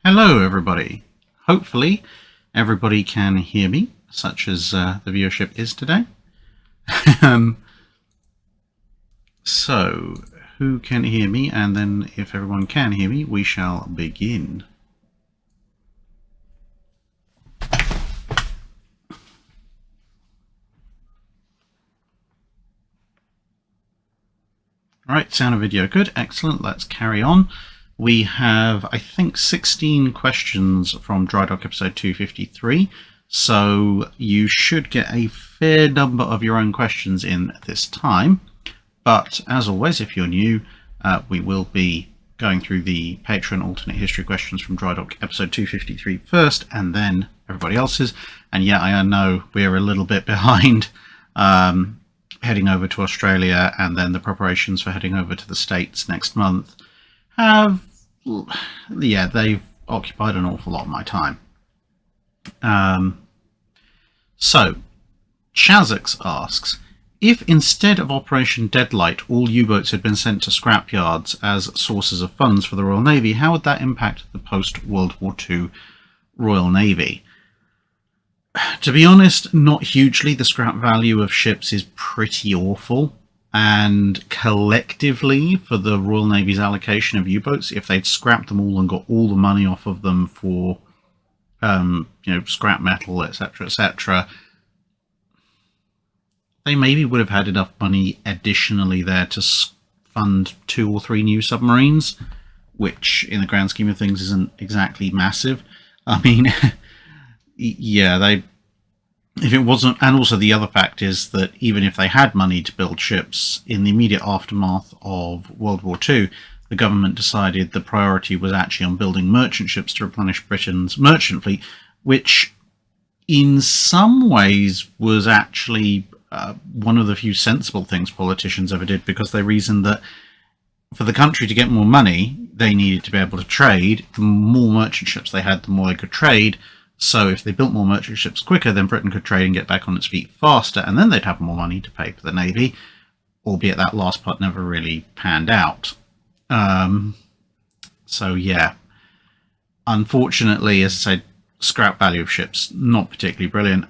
Hello everybody. Hopefully everybody can hear me, such as the viewership is today. So, who can hear me? And then if everyone can hear me, we shall begin. Alright, sound and video good. Excellent. Let's carry on. We have, I think, 16 questions from Drydock episode 253. So you should get a fair number of your own questions in this time. But as always, if you're new, we will be going through the Patreon alternate history questions from Drydock episode 253 first, and then everybody else's. And yeah, I know we're a little bit behind heading over to Australia, and then the preparations for heading over to the States next month have, yeah, they've occupied an awful lot of my time. So, Chazix asks, if instead of Operation Deadlight all U-boats had been sent to scrapyards as sources of funds for the Royal Navy, how would that impact the post-World War II Royal Navy? To be honest, not hugely. The scrap value of ships is pretty awful, and collectively for the Royal Navy's allocation of U-boats, if they'd scrapped them all and got all the money off of them for scrap metal, etc., etc., they maybe would have had enough money additionally there to fund 2 or 3 new submarines, which in the grand scheme of things isn't exactly massive. I mean, yeah, if it wasn't, and also the other fact is that even if they had money to build ships in the immediate aftermath of World War II, the government decided the priority was actually on building merchant ships to replenish Britain's merchant fleet, which in some ways was actually one of the few sensible things politicians ever did, because they reasoned that for the country to get more money, they needed to be able to trade. The more merchant ships they had, the more they could trade. So if they built more merchant ships quicker, then Britain could trade and get back on its feet faster, and then they'd have more money to pay for the Navy, albeit that last part never really panned out. So yeah, unfortunately, as I said, scrap value of ships, not particularly brilliant.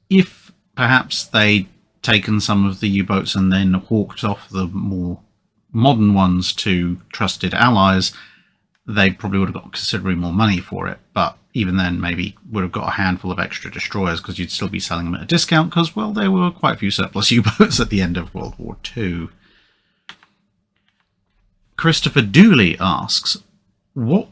If perhaps they'd taken some of the U-boats and then hawked off the more modern ones to trusted allies, they probably would have got considerably more money for it. But even then, maybe would have got a handful of extra destroyers, because you'd still be selling them at a discount, because, well, there were quite a few surplus U-boats at the end of World War II. Christopher Dooley asks, what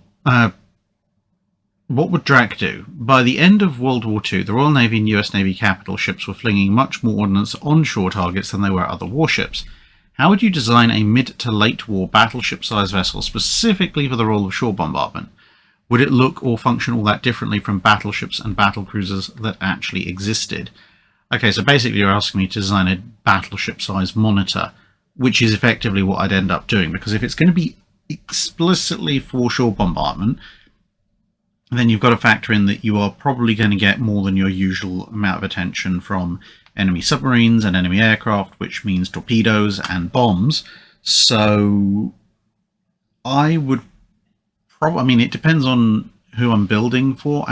would Drac do? By the end of World War II, the Royal Navy and US Navy capital ships were flinging much more ordnance onshore targets than they were other warships. How would you design a mid to late war battleship-sized vessel specifically for the role of shore bombardment? Would it look or function all that differently from battleships and battlecruisers that actually existed? Okay, so basically you're asking me to design a battleship-sized monitor, which is effectively what I'd end up doing, because if it's going to be explicitly for shore bombardment, then you've got to factor in that you are probably going to get more than your usual amount of attention from enemy submarines and enemy aircraft, which means torpedoes and bombs. So I would probably, I mean, it depends on who I'm building for,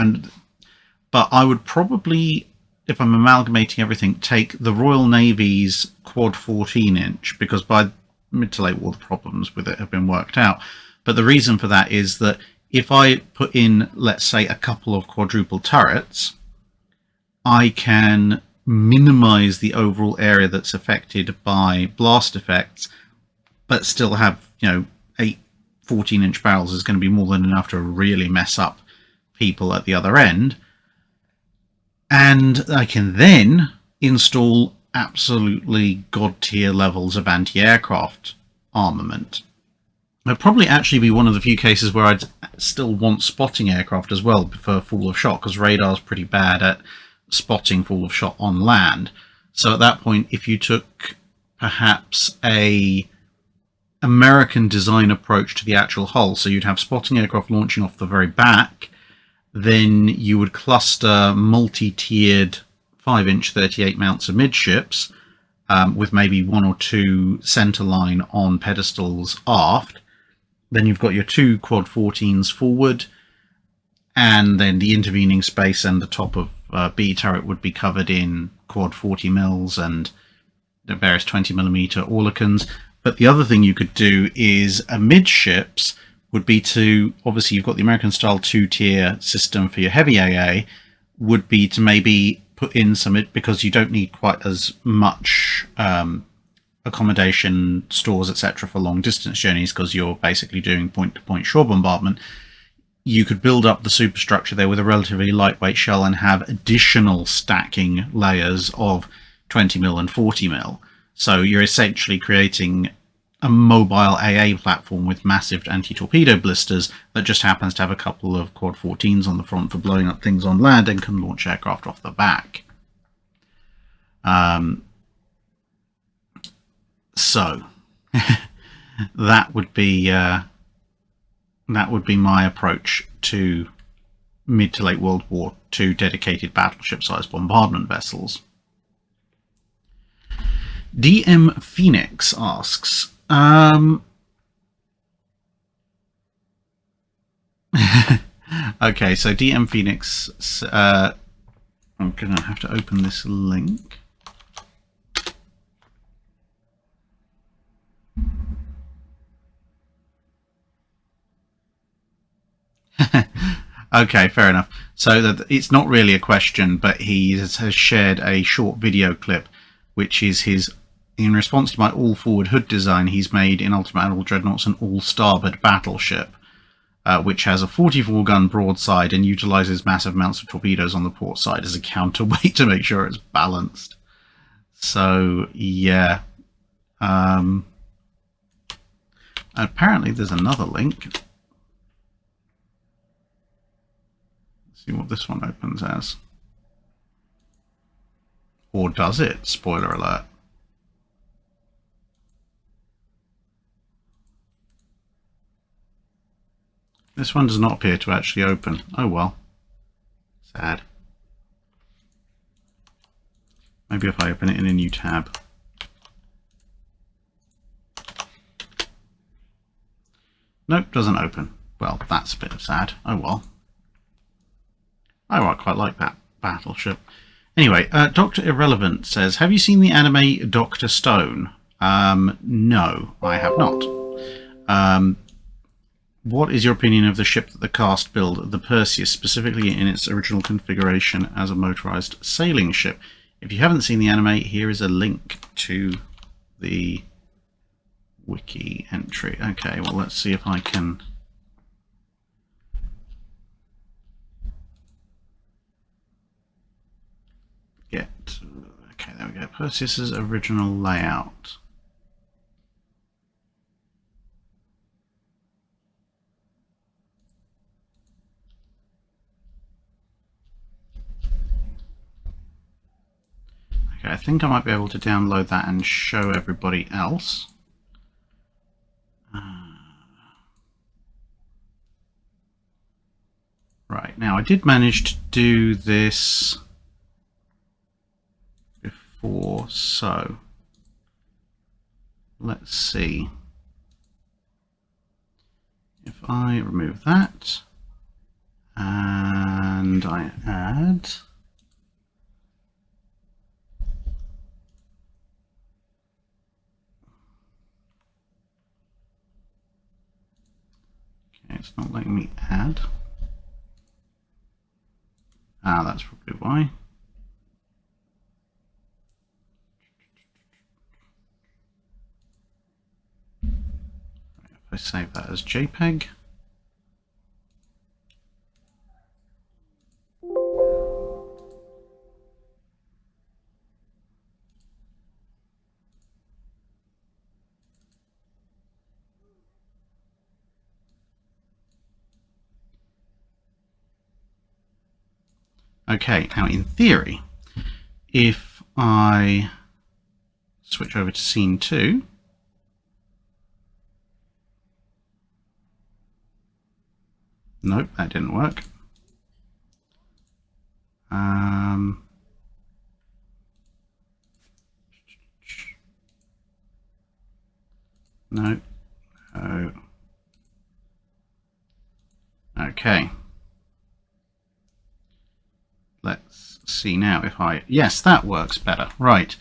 but I would probably, if I'm amalgamating everything, take the Royal Navy's quad 14-inch, because by mid to late war the problems with it have been worked out. But the reason for that is that if I put in, let's say, a couple of quadruple turrets, I can minimize the overall area that's affected by blast effects, but still have, 8 14-inch barrels is going to be more than enough to really mess up people at the other end. And I can then install absolutely god-tier levels of anti-aircraft armament. It'd probably actually be one of the few cases where I'd still want spotting aircraft as well for fall of shot, because radar's pretty bad at spotting fall of shot on land. So at that point, if you took perhaps a American design approach to the actual hull, so you'd have spotting aircraft launching off the very back, then you would cluster multi-tiered 5-inch 38 mounts amidships, with maybe 1 or 2 centerline on pedestals aft. Then you've got your 2 quad 14s forward, and then the intervening space and the top of B turret would be covered in quad 40 mils and the various 20mm Oerlikons. But the other thing you could do is amidships would be to, obviously you've got the American style 2-tier system for your heavy AA, would be to maybe put in some, because you don't need quite as much accommodation, stores, etc. for long distance journeys, because you're basically doing point-to-point shore bombardment. You could build up the superstructure there with a relatively lightweight shell and have additional stacking layers of 20mm and 40mm. So you're essentially creating a mobile AA platform with massive anti-torpedo blisters that just happens to have a couple of quad 14s on the front for blowing up things on land and can launch aircraft off the back. So that would be my approach to mid to late World War II dedicated battleship-sized bombardment vessels. DM Phoenix asks, okay, so DM Phoenix, I'm going to have to open this link. Okay, fair enough. So that it's not really a question, but he has shared a short video clip, which is his, in response to my all-forward hood design, he's made in Ultimate Admiral Dreadnoughts an all-starboard battleship, which has a 44-gun broadside and utilizes massive amounts of torpedoes on the port side as a counterweight to make sure it's balanced. So, yeah. Apparently there's another link. See what this one opens as. Or does it? Spoiler alert. This one does not appear to actually open. Oh well. Sad. Maybe if I open it in a new tab. Nope, doesn't open. Well, that's a bit sad. Oh well. I quite like that battleship. Anyway, Dr. Irrelevant says, have you seen the anime Dr. Stone? No, I have not. What is your opinion of the ship that the cast built, the Perseus, specifically in its original configuration as a motorized sailing ship? If you haven't seen the anime, here is a link to the wiki entry. Okay, well, let's see if I can... Okay, there we go. Perseus's original layout. Okay, I think I might be able to download that and show everybody else. Right, now I did manage to do this before, so let's see if I remove that and I add it's not letting me add. That's probably why. If I save that as JPEG. Okay, now in theory, if I switch over to scene 2, nope, that didn't work. No. Oh. Okay. let's see now if I... Yes, that works better. Right.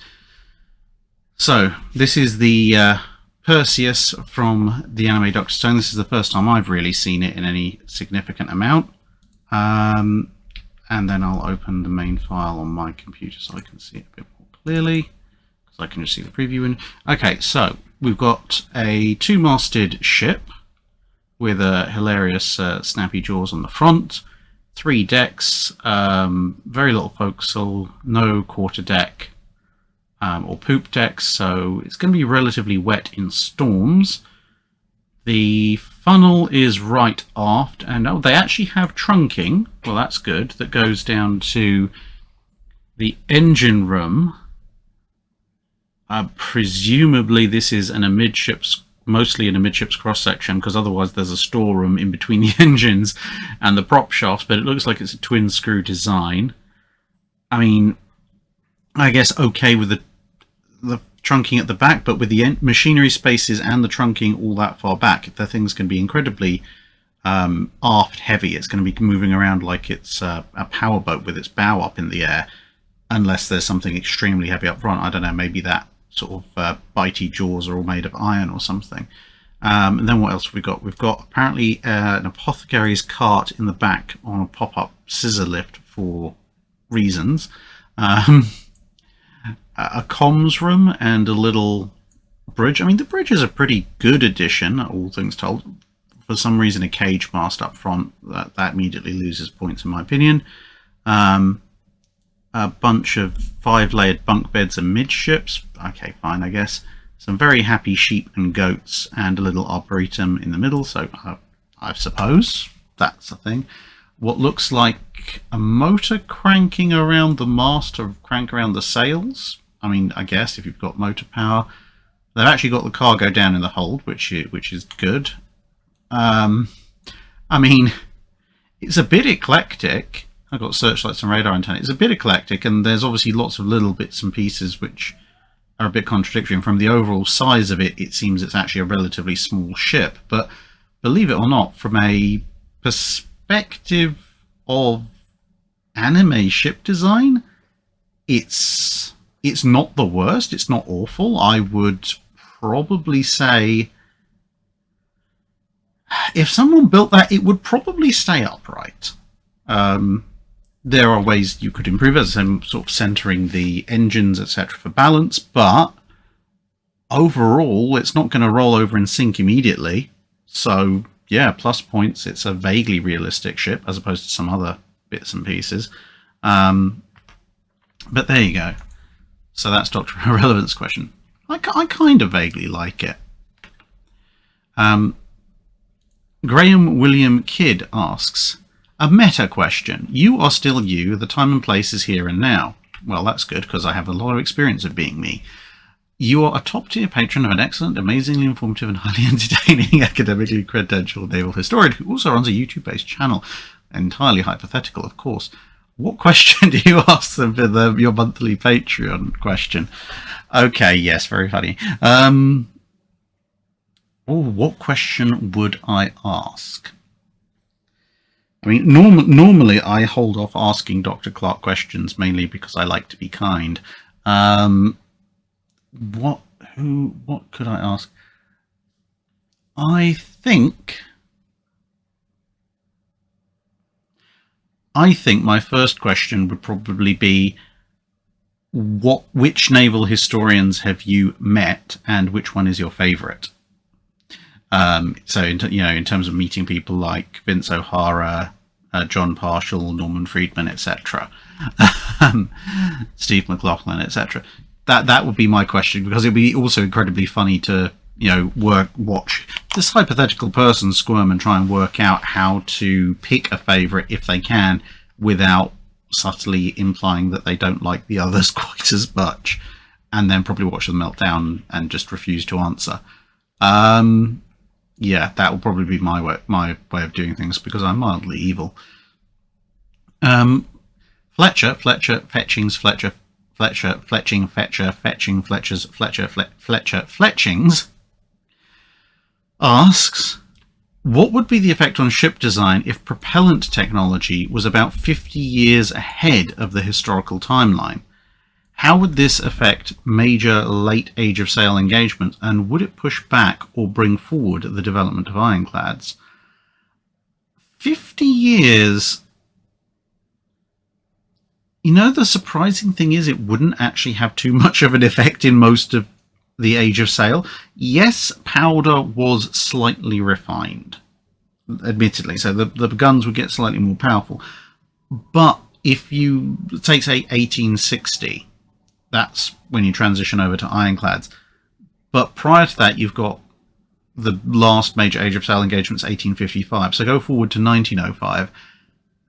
So, this is the Perseus from the anime Dr. Stone. This is the first time I've really seen it in any significant amount. And then I'll open the main file on my computer so I can see it a bit more clearly, because I can just see the preview. Okay, so we've got a two-masted ship with a hilarious snappy jaws on the front, 3 decks, very little forecastle, no quarterdeck or poop decks, so it's going to be relatively wet in storms. The funnel is right aft, and oh, they actually have trunking, well that's good, that goes down to the engine room. Presumably this is an amidships, mostly an amidships cross-section, because otherwise there's a storeroom in between the engines and the prop shafts, but it looks like it's a twin screw design. I mean, I guess okay with the trunking at the back, but with the machinery spaces and the trunking all that far back, the thing's going to be incredibly aft heavy. It's going to be moving around like it's a powerboat with its bow up in the air, unless there's something extremely heavy up front. I don't know, maybe that sort of bitey jaws are all made of iron or something. And then what else have we got? We've got apparently an apothecary's cart in the back on a pop-up scissor lift for reasons. A comms room and a little bridge. I mean, the bridge is a pretty good addition, all things told. For some reason, a cage mast up front, that immediately loses points in my opinion. A bunch of 5-layered bunk beds amidships. Okay, fine, I guess. Some very happy sheep and goats, and a little arboretum in the middle, so I suppose that's a thing. What looks like a motor cranking around the mast to crank around the sails. I mean, I guess if you've got motor power. They've actually got the cargo down in the hold, which is good. I mean, it's a bit eclectic. I've got searchlights and radar antenna. It's a bit eclectic, and there's obviously lots of little bits and pieces which are a bit contradictory. And from the overall size of it, it seems it's actually a relatively small ship. But believe it or not, from a perspective of anime ship design, it's not the worst. It's not awful. I would probably say if someone built that, it would probably stay upright. There are ways you could improve it, as I'm sort of centering the engines, etc., for balance, but overall, it's not going to roll over and sink immediately. So, yeah, plus points. It's a vaguely realistic ship, as opposed to some other bits and pieces. But there you go. So that's Doctrine of Relevance question. I kind of vaguely like it. Graham William Kidd asks, a meta question. You are still you, the time and place is here and now. Well, that's good, because I have a lot of experience of being me. You are a top-tier patron of an excellent, amazingly informative and highly entertaining academically credentialed naval historian who also runs a YouTube-based channel. Entirely hypothetical, of course. What question do you ask them for your monthly Patreon question? Okay, yes, very funny. What question would I ask? I mean, normally I hold off asking Dr. Clark questions mainly because I like to be kind. What could I ask? I think my first question would probably be, which naval historians have you met, and which one is your favourite? So in terms of meeting people like Vince O'Hara, John Parshall, Norman Friedman, etc., Steve McLaughlin, etc. That would be my question, because it would be also incredibly funny to watch this hypothetical person squirm and try and work out how to pick a favourite if they can, without subtly implying that they don't like the others quite as much, and then probably watch them melt down and just refuse to answer. Yeah, that will probably be my way of doing things, because I'm mildly evil. Fletcher, Fetchings, Fletcher, Fletching, Fetcher, Fetching, Fletchers, Fletchings asks, What would be the effect on ship design if propellant technology was about 50 years ahead of the historical timeline? How would this affect major late Age of Sail engagements, and would it push back or bring forward the development of ironclads? 50 years. You know, the surprising thing is it wouldn't actually have too much of an effect in most of the Age of Sail. Yes, powder was slightly refined, admittedly, so the guns would get slightly more powerful. But if you take, say, 1860, that's when you transition over to ironclads. But prior to that, you've got the last major Age of Sail engagements, 1855. So go forward to 1905.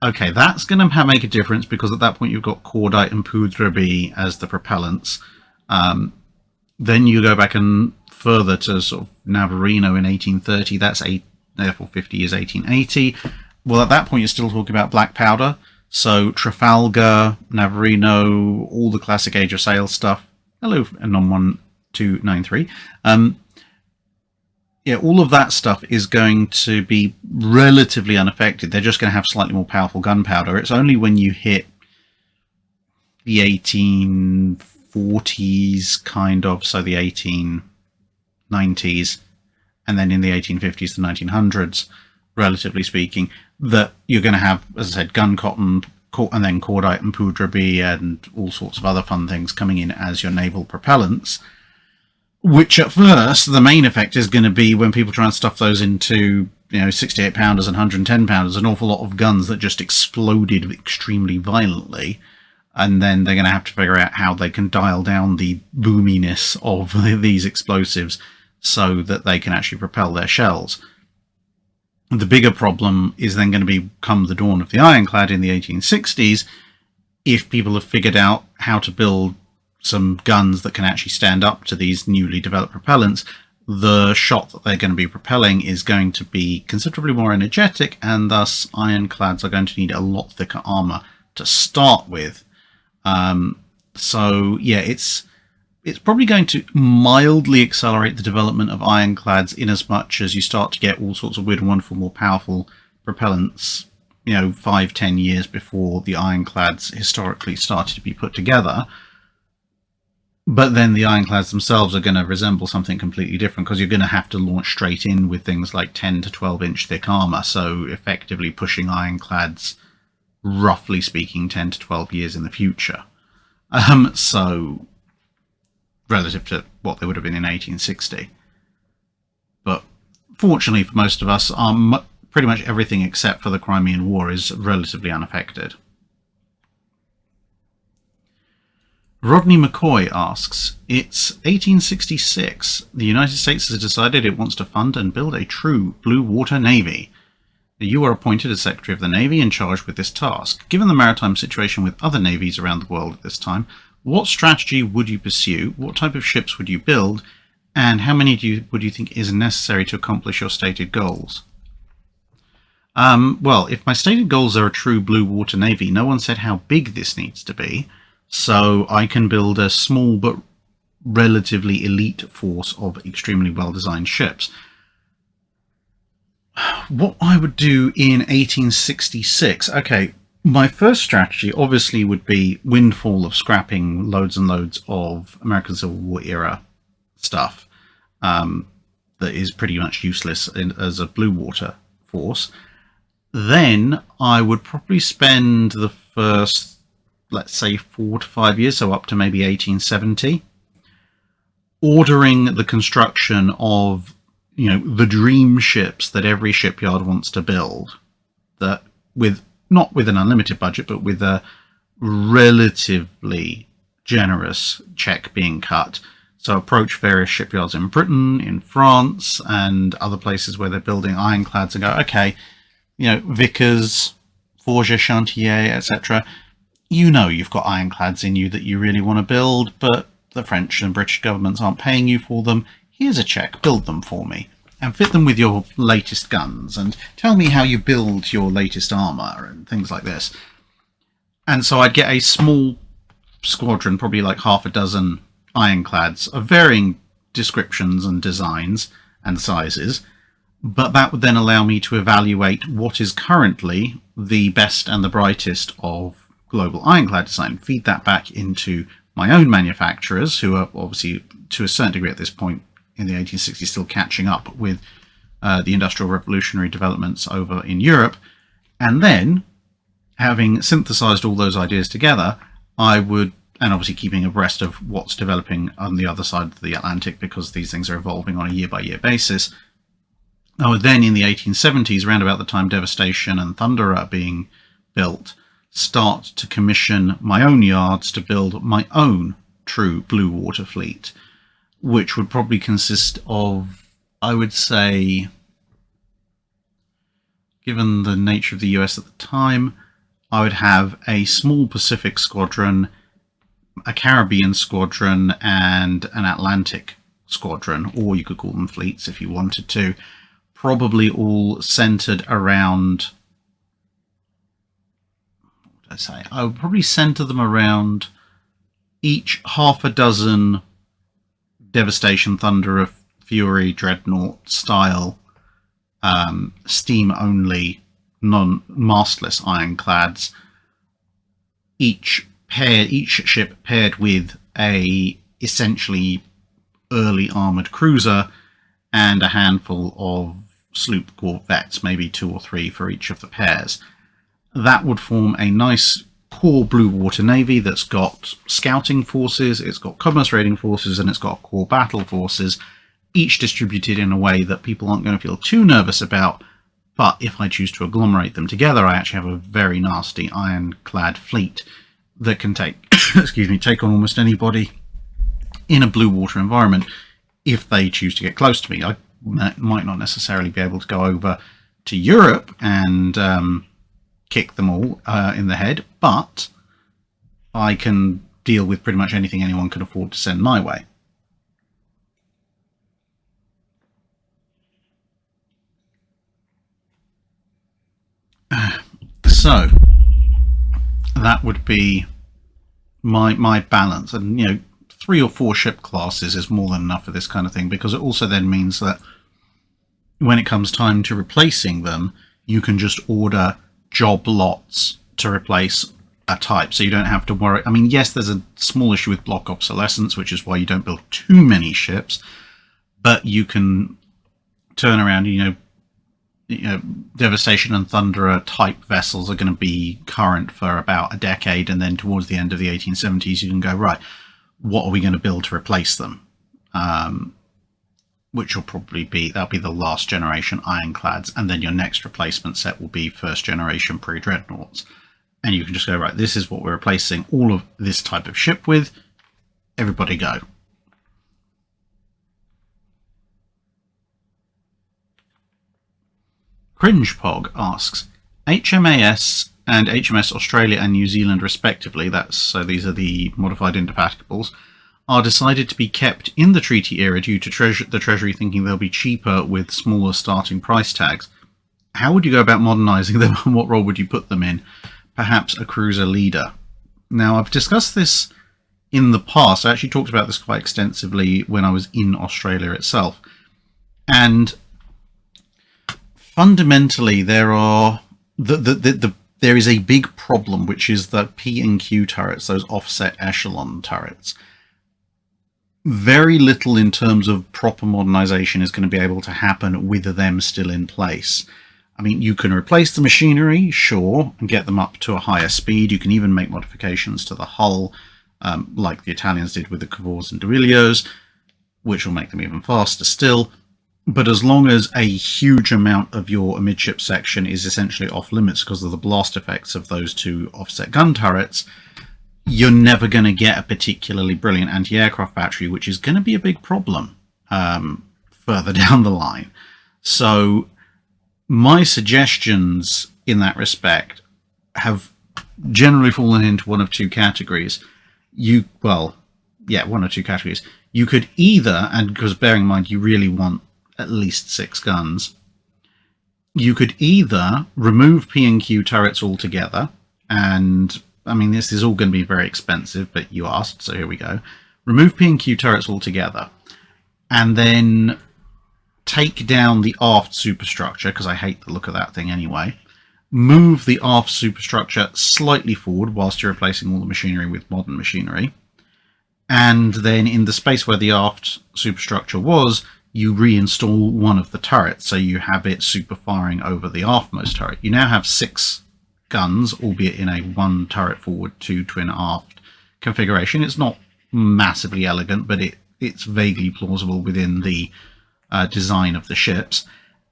Okay, that's going to make a difference because at that point you've got cordite and poudre B as the propellants. Then you go back and further to sort of Navarino in 1830. That's therefore 50 years, 1880. Well, at that point you're still talking about black powder. So Trafalgar, Navarino, all the classic Age of Sail stuff. Hello, Non1293. Yeah, all of that stuff is going to be relatively unaffected. They're just going to have slightly more powerful gunpowder. It's only when you hit the 1840s, kind of, so the 1890s, and then in the 1850s to 1900s, relatively speaking, that you're going to have, as I said, gun cotton, and then cordite and poudre B and all sorts of other fun things coming in as your naval propellants. Which at first, the main effect is going to be when people try and stuff those into, 68 pounders and 110 pounders, an awful lot of guns that just exploded extremely violently. And then they're going to have to figure out how they can dial down the boominess of these explosives so that they can actually propel their shells. The bigger problem is then going to become the dawn of the ironclad in the 1860s, if people have figured out how to build some guns that can actually stand up to these newly developed propellants. The shot that they're going to be propelling is going to be considerably more energetic, and thus ironclads are going to need a lot thicker armor to start with. So yeah, it's probably going to mildly accelerate the development of ironclads in as much as you start to get all sorts of weird and wonderful, more powerful propellants, 5-10 years before the ironclads historically started to be put together. But then the ironclads themselves are going to resemble something completely different, because you're going to have to launch straight in with things like 10 to 12 inch thick armor, so effectively pushing ironclads, roughly speaking, 10 to 12 years in the future. So relative to what they would have been in 1860. But fortunately for most of us, pretty much everything except for the Crimean War is relatively unaffected. Rodney McCoy asks, it's 1866. The United States has decided it wants to fund and build a true blue water navy. You are appointed as Secretary of the Navy and charged with this task. Given the maritime situation with other navies around the world at this time, what strategy would you pursue? What type of ships would you build? And how many would you think is necessary to accomplish your stated goals? Well, if my stated goals are a true blue water navy, no one said how big this needs to be. So I can build a small but relatively elite force of extremely well-designed ships. What I would do in 1866, okay, my first strategy obviously would be windfall of scrapping loads and loads of American Civil War era stuff that is pretty much useless as a blue water force. Then I would probably spend the first, let's say, 4 to 5 years, so up to maybe 1870, ordering the construction of, the dream ships that every shipyard wants to build, that not with an unlimited budget, but with a relatively generous check being cut. So approach various shipyards in Britain, in France, and other places where they're building ironclads and go, okay, Vickers, Forges Chantier, etc. You've got ironclads in you that you really want to build, but the French and British governments aren't paying you for them. Here's a check, build them for me, and fit them with your latest guns, and tell me how you build your latest armor, and things like this. And so I'd get a small squadron, probably like half a dozen ironclads of varying descriptions and designs and sizes, but that would then allow me to evaluate what is currently the best and the brightest of global ironclad design, feed that back into my own manufacturers, who are obviously to a certain degree at this point in the 1860s still catching up with the industrial revolutionary developments over in Europe. And then, having synthesized all those ideas together, I would, and obviously keeping abreast of what's developing on the other side of the Atlantic, because these things are evolving on a year-by-year basis, I would then, in the 1870s, around about the time Devastation and Thunderer are being built, start to commission my own yards to build my own true blue water fleet, which would probably consist of, I would say, given the nature of the US at the time, I would have a small Pacific squadron, a Caribbean squadron, and an Atlantic squadron, or you could call them fleets if you wanted to, probably all centered around, what would I say? I would probably center them around each half a dozen Devastation, Thunderer, Fury, Dreadnought style steam-only, non-mastless ironclads, each ship paired with a essentially early armoured cruiser and a handful of sloop corvettes, maybe 2 or 3 for each of the pairs. That would form a nice core blue water navy that's got scouting forces, it's got commerce raiding forces, and it's got core battle forces, each distributed in a way that people aren't going to feel too nervous about. But if I choose to agglomerate them together, I actually have a very nasty ironclad fleet that can take take on almost anybody in a blue water environment if they choose to get close to me. I might not necessarily be able to go over to Europe and kick them all in the head, but I can deal with pretty much anything anyone can afford to send my way. So that would be my balance, and 3 or 4 ship classes is more than enough for this kind of thing, because it also then means that when it comes time to replacing them, you can just order job lots to replace a type, so you don't have to worry. I mean, yes, there's a small issue with block obsolescence, which is why you don't build too many ships, but you can turn around, Devastation and Thunderer type vessels are going to be current for about a decade, and then towards the end of the 1870s you can go, right, what are we going to build to replace them? Which will probably be, that'll be the last generation ironclads, and then your next replacement set will be first generation pre-dreadnoughts. And you can just go, right, this is what we're replacing all of this type of ship with, everybody go. Cringepog asks, HMAS and HMS Australia and New Zealand respectively, so these are the modified indefatigables, are decided to be kept in the treaty era due to the Treasury thinking they'll be cheaper with smaller starting price tags. How would you go about modernising them, and what role would you put them in? Perhaps a cruiser leader. Now, I've discussed this in the past. I actually talked about this quite extensively when I was in Australia itself. And fundamentally, there is a big problem, which is the P and Q turrets, those offset echelon turrets. Very little in terms of proper modernisation is going to be able to happen with them still in place. I mean, you can replace the machinery, sure, and get them up to a higher speed. You can even make modifications to the hull, like the Italians did with the Cavours and Duilios, which will make them even faster still. But as long as a huge amount of your amidship section is essentially off limits because of the blast effects of those 2 offset gun turrets, you're never going to get a particularly brilliant anti-aircraft battery, which is going to be a big problem further down the line. So my suggestions in that respect have generally fallen into one of 2 categories. One or 2 categories. You could either, and because bearing in mind you really want at least 6 guns, you could either remove P and Q turrets altogether, and I mean, this is all going to be very expensive, but you asked, so here we go. Remove P and Q turrets altogether, and then take down the aft superstructure, because I hate the look of that thing anyway, move the aft superstructure slightly forward whilst you're replacing all the machinery with modern machinery, and then in the space where the aft superstructure was, you reinstall one of the turrets, so you have it super firing over the aftmost turret. You now have 6 guns, albeit in a 1 turret forward, 2 twin aft configuration. It's not massively elegant, but it's vaguely plausible within the design of the ships.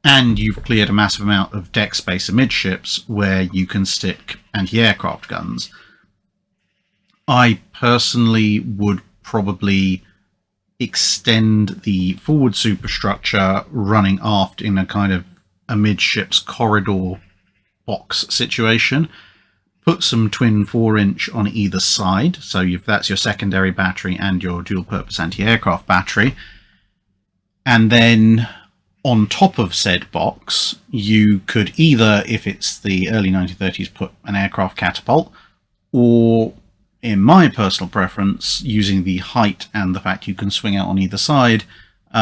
And you've cleared a massive amount of deck space amidships where you can stick anti-aircraft guns. I personally would probably extend the forward superstructure running aft in a kind of amidships corridor box situation. Put some twin 4-inch on either side, so that's your secondary battery and your dual-purpose anti-aircraft battery. And then on top of said box, you could either, if it's the early 1930s, put an aircraft catapult, or in my personal preference, using the height and the fact you can swing out on either side,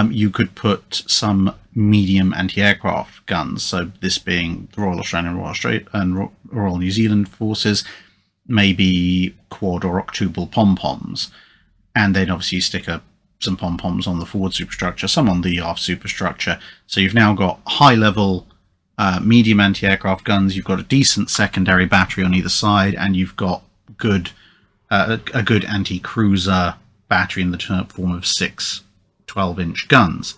you could put some medium anti-aircraft guns. So this being the Royal Australian and Royal New Zealand forces, maybe quad or octuple pom-poms. And then obviously you stick some pom-poms on the forward superstructure, some on the aft superstructure. So you've now got high-level medium anti-aircraft guns, you've got a decent secondary battery on either side, and you've got a good anti-cruiser battery in the form of 6 12-inch guns.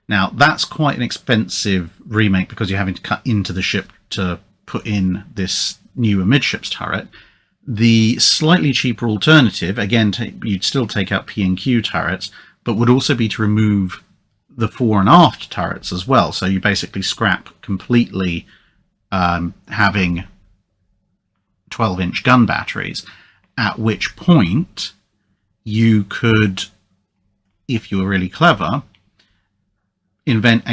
Now, that's quite an expensive remake because you're having to cut into the ship to put in this new amidships turret. The slightly cheaper alternative, again, you'd still take out P&Q turrets, but would also be to remove the fore and aft turrets as well. So you basically scrap completely having 12-inch gun batteries, at which point you could, if you were really clever, invent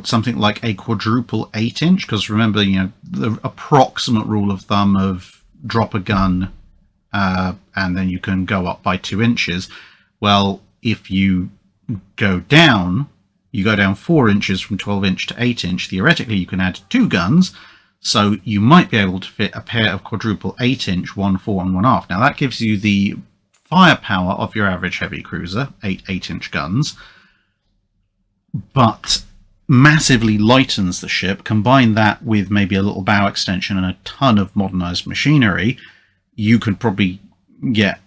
something like a quadruple 8-inch, because remember, the approximate rule of thumb of drop a gun and then you can go up by 2 inches. Well, if you go down 4 inches from 12-inch to 8-inch, theoretically you can add 2 guns, so you might be able to fit a pair of quadruple 8-inch, 1 fore and 1 aft. Now that gives you the firepower of your average heavy cruiser, 8-inch guns, but massively lightens the ship. Combine that with maybe a little bow extension and a ton of modernized machinery, you could probably get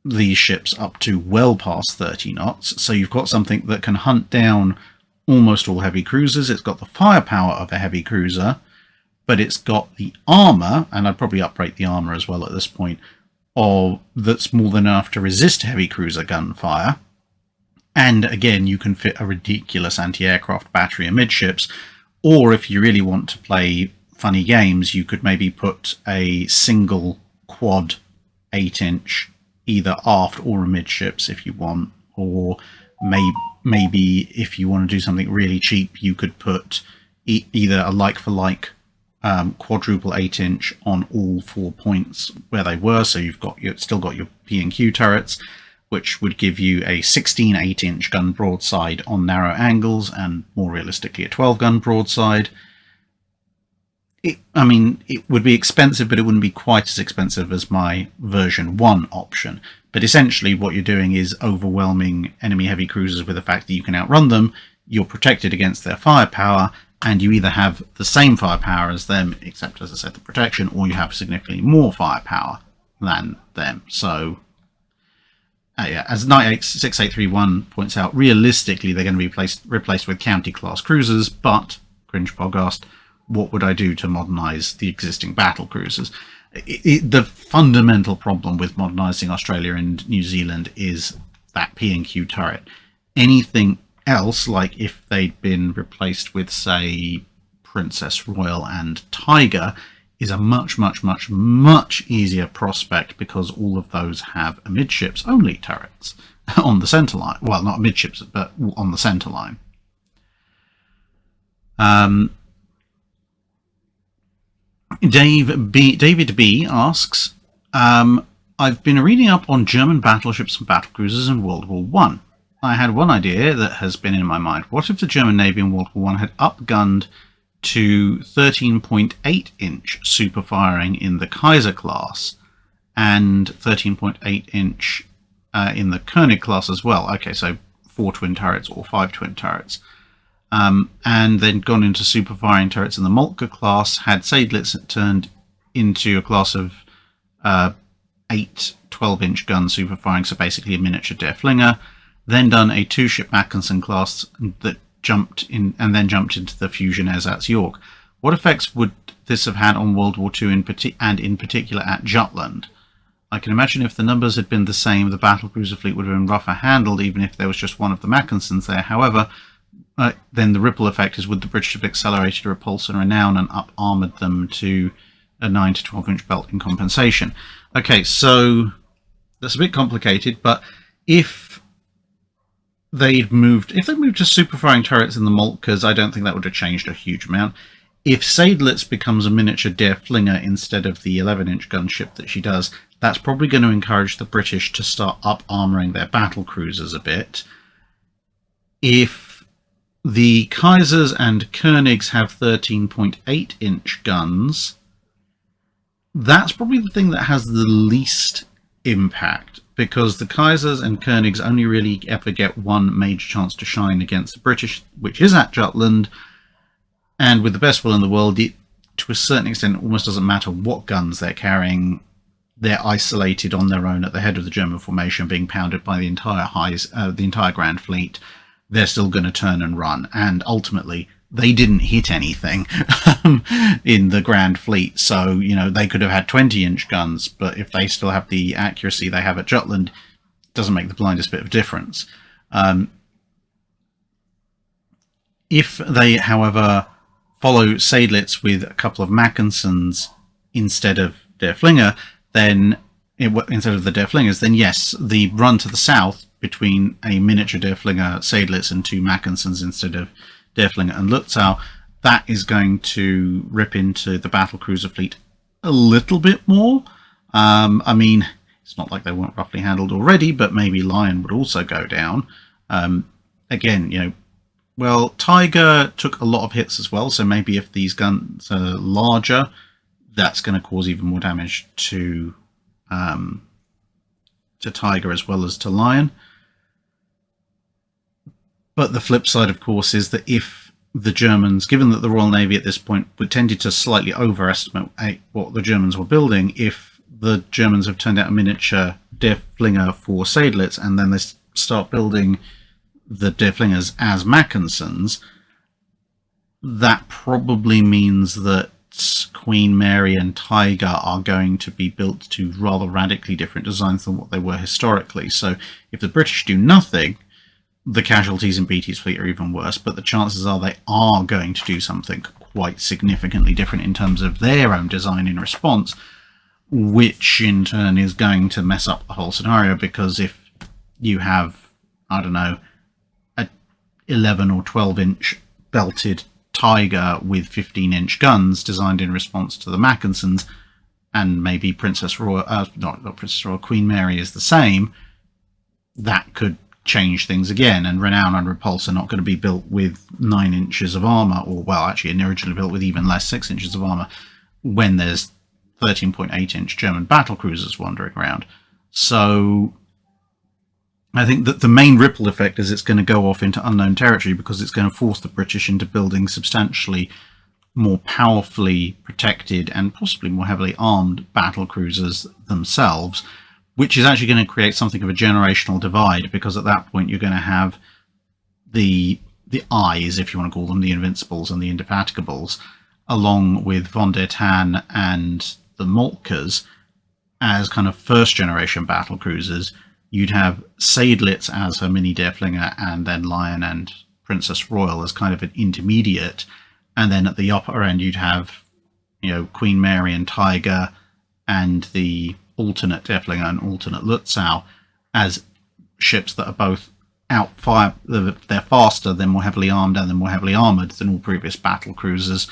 these ships up to well past 30 knots. So you've got something that can hunt down almost all heavy cruisers. It's got the firepower of a heavy cruiser, but it's got the armor, and I'd probably uprate the armor as well at this point, that's more than enough to resist heavy cruiser gunfire. And again, you can fit a ridiculous anti-aircraft battery amidships, or if you really want to play funny games, you could maybe put a single quad 8-inch either aft or amidships if you want, or maybe if you want to do something really cheap, you could put either a like-for-like quadruple 8-inch on all 4 points where they were, so you've still got your P&Q turrets, which would give you a 16 8-inch gun broadside on narrow angles, and more realistically a 12-gun broadside. It would be expensive, but it wouldn't be quite as expensive as my version 1 option. But essentially what you're doing is overwhelming enemy heavy cruisers with the fact that you can outrun them, you're protected against their firepower, and you either have the same firepower as them, except, as I said, the protection, or you have significantly more firepower than them. So, yeah, as 96831 points out, realistically they're going to be replaced with county-class cruisers, but, Cringe Pog asked, what would I do to modernise the existing battle cruisers? The fundamental problem with modernising Australia and New Zealand is that P&Q turret. Anything else, like if they'd been replaced with, say, Princess Royal and Tiger, is a much, much, much, much easier prospect because all of those have amidships only turrets on the centre line. Well, not amidships, but on the centre line. David B asks, I've been reading up on German battleships and battlecruisers in World War I. I had one idea that has been in my mind. What if the German Navy in World War I had upgunned to 13.8-inch super firing in the Kaiser class and 13.8-inch in the König class as well? Okay, so 4 twin turrets or 5 twin turrets. And then gone into super firing turrets in the Moltke class, had Seydlitz turned into a class of 8 12-inch gun super firing, so basically a miniature Der Flinger, then done a 2-ship Mackensen class that jumped in and then jumped into the fusion ersatz York. What effects would this have had on World War II and in particular at Jutland? I can imagine if the numbers had been the same, the battlecruiser fleet would have been rougher handled, even if there was just one of the Mackensens there. However, then the ripple effect is, would the British have accelerated Repulse and Renown and up-armoured them to a 9 to 12-inch belt in compensation? Okay, so that's a bit complicated, but if they moved to super firing turrets in the Moltkes, I don't think that would have changed a huge amount. If Seydlitz becomes a miniature Der Flinger instead of the 11-inch gunship that she does, that's probably going to encourage the British to start up-armouring their battle cruisers a bit. If the Kaisers and Königs have 13.8-inch guns, that's probably the thing that has the least impact, because the Kaisers and Königs only really ever get one major chance to shine against the British, which is at Jutland, and with the best will in the world, it, to a certain extent, almost doesn't matter what guns they're carrying. They're isolated on their own at the head of the German formation, being pounded by the entire Grand Fleet. They're still going to turn and run, and ultimately they didn't hit anything in the Grand Fleet, so you know they could have had 20-inch guns, but if they still have the accuracy they have at Jutland, it doesn't make the blindest bit of difference. If they, however, follow Seydlitz with a couple of Mackensens instead of Der Flinger, then instead of the Der Flingers, then yes, the run to the south between a miniature Der Flinger Seydlitz and 2 Mackensens instead of Der Flinger and Lutzow, that is going to rip into the battlecruiser fleet a little bit more. I mean, it's not like they weren't roughly handled already, but maybe Lion would also go down. Again, you know, well, Tiger took a lot of hits as well, so maybe if these guns are larger, that's going to cause even more damage to Tiger as well as to Lion. But the flip side, of course, is that if the Germans, given that the Royal Navy at this point tended to slightly overestimate what the Germans were building, if the Germans have turned out a miniature Der Flinger for Seydlitz and then they start building the Der Flingers as Mackensens, that probably means that Queen Mary and Tiger are going to be built to rather radically different designs than what they were historically. So if the British do nothing, the casualties in Beatty's fleet are even worse, but the chances are they are going to do something quite significantly different in terms of their own design in response, which in turn is going to mess up the whole scenario, because if you have, I don't know, a 11 or 12-inch belted Tiger with 15-inch guns designed in response to the Mackensens, and maybe Princess Royal, not Princess Royal, Queen Mary is the same, that could change things again, and Renown and Repulse are not going to be built with 9 inches of armour, or well, actually originally built with even less, 6 inches of armour, when there's 13.8-inch German battlecruisers wandering around. So I think that the main ripple effect is it's going to go off into unknown territory, because it's going to force the British into building substantially more powerfully protected and possibly more heavily armed battlecruisers themselves, which is actually going to create something of a generational divide, because at that point you're going to have the Eyes, if you want to call them, the Invincibles and the Indefatigables, along with Von der Tann and the Moltkes as kind of first-generation battlecruisers. You'd have Seydlitz as her mini Der Flinger, and then Lion and Princess Royal as kind of an intermediate. And then at the upper end you'd have, you know, Queen Mary and Tiger and the alternate Der Flinger and alternate Lutzow as ships that are both they're faster, they're more heavily armed, and they're more heavily armoured than all previous battle cruisers,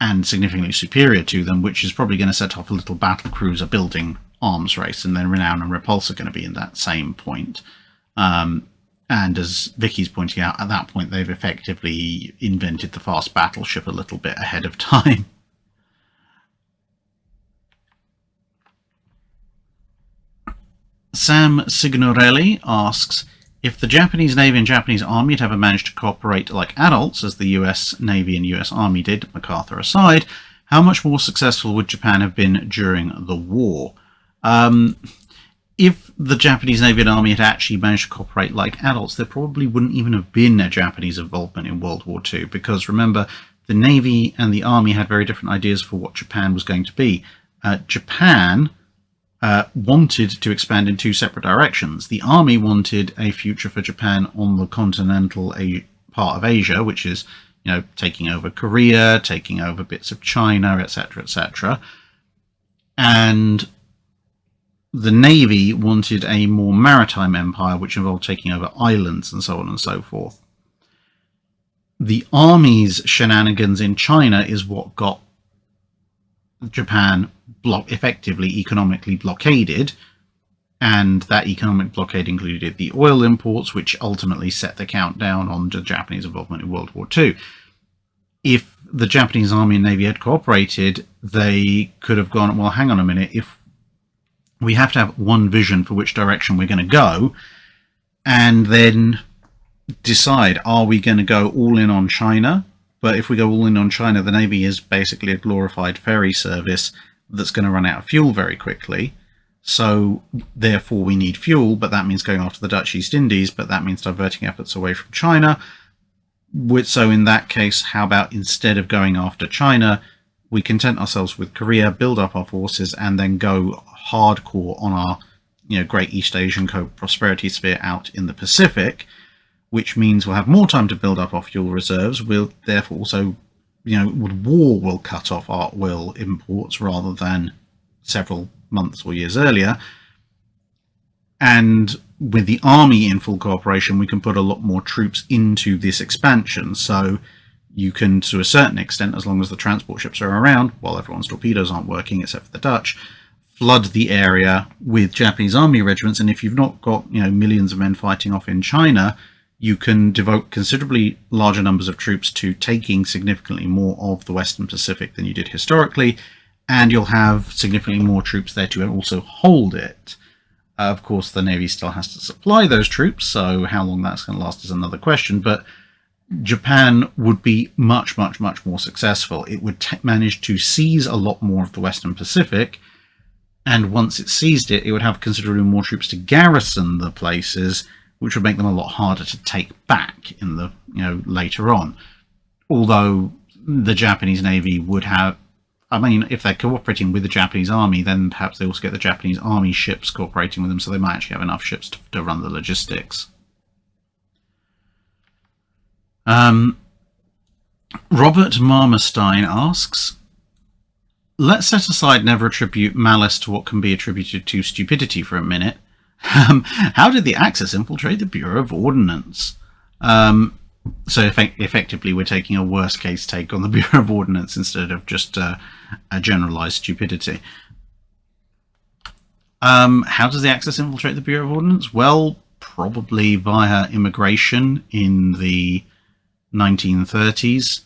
and significantly superior to them, which is probably going to set off a little battle cruiser building arms race, and then Renown and Repulse are going to be in that same point. And as Vicky's pointing out, at that point they've effectively invented the fast battleship a little bit ahead of time. Sam Signorelli asks, if the Japanese Navy and Japanese Army had ever managed to cooperate like adults, as the US Navy and US Army did, MacArthur aside, how much more successful would Japan have been during the war? If the Japanese Navy and Army had actually managed to cooperate like adults, there probably wouldn't even have been a Japanese involvement in World War II, because remember, the Navy and the Army had very different ideas for what Japan was going to be. Japan wanted to expand in two separate directions. The Army wanted a future for Japan on the continental part of Asia, which is, taking over Korea, taking over bits of China, etc., etc. And the Navy wanted a more maritime empire, which involved taking over islands and so on and so forth. The Army's shenanigans in China is what got Japan effectively economically blockaded, and that economic blockade included the oil imports, which ultimately set the countdown on the Japanese involvement in World War II. If the Japanese Army and Navy had cooperated, they could have gone, well, hang on a minute, if we have to have one vision for which direction we're going to go, and then decide, are we going to go all in on China? But if we go all in on China, the Navy is basically a glorified ferry service that's going to run out of fuel very quickly. So therefore we need fuel, but that means going after the Dutch East Indies, but that means diverting efforts away from China. So in that case, how about instead of going after China, we content ourselves with Korea, build up our forces, and then go hardcore on our Great East Asian prosperity sphere out in the Pacific, which means we'll have more time to build up our fuel reserves. We'll therefore also, war will cut off our oil imports rather than several months or years earlier. And with the Army in full cooperation, we can put a lot more troops into this expansion. So you can, to a certain extent, as long as the transport ships are around, while everyone's torpedoes aren't working except for the Dutch, flood the area with Japanese Army regiments. And if you've not got millions of men fighting off in China, you can devote considerably larger numbers of troops to taking significantly more of the Western Pacific than you did historically, and you'll have significantly more troops there to also hold it. Of course, the Navy still has to supply those troops, so how long that's going to last is another question, but Japan would be much, much, much more successful. It would manage to seize a lot more of the Western Pacific, and once it seized it, it would have considerably more troops to garrison the places, which would make them a lot harder to take back in the later on. Although the Japanese Navy would have, if they're cooperating with the Japanese Army, then perhaps they also get the Japanese Army ships cooperating with them, so they might actually have enough ships to run the logistics. Robert Marmerstein asks, let's set aside never attribute malice to what can be attributed to stupidity for a minute. How did the Axis infiltrate the Bureau of Ordnance? So effectively we're taking a worst case take on the Bureau of Ordnance instead of just a generalized stupidity. How does the Axis infiltrate the Bureau of Ordnance? Well, probably via immigration in the 1930s.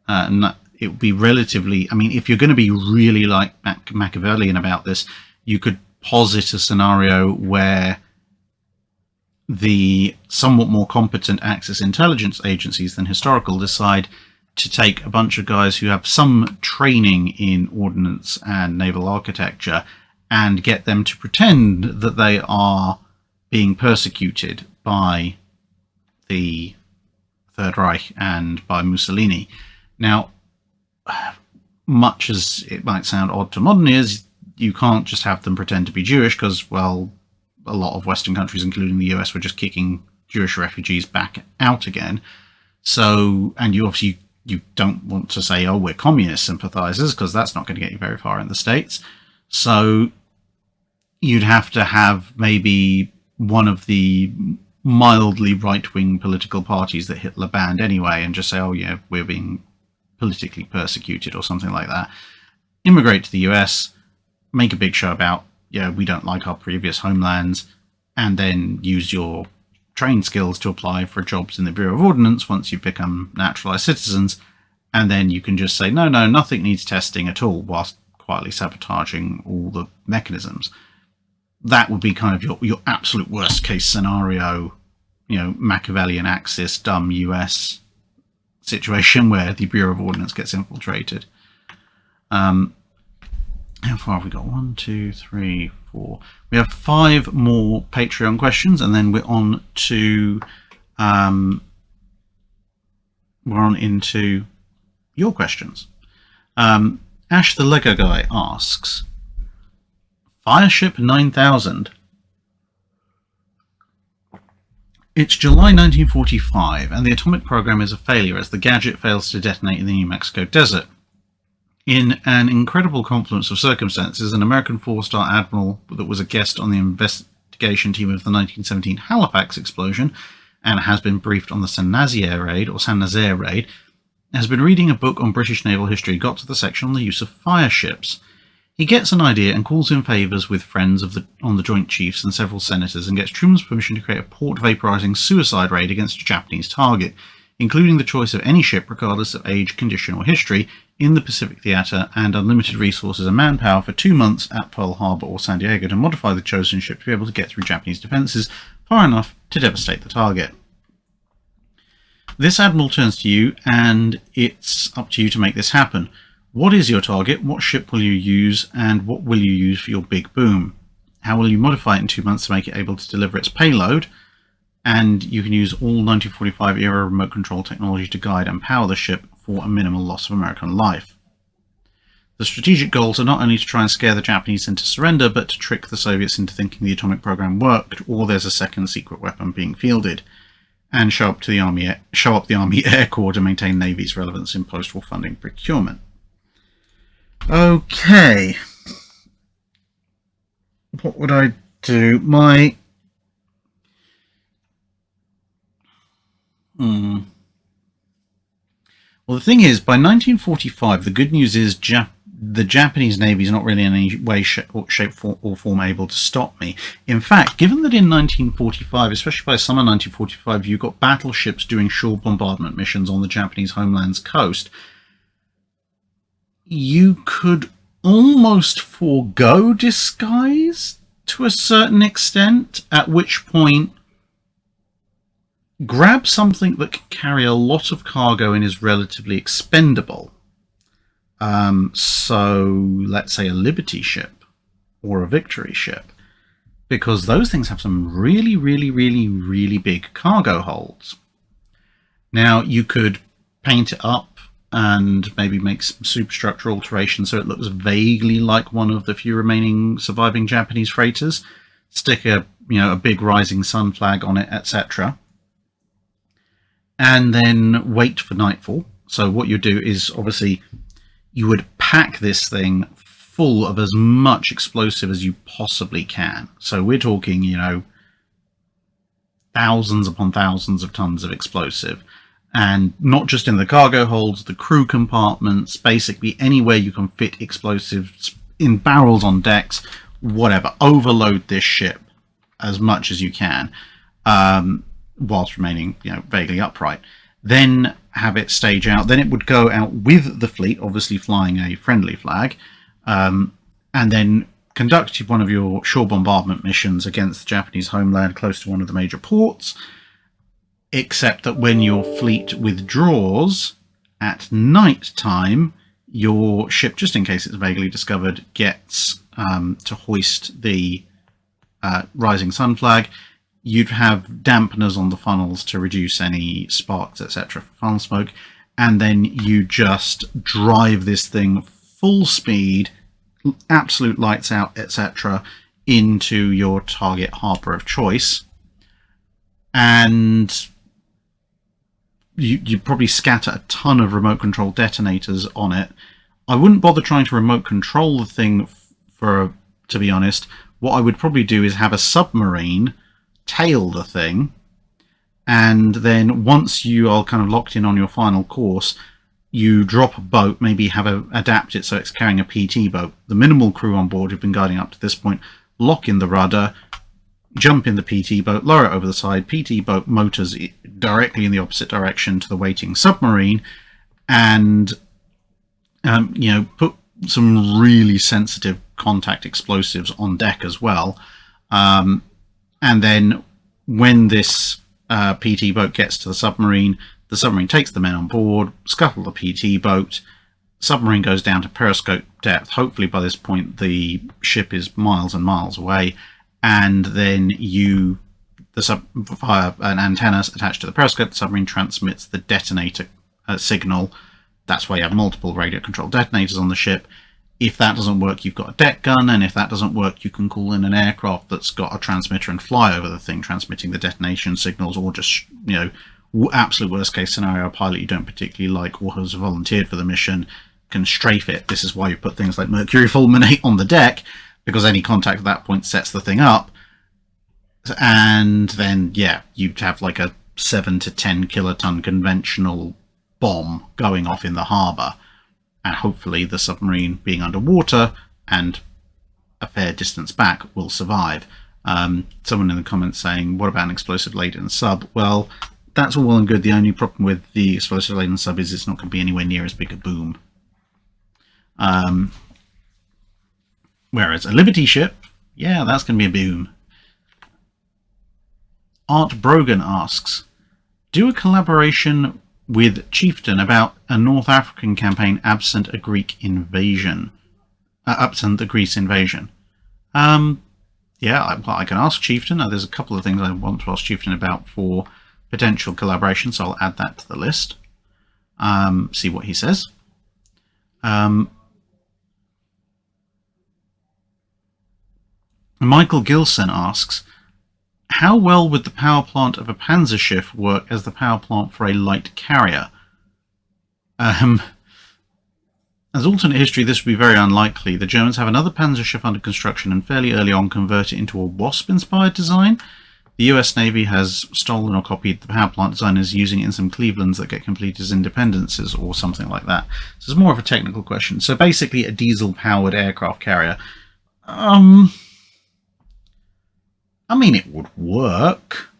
It would be relatively, if you're going to be really like Machiavellian about this, you could posit a scenario where the somewhat more competent Axis intelligence agencies than historical decide to take a bunch of guys who have some training in ordnance and naval architecture and get them to pretend that they are being persecuted by the Third Reich and by Mussolini. Now, much as it might sound odd to modern ears, you can't just have them pretend to be Jewish because, well, a lot of Western countries, including the US, were just kicking Jewish refugees back out again. So, and you obviously you don't want to say, oh, we're communist sympathizers, because that's not going to get you very far in the States. So you'd have to have maybe one of the mildly right-wing political parties that Hitler banned anyway, and just say, oh yeah, we're being politically persecuted or something like that. Immigrate to the US, make a big show about, yeah, we don't like our previous homelands, and then use your trained skills to apply for jobs in the Bureau of Ordnance once you become naturalised citizens, and then you can just say, no, nothing needs testing at all, whilst quietly sabotaging all the mechanisms. That would be kind of your absolute worst case scenario, Machiavellian Axis, dumb US situation where the Bureau of Ordnance gets infiltrated. How far have we got? 1, 2, 3, 4. We have 5 more Patreon questions, and then we're on into your questions. Ash the Lego guy asks, Fireship 9000. It's July 1945, and the atomic program is a failure as the gadget fails to detonate in the New Mexico desert. In an incredible confluence of circumstances, an American 4-star admiral that was a guest on the investigation team of the 1917 Halifax explosion and has been briefed on the Saint-Nazaire raid, has been reading a book on British naval history, got to the section on the use of fire ships. He gets an idea and calls in favours with friends on the Joint Chiefs and several senators, and gets Truman's permission to create a port vaporising suicide raid against a Japanese target, including the choice of any ship, regardless of age, condition or history, in the Pacific Theatre, and unlimited resources and manpower for 2 months at Pearl Harbor or San Diego to modify the chosen ship to be able to get through Japanese defences far enough to devastate the target. This admiral turns to you, and it's up to you to make this happen. What is your target? What ship will you use? And what will you use for your big boom? How will you modify it in 2 months to make it able to deliver its payload? And you can use all 1945 era remote control technology to guide and power the ship for a minimal loss of American life. The strategic goals are not only to try and scare the Japanese into surrender, but to trick the Soviets into thinking the atomic program worked, or there's a second secret weapon being fielded, and show up the Army Air Corps to maintain Navy's relevance in post-war funding procurement. Okay. What would I do? Well, the thing is, by 1945, the good news is the Japanese Navy is not really in any way, shape or form able to stop me. In fact, given that in 1945, especially by summer 1945, you got battleships doing shore bombardment missions on the Japanese homeland's coast, you could almost forego disguise to a certain extent, at which point grab something that can carry a lot of cargo and is relatively expendable. So let's say a Liberty ship or a Victory ship, because those things have some really, really, really, really big cargo holds. Now, you could paint it up and maybe make some superstructure alterations so it looks vaguely like one of the few remaining surviving Japanese freighters. Stick a big rising sun flag on it, etc. And then wait for nightfall. So what you do is, obviously, you would pack this thing full of as much explosive as you possibly can. So we're talking, thousands upon thousands of tons of explosive. And not just in the cargo holds, the crew compartments, basically anywhere you can fit explosives, in barrels on decks, whatever. Overload this ship as much as you can, whilst remaining, vaguely upright. Then have it stage out. Then it would go out with the fleet, obviously flying a friendly flag, and then conduct one of your shore bombardment missions against the Japanese homeland close to one of the major ports. Except that when your fleet withdraws at night time, your ship, just in case it's vaguely discovered, gets to hoist the rising sun flag. You'd have dampeners on the funnels to reduce any sparks, etc. for funnel smoke, and then you just drive this thing full speed, absolute lights out, etc., into your target harbour of choice, and you probably scatter a ton of remote control detonators on it. I wouldn't bother trying to remote control the thing to be honest. What I would probably do is have a submarine tail the thing, and then once you are kind of locked in on your final course, you drop a boat, maybe adapt it so it's carrying a PT boat. The minimal crew on board who've been guiding up to this point lock in the rudder, jump in the PT boat, lower it over the side, PT boat motors directly in the opposite direction to the waiting submarine, and put some really sensitive contact explosives on deck as well. And then when this PT boat gets to the submarine takes the men on board, scuttle the PT boat, submarine goes down to periscope depth. Hopefully by this point the ship is miles and miles away, and then via an antenna attached to the periscope, the submarine transmits the detonator signal. That's why you have multiple radio controlled detonators on the ship. If that doesn't work, you've got a deck gun, and if that doesn't work, you can call in an aircraft that's got a transmitter and fly over the thing, transmitting the detonation signals, or just, absolute worst case scenario, a pilot you don't particularly like or has volunteered for the mission can strafe it. This is why you put things like mercury fulminate on the deck, because any contact at that point sets the thing up. And then, you'd have like a 7 to 10 kiloton conventional bomb going off in the harbour. And hopefully the submarine, being underwater and a fair distance back, will survive. Someone in the comments saying, what about an explosive laden sub? Well, that's all well and good. The only problem with the explosive laden sub is it's not going to be anywhere near as big a boom. Whereas a Liberty ship, that's going to be a boom. Art Brogan asks, do a collaboration with Chieftain about a North African campaign absent a Greek invasion. Absent the Greece invasion. I can ask Chieftain. There's a couple of things I want to ask Chieftain about for potential collaboration, so I'll add that to the list. See what he says. Michael Gilson asks, how well would the power plant of a Panzerschiff work as the power plant for a light carrier? As alternate history, this would be very unlikely. The Germans have another Panzerschiff under construction and fairly early on convert it into a Wasp-inspired design. The US Navy has stolen or copied the power plant designers using it in some Clevelands that get completed as Independences or something like that. So it's more of a technical question. So basically a diesel-powered aircraft carrier. It would work.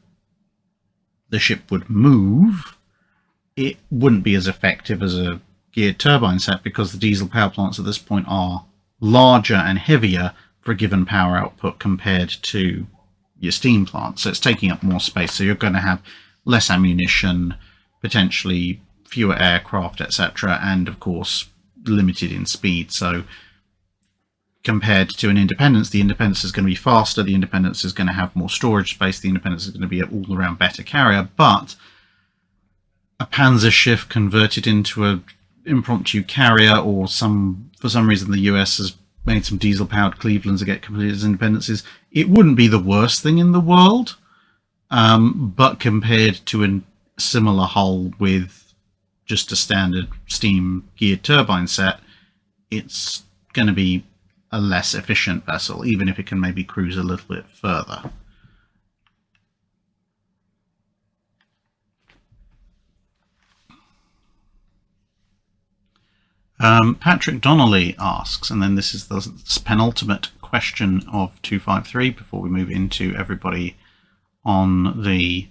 The ship would move. It wouldn't be as effective as a geared turbine set because the diesel power plants at this point are larger and heavier for a given power output compared to your steam plant. So it's taking up more space. So you're going to have less ammunition, potentially fewer aircraft, etc. And of course, limited in speed. So compared to an Independence, the Independence is going to be faster, the Independence is going to have more storage space, the Independence is going to be an all-around better carrier, but a Panzerschiff converted into an impromptu carrier, or for some reason the US has made some diesel-powered Clevelands that get completed as Independences, it wouldn't be the worst thing in the world, but compared to a similar hull with just a standard steam geared turbine set, it's going to be a less efficient vessel, even if it can maybe cruise a little bit further. Patrick Donnelly asks, and then this is the penultimate question of 253 before we move into everybody on the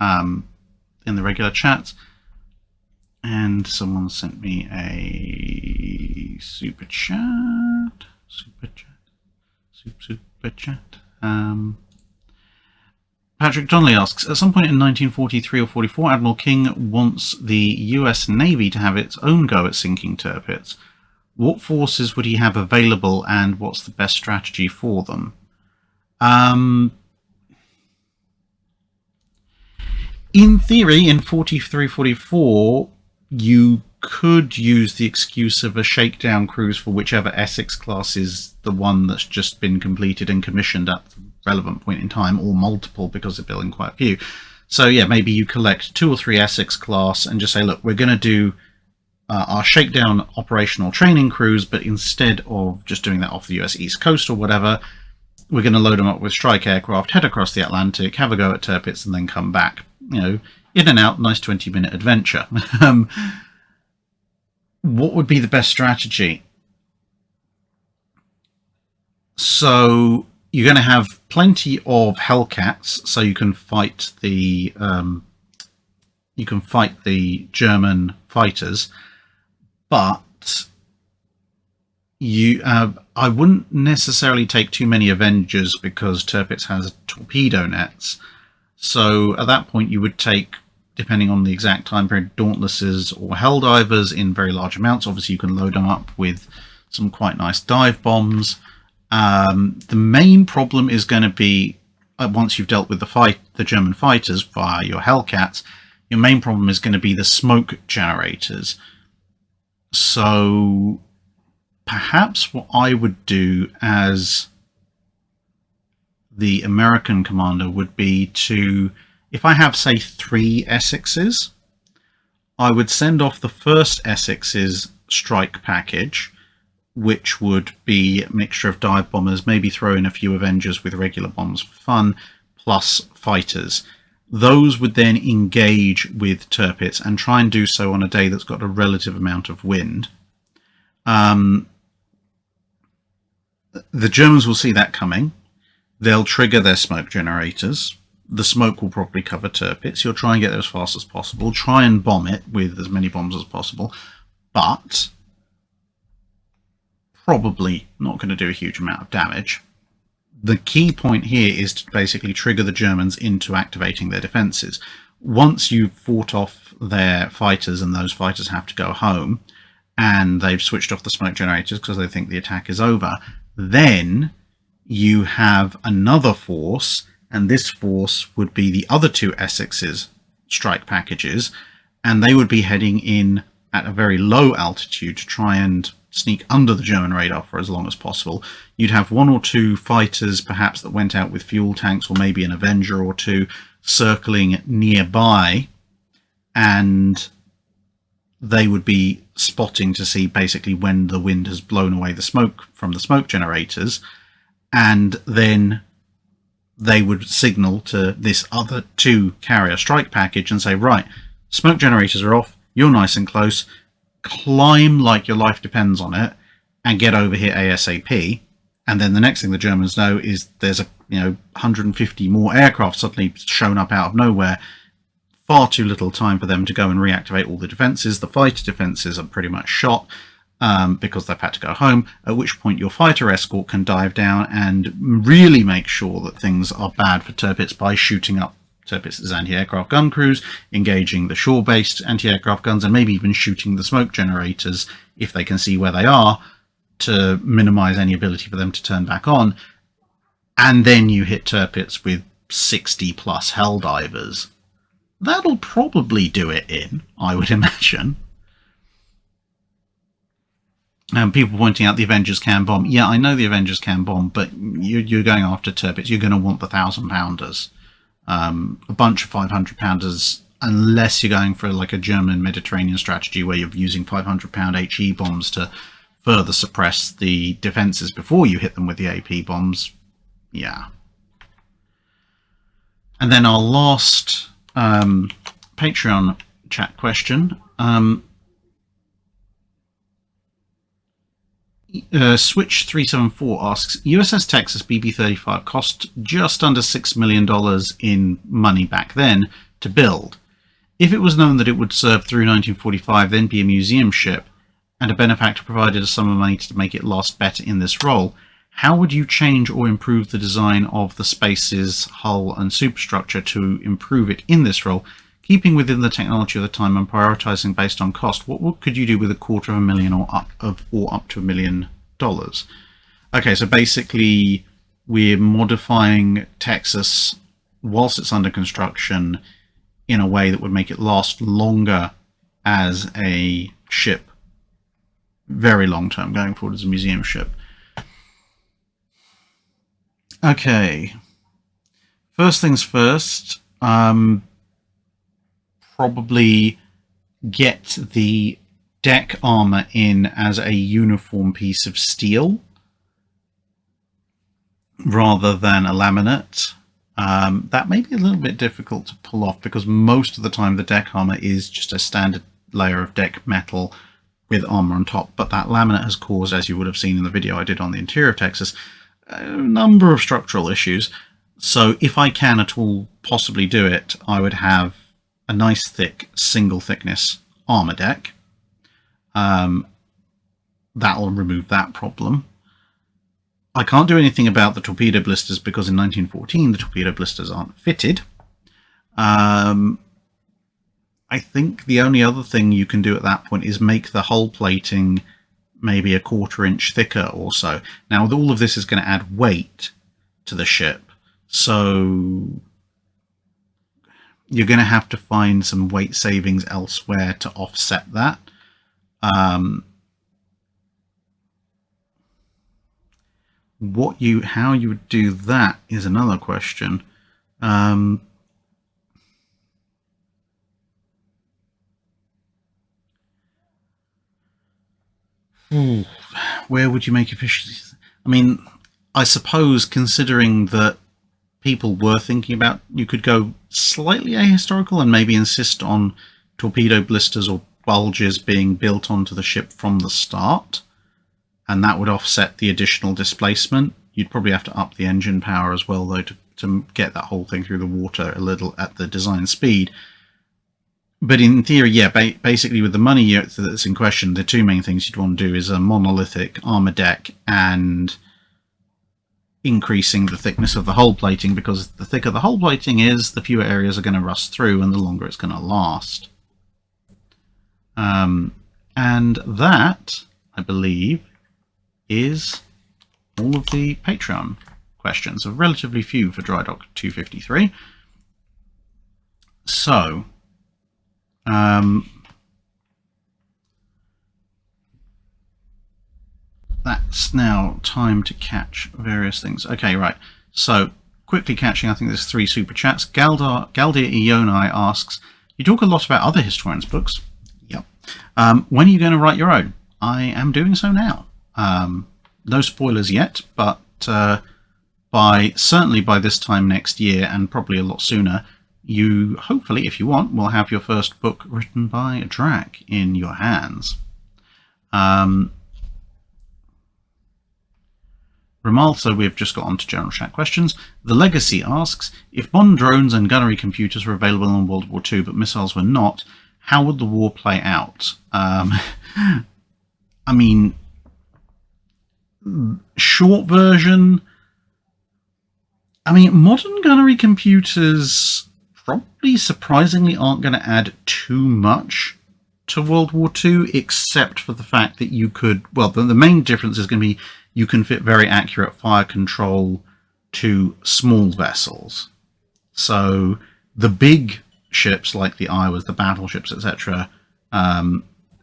in the regular chat. And someone sent me a super chat. Super chat. Patrick Donnelly asks, at some point in 1943 or 44, Admiral King wants the US Navy to have its own go at sinking Tirpitz. What forces would he have available, and what's the best strategy for them? In theory, in 43-44, you could use the excuse of a shakedown cruise for whichever Essex class is the one that's just been completed and commissioned at the relevant point in time, or multiple because they're building quite a few. So yeah, maybe you collect 2 or 3 Essex class and just say, look, we're going to do our shakedown operational training cruise, but instead of just doing that off the US East Coast or whatever, we're going to load them up with strike aircraft, head across the Atlantic, have a go at Tirpitz, and then come back. In and out, nice 20-minute adventure. What would be the best strategy? So you're going to have plenty of Hellcats, so you can fight the German fighters, but I wouldn't necessarily take too many Avengers because Tirpitz has torpedo nets. So at that point you would take, depending on the exact time period, Dauntlesses or Helldivers in very large amounts. Obviously you can load them up with some quite nice dive bombs. The main problem is going to be, once you've dealt with the German fighters via your Hellcats, your main problem is going to be the smoke generators. So perhaps what I would do as the American commander would be to, if I have, say, 3 Essexes, I would send off the first Essex's strike package, which would be a mixture of dive bombers, maybe throw in a few Avengers with regular bombs for fun, plus fighters. Those would then engage with Tirpitz and try and do so on a day that's got a relative amount of wind. The Germans will see that coming. They'll trigger their smoke generators. The smoke will probably cover Tirpitz. You'll try and get there as fast as possible. Try and bomb it with as many bombs as possible. But probably not going to do a huge amount of damage. The key point here is to basically trigger the Germans into activating their defences. Once you've fought off their fighters and those fighters have to go home, and they've switched off the smoke generators because they think the attack is over, then you have another force, and this force would be the other 2 Essex's strike packages, and they would be heading in at a very low altitude to try and sneak under the German radar for as long as possible. You'd have 1 or 2 fighters perhaps that went out with fuel tanks, or maybe an Avenger or 2 circling nearby, and they would be spotting to see basically when the wind has blown away the smoke from the smoke generators, and then they would signal to this other 2 carrier strike package and say, right, smoke generators are off, you're nice and close, climb like your life depends on it and get over here ASAP. And then the next thing the Germans know is there's 150 more aircraft suddenly shown up out of nowhere. Far too little time for them to go and reactivate all the defences. The fighter defences are pretty much shot because they've had to go home, at which point your fighter escort can dive down and really make sure that things are bad for Tirpitz by shooting up Tirpitz's anti-aircraft gun crews, engaging the shore-based anti-aircraft guns, and maybe even shooting the smoke generators if they can see where they are to minimise any ability for them to turn back on. And then you hit Tirpitz with 60 plus Helldivers. That'll probably do it in, I would imagine. And people pointing out the Avengers can bomb. Yeah, I know the Avengers can bomb, but you're going after Tirpitz. You're going to want the 1,000-pounders. A bunch of 500-pounders, unless you're going for like a German Mediterranean strategy where you're using 500-pound HE bombs to further suppress the defences before you hit them with the AP bombs. Yeah. And then our last Patreon chat question. Switch374 asks, USS Texas BB-35 cost just under $6 million in money back then to build. If it was known that it would serve through 1945, then be a museum ship, and a benefactor provided a sum of money to make it last better in this role, how would you change or improve the design of the space's hull and superstructure to improve it in this role, keeping within the technology of the time and prioritizing based on cost? What could you do with $250,000 or up to $1 million? Okay, so basically we're modifying Texas whilst it's under construction in a way that would make it last longer as a ship, very long term, going forward as a museum ship. Okay, first things first, probably get the deck armor in as a uniform piece of steel rather than a laminate. That may be a little bit difficult to pull off because most of the time the deck armor is just a standard layer of deck metal with armor on top, but that laminate has caused, as you would have seen in the video I did on the interior of Texas, a number of structural issues. So if I can at all possibly do it, I would have a nice thick single thickness armor deck. That'll remove that problem. I can't do anything about the torpedo blisters because in 1914 the torpedo blisters aren't fitted. I think the only other thing you can do at that point is make the hull plating maybe a 1/4 inch thicker or so. Now all of this is going to add weight to the ship, so you're going to have to find some weight savings elsewhere to offset that. How you would do that is another question. Where would you make efficiencies? I mean, I suppose considering that people were thinking about, you could go slightly ahistorical and maybe insist on torpedo blisters or bulges being built onto the ship from the start, and that would offset the additional displacement. You'd probably have to up the engine power as well, though, to get that whole thing through the water a little at the design speed. But in theory, yeah, basically with the money that's in question, the two main things you'd want to do is a monolithic armor deck and increasing the thickness of the hull plating, because the thicker the hull plating is, the fewer areas are going to rust through and the longer it's going to last. And that, I believe, is all of the Patreon questions. So relatively few for Drydock 253. So that's now time to catch various things. Okay, right. So quickly catching, I think there's 3 super chats. Galdir Ionai asks, you talk a lot about other historians' books. Yep. When are you going to write your own? I am doing so now. No spoilers yet, but certainly by this time next year, and probably a lot sooner, you hopefully, if you want, will have your first book written by a Drac in your hands. Ramalso, we've just got on to general chat questions. The Legacy asks, if modern drones and gunnery computers were available in World War II but missiles were not, how would the war play out? I mean, short version, I mean, modern gunnery computers probably surprisingly aren't going to add too much to World War II, except for the fact that you could, well, the main difference is going to be you can fit very accurate fire control to small vessels. So the big ships like the Iowas, the battleships, etc.,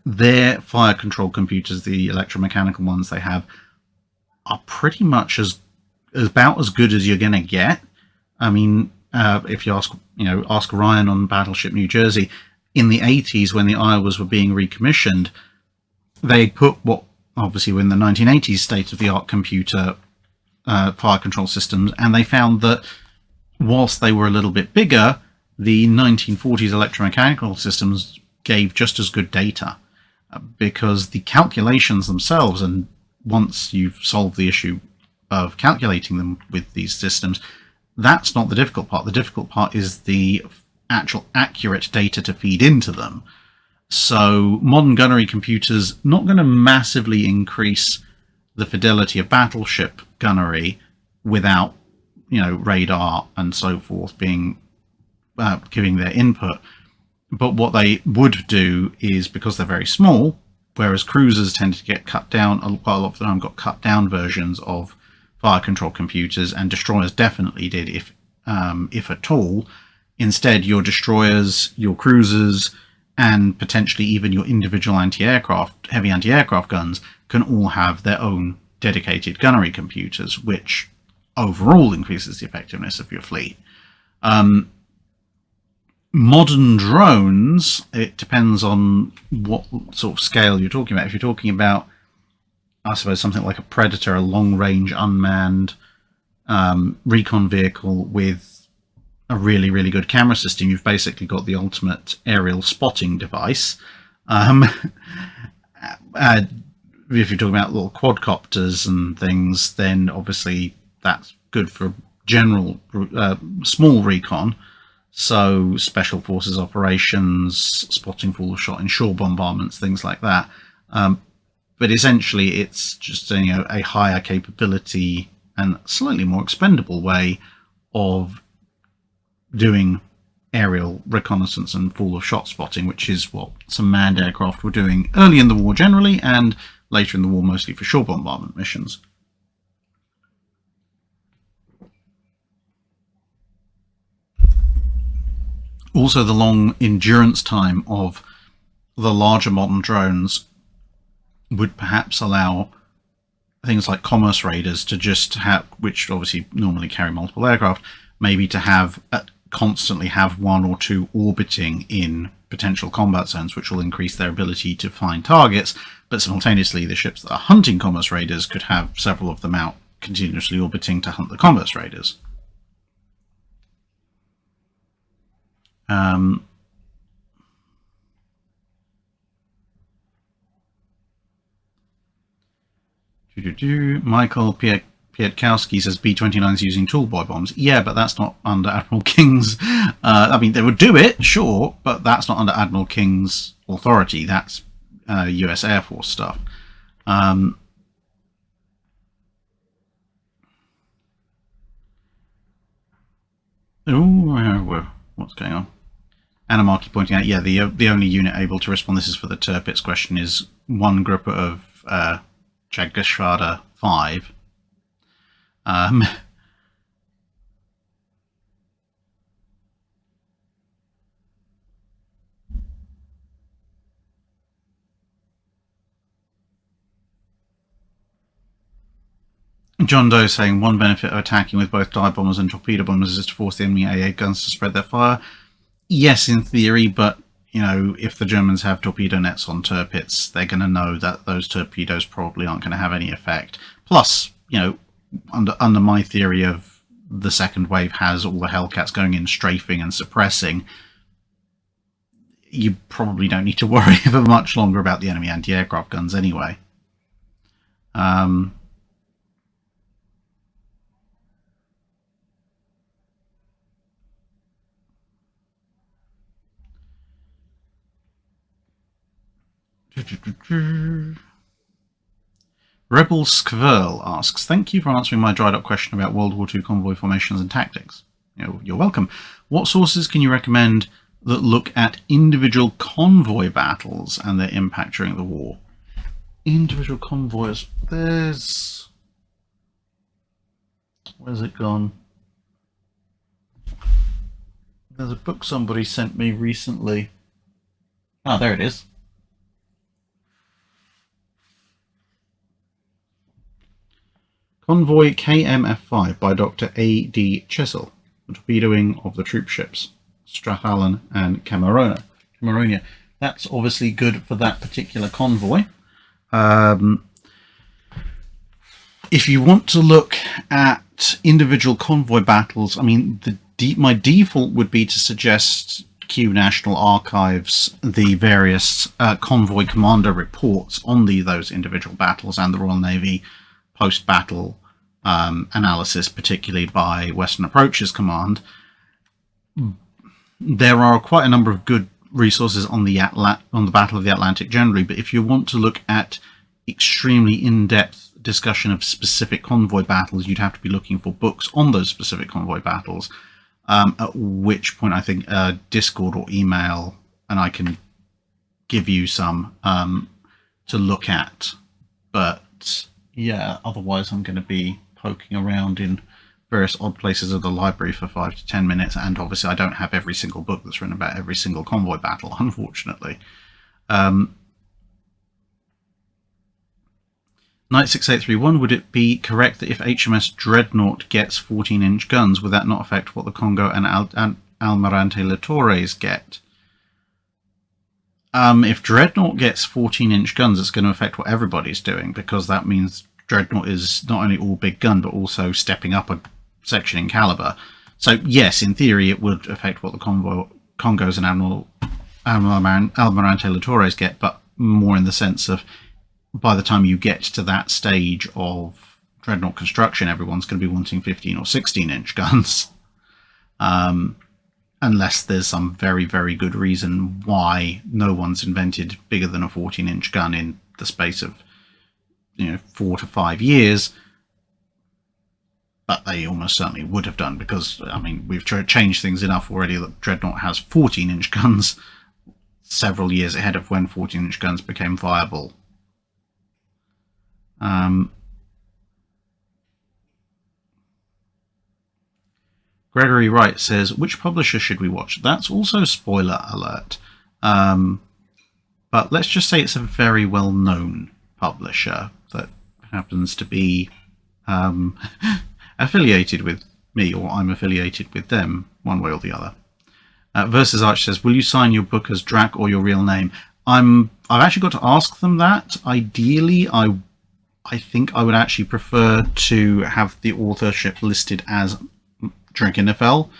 their fire control computers, the electromechanical ones they have, are pretty much about as good as you're going to get. I mean, if you ask Ryan on Battleship New Jersey, in the 80s when the Iowas were being recommissioned, they put what obviously were in the 1980s state-of-the-art computer fire control systems, and they found that whilst they were a little bit bigger, the 1940s electromechanical systems gave just as good data, because the calculations themselves, and once you've solved the issue of calculating them with these systems, that's not the difficult part. The difficult part is the actual accurate data to feed into them. So modern gunnery computers not going to massively increase the fidelity of battleship gunnery without, radar and so forth being giving their input. But what they would do is, because they're very small, whereas cruisers tend to get cut down, quite a lot of the time got cut down versions of fire control computers, and destroyers definitely did, if at all. Instead, your destroyers, your cruisers, and potentially even your individual heavy anti-aircraft guns can all have their own dedicated gunnery computers, which overall increases the effectiveness of your fleet. Modern drones, it depends on what sort of scale you're talking about. If you're talking about, I suppose, something like a Predator, a long-range unmanned recon vehicle with a really, really good camera system, you've basically got the ultimate aerial spotting device. if you're talking about little quadcopters and things, then obviously that's good for general small recon. So special forces operations, spotting fall of shot in shore bombardments, things like that. But essentially, it's just a higher capability and slightly more expendable way of doing aerial reconnaissance and fall of shot spotting, which is what some manned aircraft were doing early in the war generally, and later in the war mostly for shore bombardment missions. Also, the long endurance time of the larger modern drones would perhaps allow things like commerce raiders to just have, which obviously normally carry multiple aircraft, maybe to have constantly have one or two orbiting in potential combat zones, which will increase their ability to find targets. But simultaneously, the ships that are hunting commerce raiders could have several of them out continuously orbiting to hunt the commerce raiders. Michael Pietkowski says B-29 is using toolboy bombs. Yeah, but that's not under Admiral King's... I mean, they would do it, sure, but that's not under Admiral King's authority. That's US Air Force stuff. What's going on? Anna Markey pointing out, yeah, the only unit able to respond, this is for the Tirpitz question, is one group of Jagdgeschwader 5. John Doe saying one benefit of attacking with both dive bombers and torpedo bombers is to force the enemy AA guns to spread their fire. Yes, in theory, but if the Germans have torpedo nets on Tirpitz, they're going to know that those torpedoes probably aren't going to have any effect. Plus, under my theory of the second wave has all the Hellcats going in, strafing and suppressing, you probably don't need to worry for much longer about the enemy anti-aircraft guns anyway. Rebel Skverl asks, thank you for answering my Drydock question about World War II convoy formations and tactics. You're welcome. What sources can you recommend that look at individual convoy battles and their impact during the war? Individual convoys. Where's it gone? There's a book somebody sent me recently. Ah, there it is. Convoy KMF-5 by Dr. A.D. Chessel, The Torpedoing of the Troop Ships, Strathallan and Cameronia. That's obviously good for that particular convoy. If you want to look at individual convoy battles, I mean, my default would be to suggest Kew National Archives the various convoy commander reports on those individual battles and the Royal Navy post-battle analysis, particularly by Western Approaches Command. There are quite a number of good resources on the Battle of the Atlantic generally, but if you want to look at extremely in-depth discussion of specific convoy battles, you'd have to be looking for books on those specific convoy battles, at which point I think Discord or email, and I can give you some to look at. But yeah, otherwise I'm going to be poking around in various odd places of the library for 5 to 10 minutes, and obviously I don't have every single book that's written about every single convoy battle, unfortunately. Knight 6831, would it be correct that if HMS Dreadnought gets 14-inch guns, would that not affect what the Congo and Almirante Litores get? If Dreadnought gets 14-inch guns, it's going to affect what everybody's doing, because that means Dreadnought is not only all big gun, but also stepping up a section in caliber. So yes, in theory, it would affect what the Congos and Almirante Litores get, but more in the sense of by the time you get to that stage of Dreadnought construction, everyone's going to be wanting 15 or 16-inch guns. Unless there's some very, very good reason why no one's invented bigger than a 14-inch gun in the space of 4 to 5 years. But they almost certainly would have done, because, I mean, we've changed things enough already that Dreadnought has 14-inch guns several years ahead of when 14-inch guns became viable. Gregory Wright says, which publisher should we watch? That's also spoiler alert. But let's just say it's a very well-known publisher that happens to be affiliated with me, or I'm affiliated with them, one way or the other. Versus Arch says, will you sign your book as Drac or your real name? I've actually got to ask them that. Ideally, I think I would actually prefer to have the authorship listed as Drinkinfl,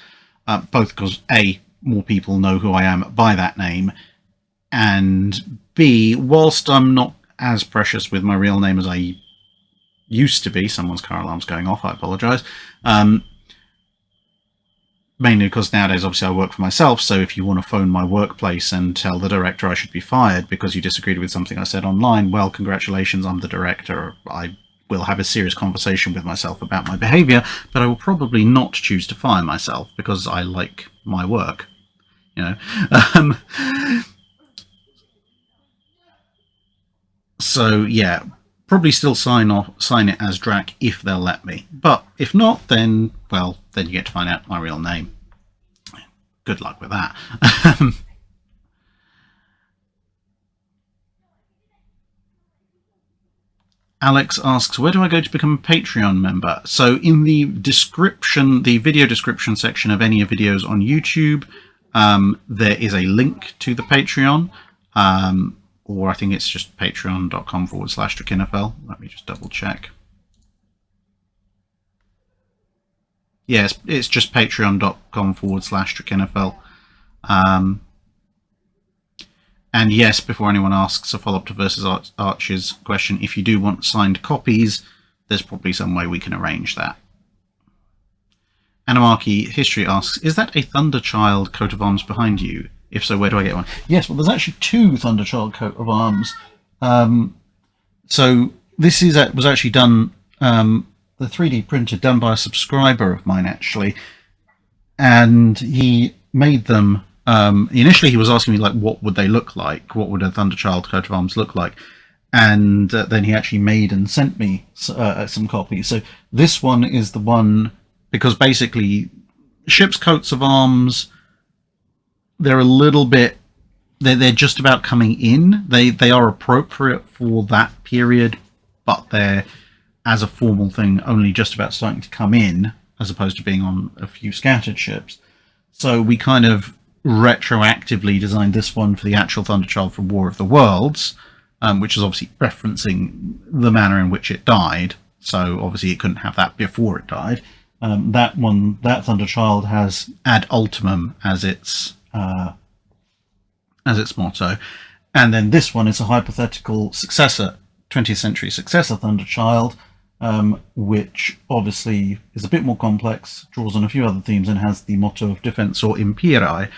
both because A, more people know who I am by that name, and B, whilst I'm not as precious with my real name as I used to be — someone's car alarm's going off, I apologise, mainly because nowadays obviously I work for myself, so if you want to phone my workplace and tell the director I should be fired because you disagreed with something I said online, well, congratulations, I'm the director. I will have a serious conversation with myself about my behaviour, but I will probably not choose to fire myself because I like my work, So yeah, probably still sign it as Drac if they'll let me. But if not, then, well, then you get to find out my real name. Good luck with that. Alex asks, where do I go to become a Patreon member? So in the description, the video description section of any videos on YouTube, there is a link to the Patreon, or I think it's just patreon.com/Drinkinfl. Let me just double check. Yes, it's just patreon.com/Drinkinfl. And yes, before anyone asks, a follow-up to Versus Arch's question, if you do want signed copies, there's probably some way we can arrange that. Anamarchy History asks, is that a Thunderchild coat of arms behind you? If so, where do I get one? Yes, well, there's actually 2 Thunderchild coat of arms. So this was actually done, the 3D printer done by a subscriber of mine, actually. And he made them. Initially he was asking me, like, what would they look like? What would a Thunderchild coat of arms look like? And then he actually made and sent me some copies. So this one is the one, because basically ships' coats of arms, they're a little bit, they're just about coming in. They are appropriate for that period, but they're, as a formal thing, only just about starting to come in, as opposed to being on a few scattered ships. So we kind of retroactively designed this one for the actual Thunderchild from War of the Worlds, which is obviously referencing the manner in which it died. So obviously it couldn't have that before it died. That Thunderchild has ad ultimum as its motto, and then this one is a hypothetical successor, 20th century successor Thunderchild, which obviously is a bit more complex, draws on a few other themes, and has the motto of Defensor Imperii.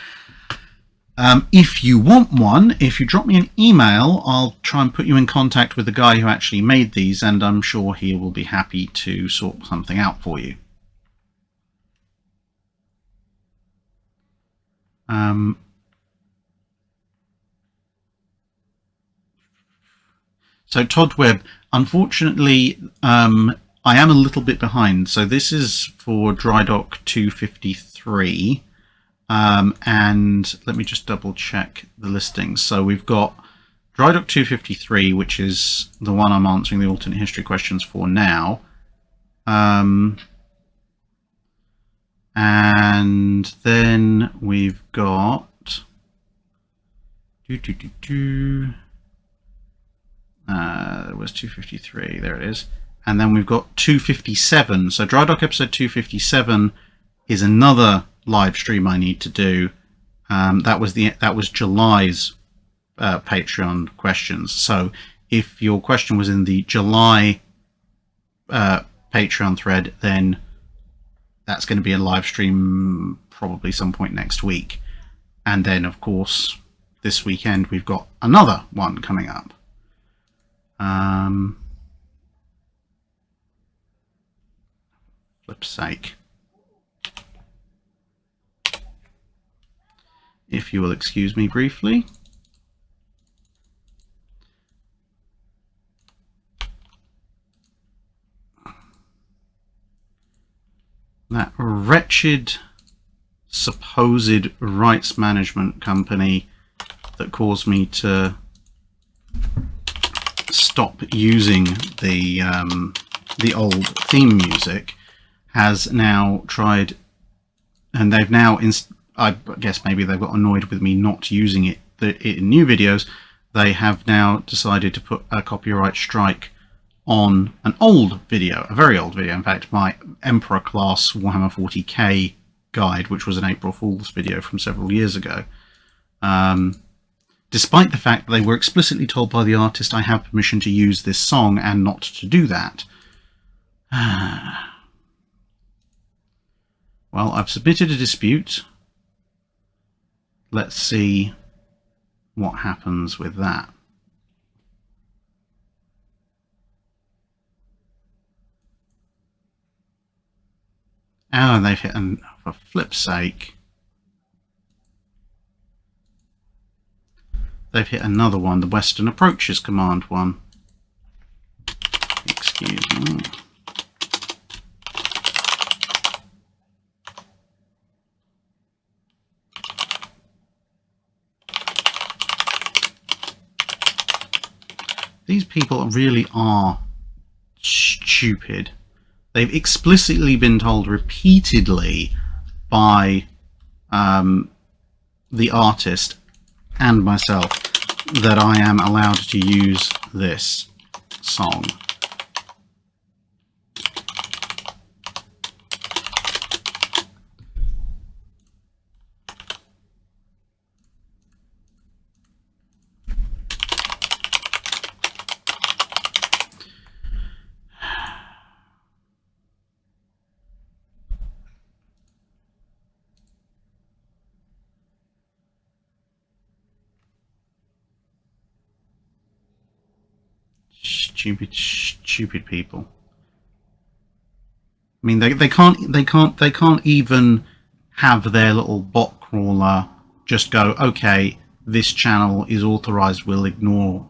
If you want one, if you drop me an email, I'll try and put you in contact with the guy who actually made these, and I'm sure he will be happy to sort something out for you. So Todd Webb, unfortunately, I am a little bit behind. So this is for Drydock 253, and let me just double check the listings. So we've got Drydock 253, which is the one I'm answering the alternate history questions for now, and then we've got there was 253, there it is, and then we've got 257. So Drydock episode 257 is another live stream I need to do. That was July's Patreon questions. So If your question was in the July Patreon thread, then that's going to be a live stream probably some point next week. And then, of course, this weekend we've got another one coming up. Flip's sake. If you will excuse me briefly. That wretched supposed rights management company that caused me to stop using the old theme music has now tried, and they've now, I guess maybe they've got annoyed with me not using it in new videos. They have now decided to put a copyright strike on an old video, a very old video. In fact, my Emperor class Warhammer 40k guide, which was an April Fool's video from several years ago. Despite the fact that they were explicitly told by the artist I have permission to use this song and not to do that. Well, I've submitted a dispute. Let's see what happens with that. Oh, and they've hit, and for flip's sake, they've hit another one, the Western Approaches Command one. Excuse me. These people really are stupid. They've explicitly been told repeatedly by the artist and myself that I am allowed to use this song. Stupid people. I mean, they can't even have their little bot crawler just go, okay, this channel is authorized, we'll ignore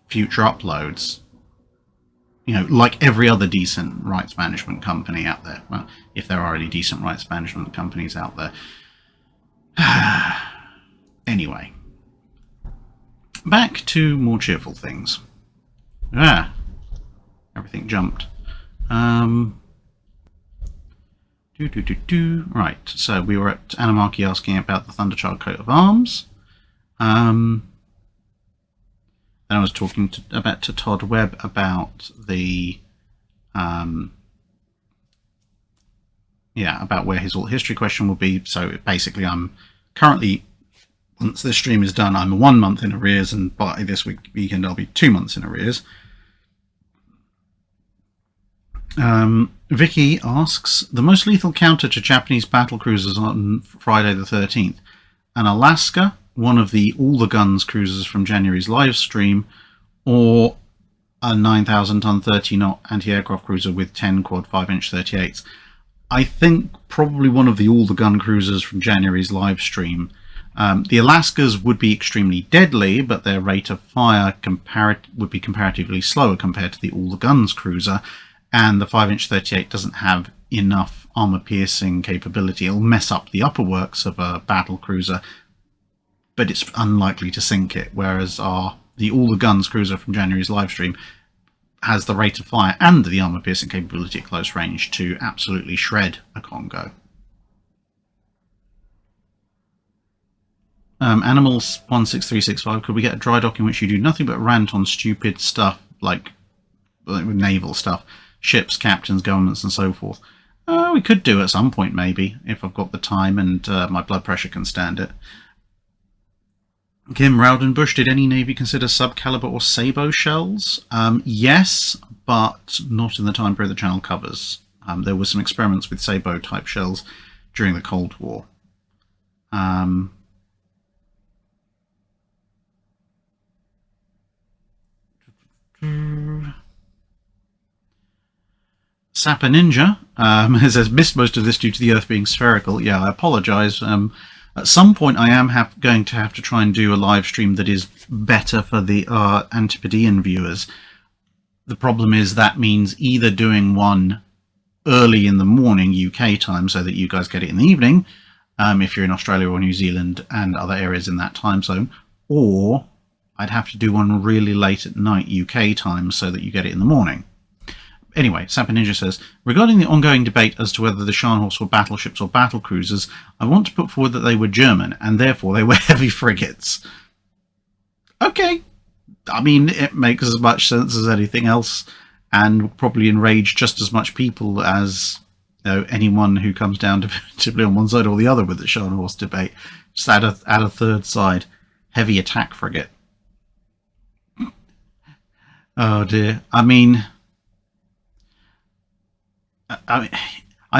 future uploads. You know, like every other decent rights management company out there. Well, if there are any decent rights management companies out there. Anyway, back to more cheerful things. Everything jumped. Right, so we were at Animarchy asking about the Thunderchild coat of arms. And I was talking to Todd Webb about the about where his alt history question will be. So basically, I'm currently, once this stream is done, I'm 1 month in arrears, and by this weekend I'll be 2 months in arrears. Vicky asks, the most lethal counter to Japanese battle cruisers on Friday the 13th, an Alaska, one of the All the Guns cruisers from January's live stream, or a 9,000 ton 30 knot anti-aircraft cruiser with 10 quad 5-inch 38s. I think probably one of the All the Gun cruisers from January's live stream. The Alaskas would be extremely deadly, but their rate of fire would be comparatively slower compared to the All the Guns cruiser. And the 5-inch 38 doesn't have enough armor-piercing capability. It'll mess up the upper works of a battle cruiser, but it's unlikely to sink it, whereas the All the Guns cruiser from January's livestream has the rate of fire and the armor-piercing capability at close range to absolutely shred a Congo. Animals 16365, could we get a dry dock in which you do nothing but rant on stupid stuff, like naval stuff? Ships, captains, governments, and so forth. We could do at some point, maybe, if I've got the time and my blood pressure can stand it. Kim Rowdenbush, did any Navy consider subcaliber or sabot shells? Yes, but not in the time period the channel covers. There were some experiments with sabot type shells during the Cold War. Sapper Ninja says, missed most of this due to the Earth being spherical. Yeah, I apologise. At some point I am going to have to try and do a live stream that is better for the Antipodean viewers. The problem is that means either doing one early in the morning UK time so that you guys get it in the evening, if you're in Australia or New Zealand and other areas in that time zone, or I'd have to do one really late at night UK time so that you get it in the morning. Anyway, Sapper Ninja says, regarding the ongoing debate as to whether the Scharnhorst were battleships or battlecruisers, I want to put forward that they were German, and therefore they were heavy frigates. Okay. I mean, it makes as much sense as anything else, and will probably enrage just as much people as anyone who comes down definitively on one side or the other with the Scharnhorst debate. Just add a third side. Heavy attack frigate. Oh dear. I mean, I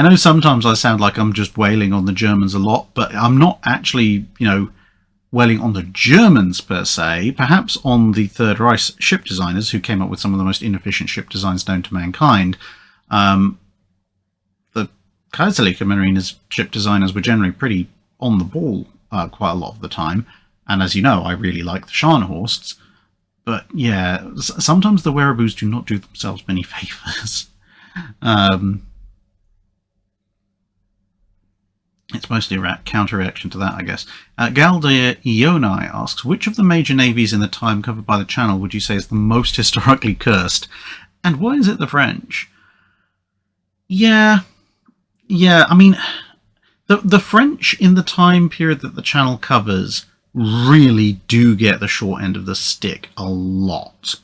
know sometimes I sound like I'm just wailing on the Germans a lot, but I'm not actually, wailing on the Germans per se, perhaps on the Third Reich ship designers who came up with some of the most inefficient ship designs known to mankind. The Kaiserliche Marine's ship designers were generally pretty on the ball quite a lot of the time, and as you know, I really like the Scharnhorsts, but yeah, sometimes the Wereboos do not do themselves many favours. It's mostly a counter-reaction to that, I guess. Galdia Ionai asks, which of the major navies in the time covered by the channel would you say is the most historically cursed? And why is it the French? Yeah, I mean, the French in the time period that the channel covers really do get the short end of the stick a lot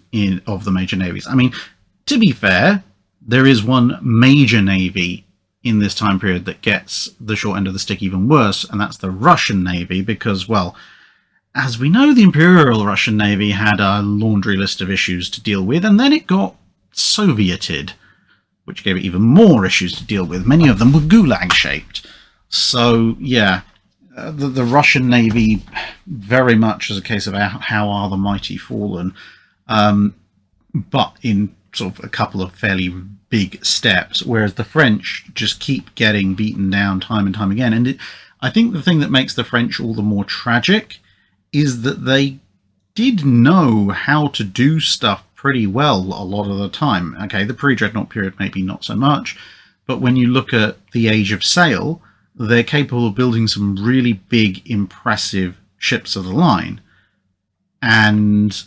of the major navies. I mean, to be fair, there is one major navy in this time period that gets the short end of the stick even worse, and that's the Russian Navy, because, well, as we know, the Imperial Russian Navy had a laundry list of issues to deal with, and then it got Sovieted, which gave it even more issues to deal with. Many of them were gulag-shaped. So, yeah, the Russian Navy very much is a case of how are the mighty fallen, but in sort of a couple of fairly big steps, whereas the French just keep getting beaten down time and time again. And I think the thing that makes the French all the more tragic is that they did know how to do stuff pretty well a lot of the time. Okay, the pre-Dreadnought period maybe not so much, but when you look at the Age of Sail, they're capable of building some really big, impressive ships of the line. And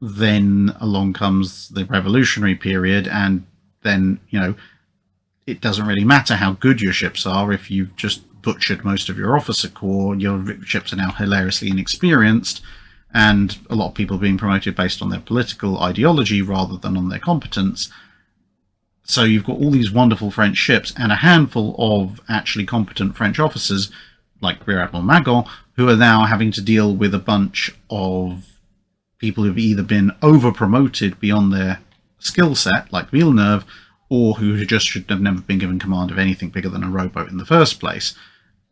then along comes the revolutionary period, and then, it doesn't really matter how good your ships are if you've just butchered most of your officer corps. Your ships are now hilariously inexperienced, and a lot of people being promoted based on their political ideology rather than on their competence. So you've got all these wonderful French ships and a handful of actually competent French officers, like Rear Admiral Magon, who are now having to deal with a bunch of people who've either been over-promoted beyond their skill set, like Villeneuve, or who just should have never been given command of anything bigger than a rowboat in the first place,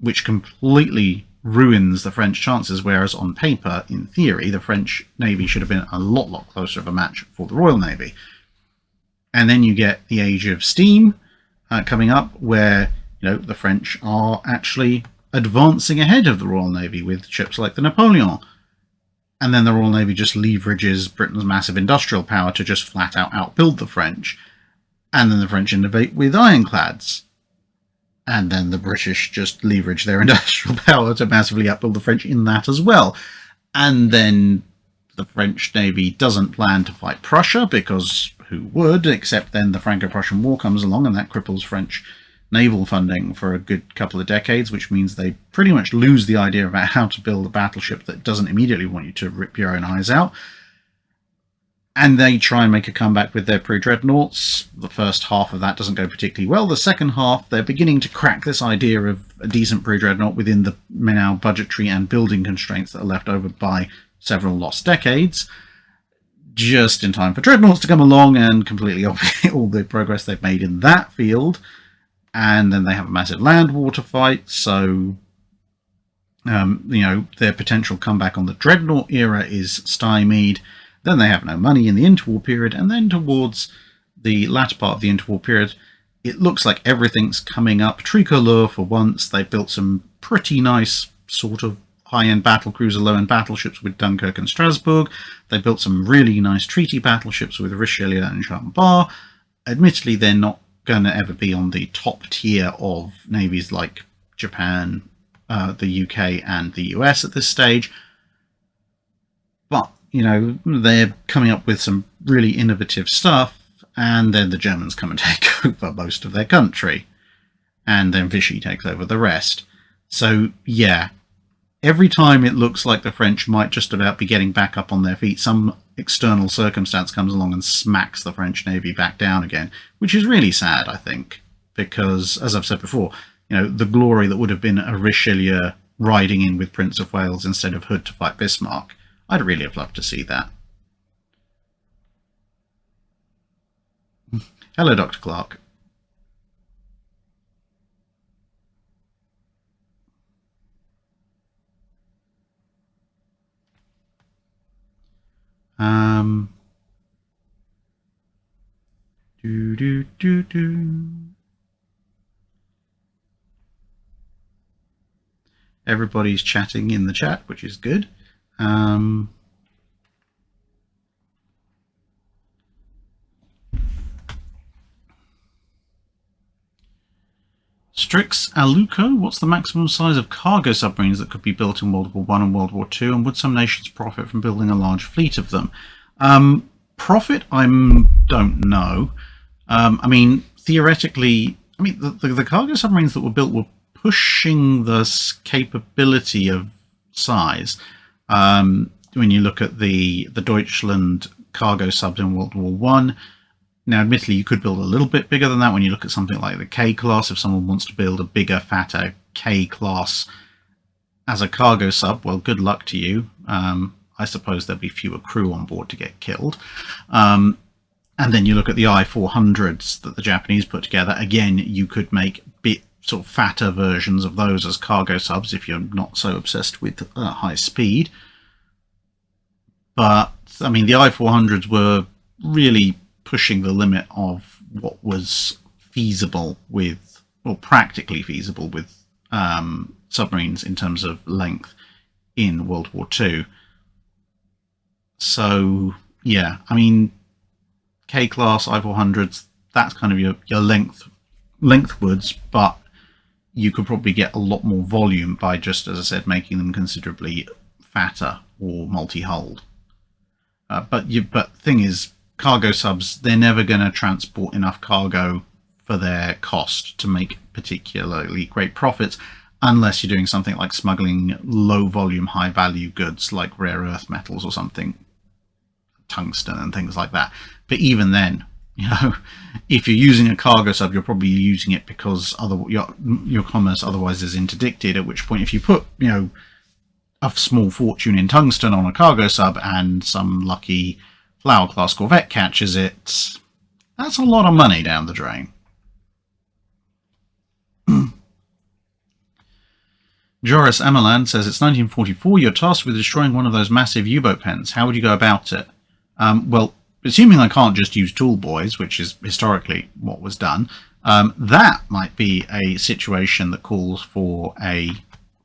which completely ruins the French chances, whereas on paper, in theory, the French Navy should have been a lot closer of a match for the Royal Navy. And then you get the Age of Steam coming up, where the French are actually advancing ahead of the Royal Navy with ships like the Napoleon. And then the Royal Navy just leverages Britain's massive industrial power to just flat out outbuild the French. And then the French innovate with ironclads. And then the British just leverage their industrial power to massively outbuild the French in that as well. And then the French Navy doesn't plan to fight Prussia, because who would, except then the Franco-Prussian War comes along, and that cripples French naval funding for a good couple of decades, which means they pretty much lose the idea about how to build a battleship that doesn't immediately want you to rip your own eyes out. And they try and make a comeback with their pre-dreadnoughts. The first half of that doesn't go particularly well. The second half, they're beginning to crack this idea of a decent pre-dreadnought within the now budgetary and building constraints that are left over by several lost decades, just in time for dreadnoughts to come along and completely obviate all the progress they've made in that field. And then they have a massive land water fight, so their potential comeback on the dreadnought era is stymied. Then they have no money in the interwar period, and then towards the latter part of the interwar period, it looks like everything's coming up tricolor for once. They've built some pretty nice sort of high-end battlecruiser, low-end battleships with Dunkirk and Strasbourg. They built some really nice treaty battleships with Richelieu and Chambord. Admittedly, they're not going to ever be on the top tier of navies like Japan, the UK and the US at this stage. But, they're coming up with some really innovative stuff, and then the Germans come and take over most of their country. And then Vichy takes over the rest. So, yeah, every time it looks like the French might just about be getting back up on their feet, some external circumstance comes along and smacks the French Navy back down again, which is really sad, I think, because, as I've said before, the glory that would have been a Richelieu riding in with Prince of Wales instead of Hood to fight Bismarck, I'd really have loved to see that. Hello, Dr. Clark. Everybody's chatting in the chat, which is good. Strix Aluko, what's the maximum size of cargo submarines that could be built in World War I and World War II, and would some nations profit from building a large fleet of them? Profit, I don't know. Theoretically, the cargo submarines that were built were pushing the capability of size. When you look at the Deutschland cargo subs in World War I, now admittedly you could build a little bit bigger than that when you look at something like the K-class. If someone wants to build a bigger, fatter K-class as a cargo sub, well, good luck to you. I suppose there'll be fewer crew on board to get killed. And then you look at the I-400s that the Japanese put together. Again, you could make sort of fatter versions of those as cargo subs if you're not so obsessed with high speed. But, the I-400s were really pushing the limit of what was feasible with, or practically feasible with, submarines in terms of length in World War II. So, yeah, K-class I-400s, that's kind of your lengthwards, but you could probably get a lot more volume by just, as I said, making them considerably fatter or multi-hulled. But the thing is, cargo subs, they're never going to transport enough cargo for their cost to make particularly great profits, unless you're doing something like smuggling low volume, high value goods like rare earth metals or something, tungsten and things like that. But even then, if you're using a cargo sub, you're probably using it because your commerce otherwise is interdicted, at which point if you put a small fortune in tungsten on a cargo sub and some lucky Flower class corvette catches it, that's a lot of money down the drain. Joris Amalan says, it's 1944, you're tasked with destroying one of those massive U-boat pens. How would you go about it? Well, assuming I can't just use tool boys, which is historically what was done, that might be a situation that calls for a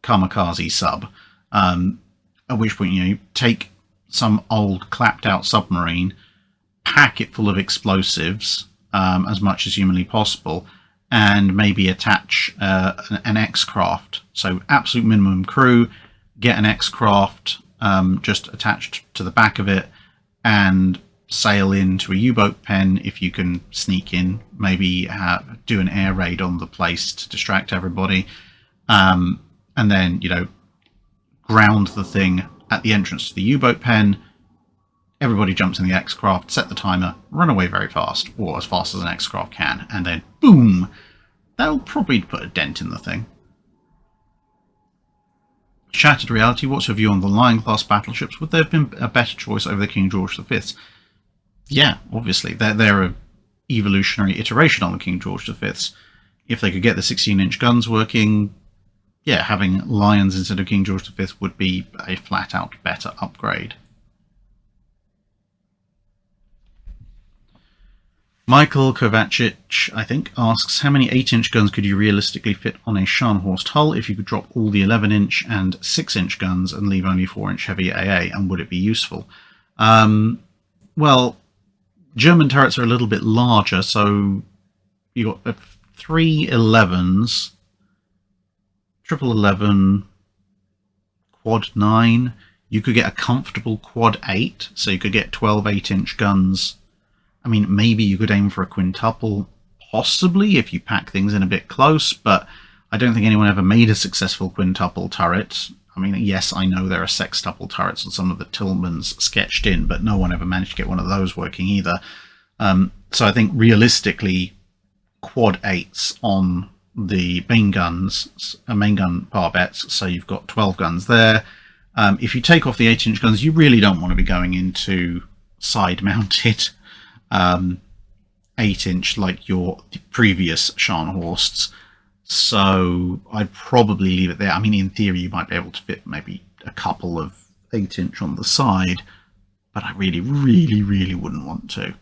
kamikaze sub, at which point you take some old clapped out submarine, pack it full of explosives as much as humanly possible, and maybe attach an X-craft. So absolute minimum crew, get an X-craft just attached to the back of it, and sail into a U-boat pen if you can sneak in, maybe do an air raid on the place to distract everybody, and then ground the thing at the entrance to the U-boat pen, everybody jumps in the X-craft, set the timer, run away very fast, or as fast as an X-craft can, and then boom! That'll probably put a dent in the thing. Shattered Reality, what's your view on the Lion-class battleships? Would there have been a better choice over the King George V? Yeah, obviously. They're an evolutionary iteration on the King George V's. If they could get the 16-inch guns working, yeah, having Lions instead of King George V would be a flat-out better upgrade. Michael Kovacic, I think, asks, how many 8-inch guns could you realistically fit on a Scharnhorst hull if you could drop all the 11-inch and 6-inch guns and leave only 4-inch heavy AA, and would it be useful? Well, German turrets are a little bit larger, so you got 3 11s, triple 11, quad 9. You could get a comfortable quad 8, so you could get 12 8-inch guns. I mean, maybe you could aim for a quintuple, possibly, if you pack things in a bit close, but I don't think anyone ever made a successful quintuple turret. I mean, yes, I know there are sextuple turrets on some of the Tillmans sketched in, but no one ever managed to get one of those working either. So I think, realistically, quad 8s on the main guns, main gun parbettes, so you've got 12 guns there. If you take off the 8-inch guns, you really don't want to be going into side-mounted 8-inch like your previous Scharnhorsts, so I'd probably leave it there. I mean, in theory, you might be able to fit maybe a couple of 8-inch on the side, but I really, really, really wouldn't want to.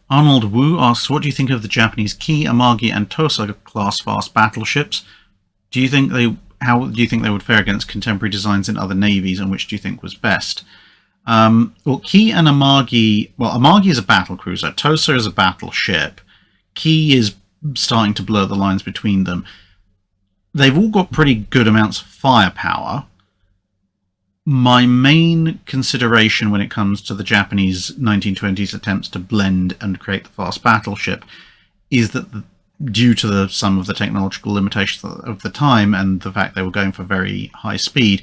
Arnold Wu asks, what do you think of the Japanese Ki, Amagi, and Tosa class fast battleships? How do you think they would fare against contemporary designs in other navies, and which do you think was best? Well, Ki and Amagi... Well, Amagi is a battlecruiser. Tosa is a battleship. Ki is starting to blur the lines between them. They've all got pretty good amounts of firepower. My main consideration when it comes to the Japanese 1920s attempts to blend and create the fast battleship is that due to some of the technological limitations of the time and the fact they were going for very high speed,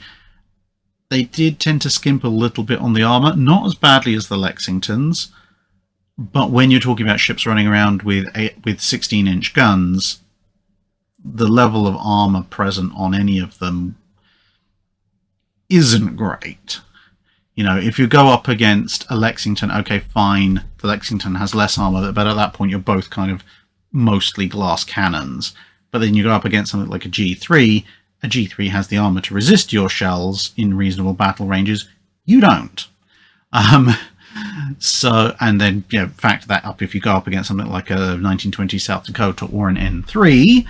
they did tend to skimp a little bit on the armour. Not as badly as the Lexingtons, but when you're talking about ships running around with 16-inch guns, the level of armour present on any of them isn't great. You know, if you go up against a Lexington, okay, fine, the Lexington has less armour, but at that point you're both kind of mostly glass cannons. But then you go up against something like a G3 has the armor to resist your shells in reasonable battle ranges. You don't. So, and then, you know, factor that up if you go up against something like a 1920 South Dakota or an N3,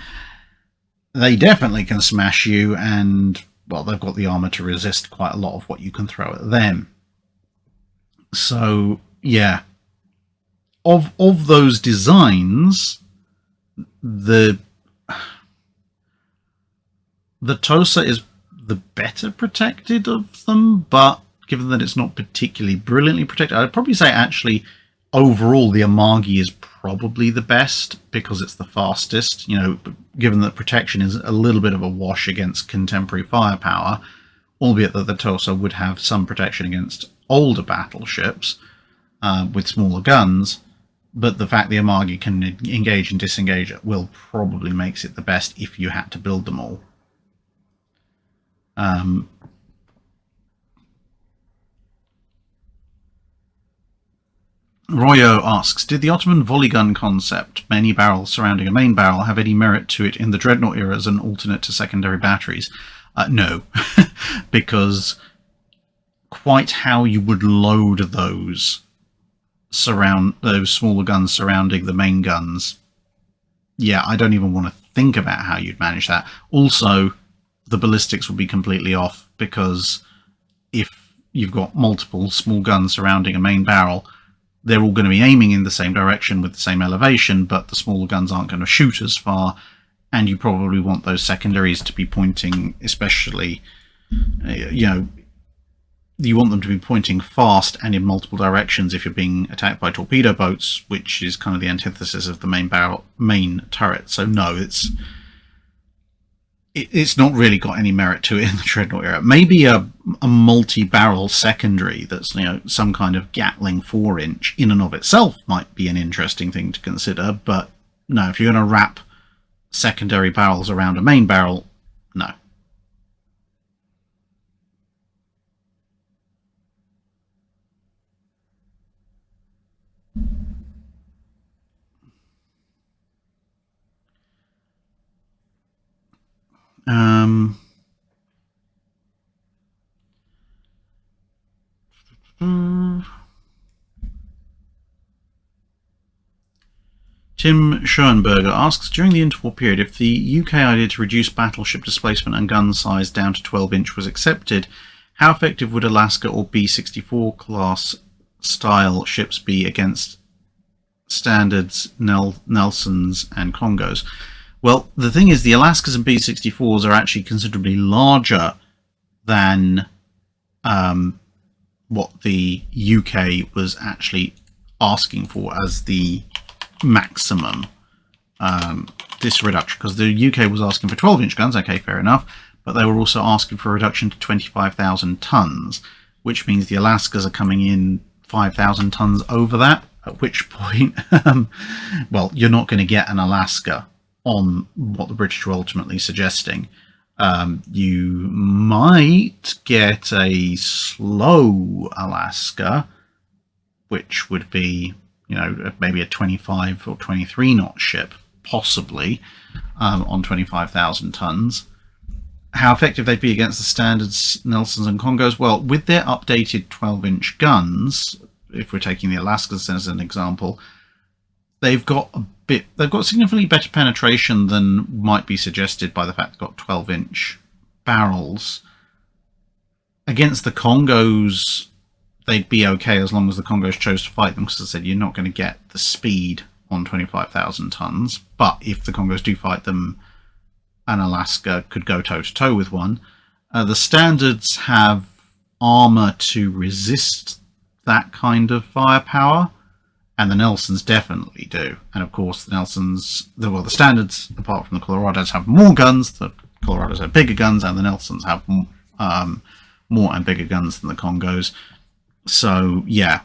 they definitely can smash you, and, well, they've got the armor to resist quite a lot of what you can throw at them. So, yeah. Of those designs, the Tosa is the better protected of them, but given that it's not particularly brilliantly protected, I'd probably say actually overall the Amagi is probably the best because it's the fastest, you know, given that protection is a little bit of a wash against contemporary firepower, albeit that the Tosa would have some protection against older battleships with smaller guns. But the fact the Amagi can engage and disengage at will probably makes it the best if you had to build them all. Royo asks, did the Ottoman volley gun concept, many barrels surrounding a main barrel, have any merit to it in the Dreadnought era as an alternate to secondary batteries? No, because quite how you would load those smaller guns surrounding the main guns, yeah, I don't even want to think about how you'd manage that. Also, the ballistics would be completely off, because if you've got multiple small guns surrounding a main barrel, they're all going to be aiming in the same direction with the same elevation, but the smaller guns aren't going to shoot as far, and you probably want those secondaries to be pointing, especially, you know, you want them to be pointing fast and in multiple directions if you're being attacked by torpedo boats, which is kind of the antithesis of the main turret. So no, it's not really got any merit to it in the Dreadnought era. Maybe a multi-barrel secondary that's, you know, some kind of Gatling 4-inch in and of itself might be an interesting thing to consider, but no, if you're going to wrap secondary barrels around a main barrel, no. Tim Schoenberger asks, during the interwar period, if the UK idea to reduce battleship displacement and gun size down to 12-inch was accepted, how effective would Alaska or B-64 class style ships be against standards, Nelsons and Congos? Well, the thing is, the Alaskas and B-64s are actually considerably larger than what the UK was actually asking for as the maximum this reduction, because the UK was asking for 12-inch guns, okay, fair enough, but they were also asking for a reduction to 25,000 tons, which means the Alaskas are coming in 5,000 tons over that, at which point, well, you're not going to get an Alaska on what the British were ultimately suggesting. You might get a slow Alaska, which would be, you know, maybe a 25 or 23 knot ship, possibly, on 25,000 tons. How effective they'd be against the standards, Nelsons and Congos? Well, with their updated 12-inch guns, if we're taking the Alaskas as an example, they've got significantly better penetration than might be suggested by the fact they've got 12-inch barrels. Against the Congos, they'd be okay as long as the Congos chose to fight them, because as I said, you're not going to get the speed on 25,000 tons. But if the Congos do fight them, an Alaska could go toe-to-toe with one. The standards have armor to resist that kind of firepower, and the Nelsons definitely do. And of course, the Nelsons, the standards, apart from the Colorados, have more guns. The Colorados have bigger guns, and the Nelsons have more and bigger guns than the Congos. So, yeah,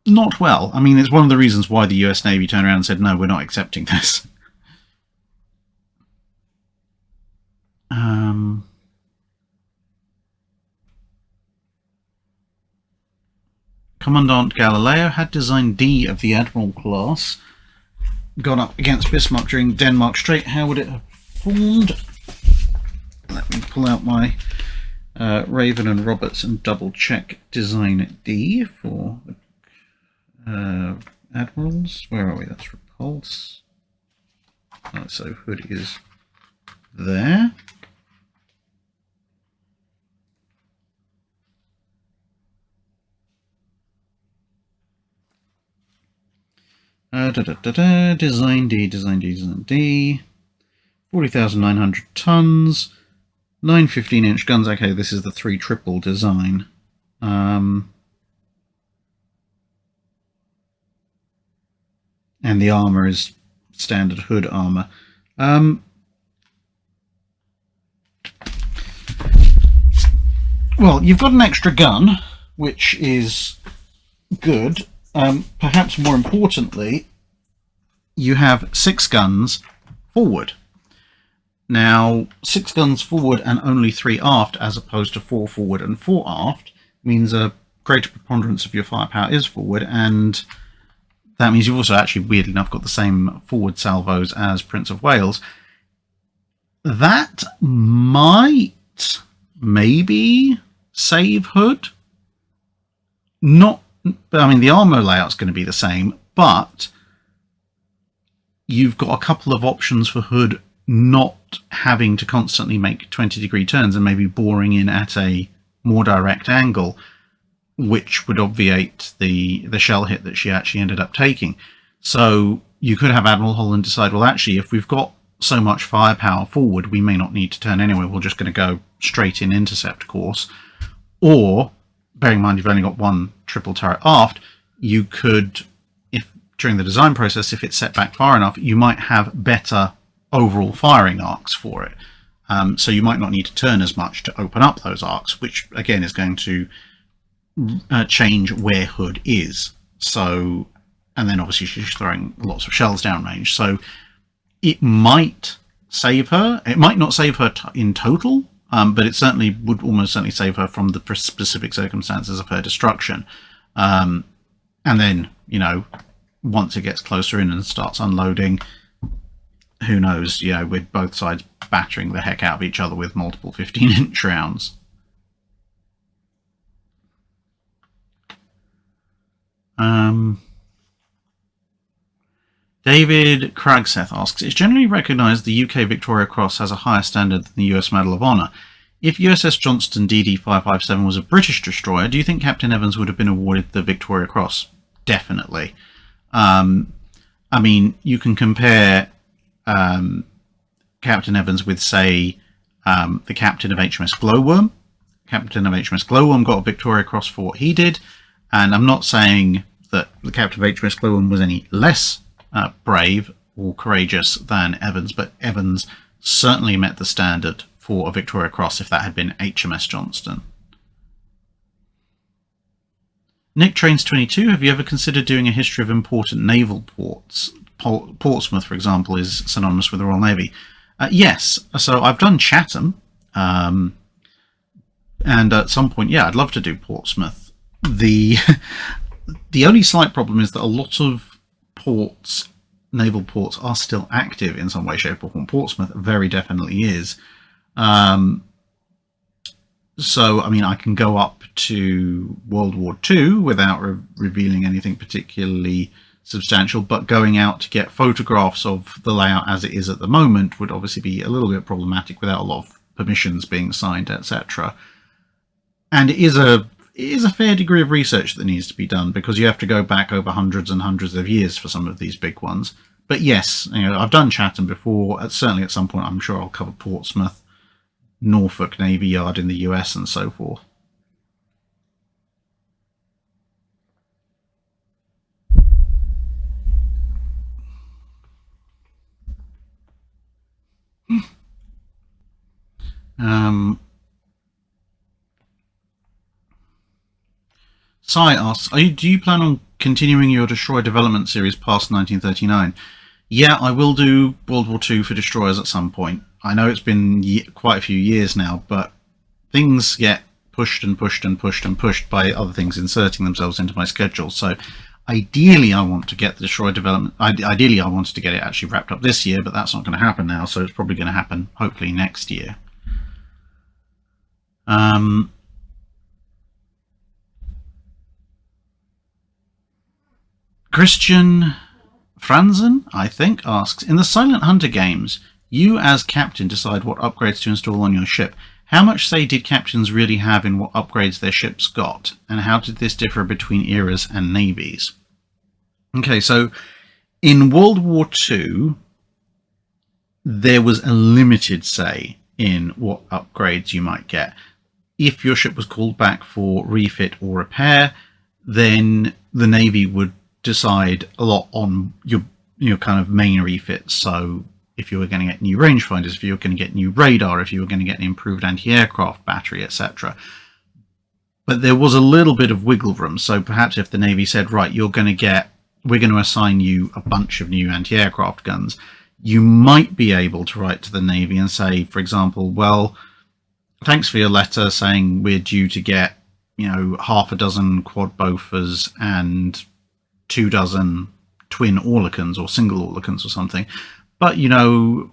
not well. I mean, it's one of the reasons why the US Navy turned around and said, no, we're not accepting this. Commandant Galileo had design D of the Admiral class gone up against Bismarck during Denmark Strait. How would it have performed? Let me pull out my Raven and Roberts and double check design D for Admirals. Where are we? That's Repulse. So Hood is there. Design D. 40,900 tons. 9 15-inch guns. Okay, this is the 3 triple design. And the armor is standard Hood armor. Well, you've got an extra gun, which is good. Perhaps more importantly, you have 6 guns forward. Now, 6 guns forward and only 3 aft, as opposed to 4 forward and 4 aft, means a greater preponderance of your firepower is forward, and that means you've also actually, weirdly enough, got the same forward salvos as Prince of Wales. That might maybe save Hood. Not, I mean, the armor layout's going to be the same, but you've got a couple of options for Hood not having to constantly make 20-degree turns and maybe boring in at a more direct angle, which would obviate the shell hit that she actually ended up taking. So you could have Admiral Holland decide, well, actually, if we've got so much firepower forward, we may not need to turn anyway. We're just going to go straight in intercept course. Or, bearing in mind you've only got 1 triple turret aft, you could, if during the design process, if it's set back far enough, you might have better overall firing arcs for it. So you might not need to turn as much to open up those arcs, which again is going to change where Hood is. So, and then obviously she's throwing lots of shells downrange. So it might save her. It might not save her in total, but it certainly would almost certainly save her from the specific circumstances of her destruction. And then, you know, once it gets closer in and starts unloading, who knows, you know, with both sides battering the heck out of each other with multiple 15-inch rounds. David Cragseth asks, it's generally recognised the UK Victoria Cross has a higher standard than the US Medal of Honour. If USS Johnston DD-557 was a British destroyer, do you think Captain Evans would have been awarded the Victoria Cross? Definitely. I mean, you can compare Captain Evans with, say, the captain of HMS Glowworm. Captain of HMS Glowworm got a Victoria Cross for what he did, and I'm not saying that the captain of HMS Glowworm was any less brave or courageous than Evans, but Evans certainly met the standard for a Victoria Cross if that had been HMS Johnston. Nick Trains 22, have you ever considered doing a history of important naval ports? Portsmouth, for example, is synonymous with the Royal Navy. Yes, so I've done Chatham, and at some point, yeah, I'd love to do Portsmouth. The only slight problem is that a lot of ports, naval ports, are still active in some way, shape or form. Portsmouth very definitely is. So, I mean, I can go up to World War II without revealing anything particularly substantial, but going out to get photographs of the layout as it is at the moment would obviously be a little bit problematic without a lot of permissions being signed, etc. And it is a fair degree of research that needs to be done, because you have to go back over hundreds and hundreds of years for some of these big ones. But yes, you know, I've done Chatham before. Certainly at some point I'm sure I'll cover Portsmouth, Norfolk Navy Yard in the US, and so forth. Sai asks, do you plan on continuing your destroyer development series past 1939? Yeah, I will do World War II for destroyers at some point. I know it's been quite a few years now, but things get pushed and pushed and pushed and pushed by other things inserting themselves into my schedule. So ideally I want to get the destroyer development, ideally I wanted to get it actually wrapped up this year, but that's not going to happen now, so it's probably going to happen hopefully next year. Christian Franzen, I think, asks, in the Silent Hunter games, you as captain decide what upgrades to install on your ship. How much say did captains really have in what upgrades their ships got? And how did this differ between eras and navies? Okay, so in World War II, there was a limited say in what upgrades you might get. If your ship was called back for refit or repair, then the Navy would decide a lot on your kind of main refits. So if you were going to get new rangefinders, if you were going to get new radar, if you were going to get an improved anti-aircraft battery, etc. But there was a little bit of wiggle room. So perhaps if the Navy said, right, we're going to assign you a bunch of new anti-aircraft guns, you might be able to write to the Navy and say, for example, well, thanks for your letter saying we're due to get, you know, half a dozen quad Bofors and 24 twin Oerlikons or single Oerlikons or something. But, you know,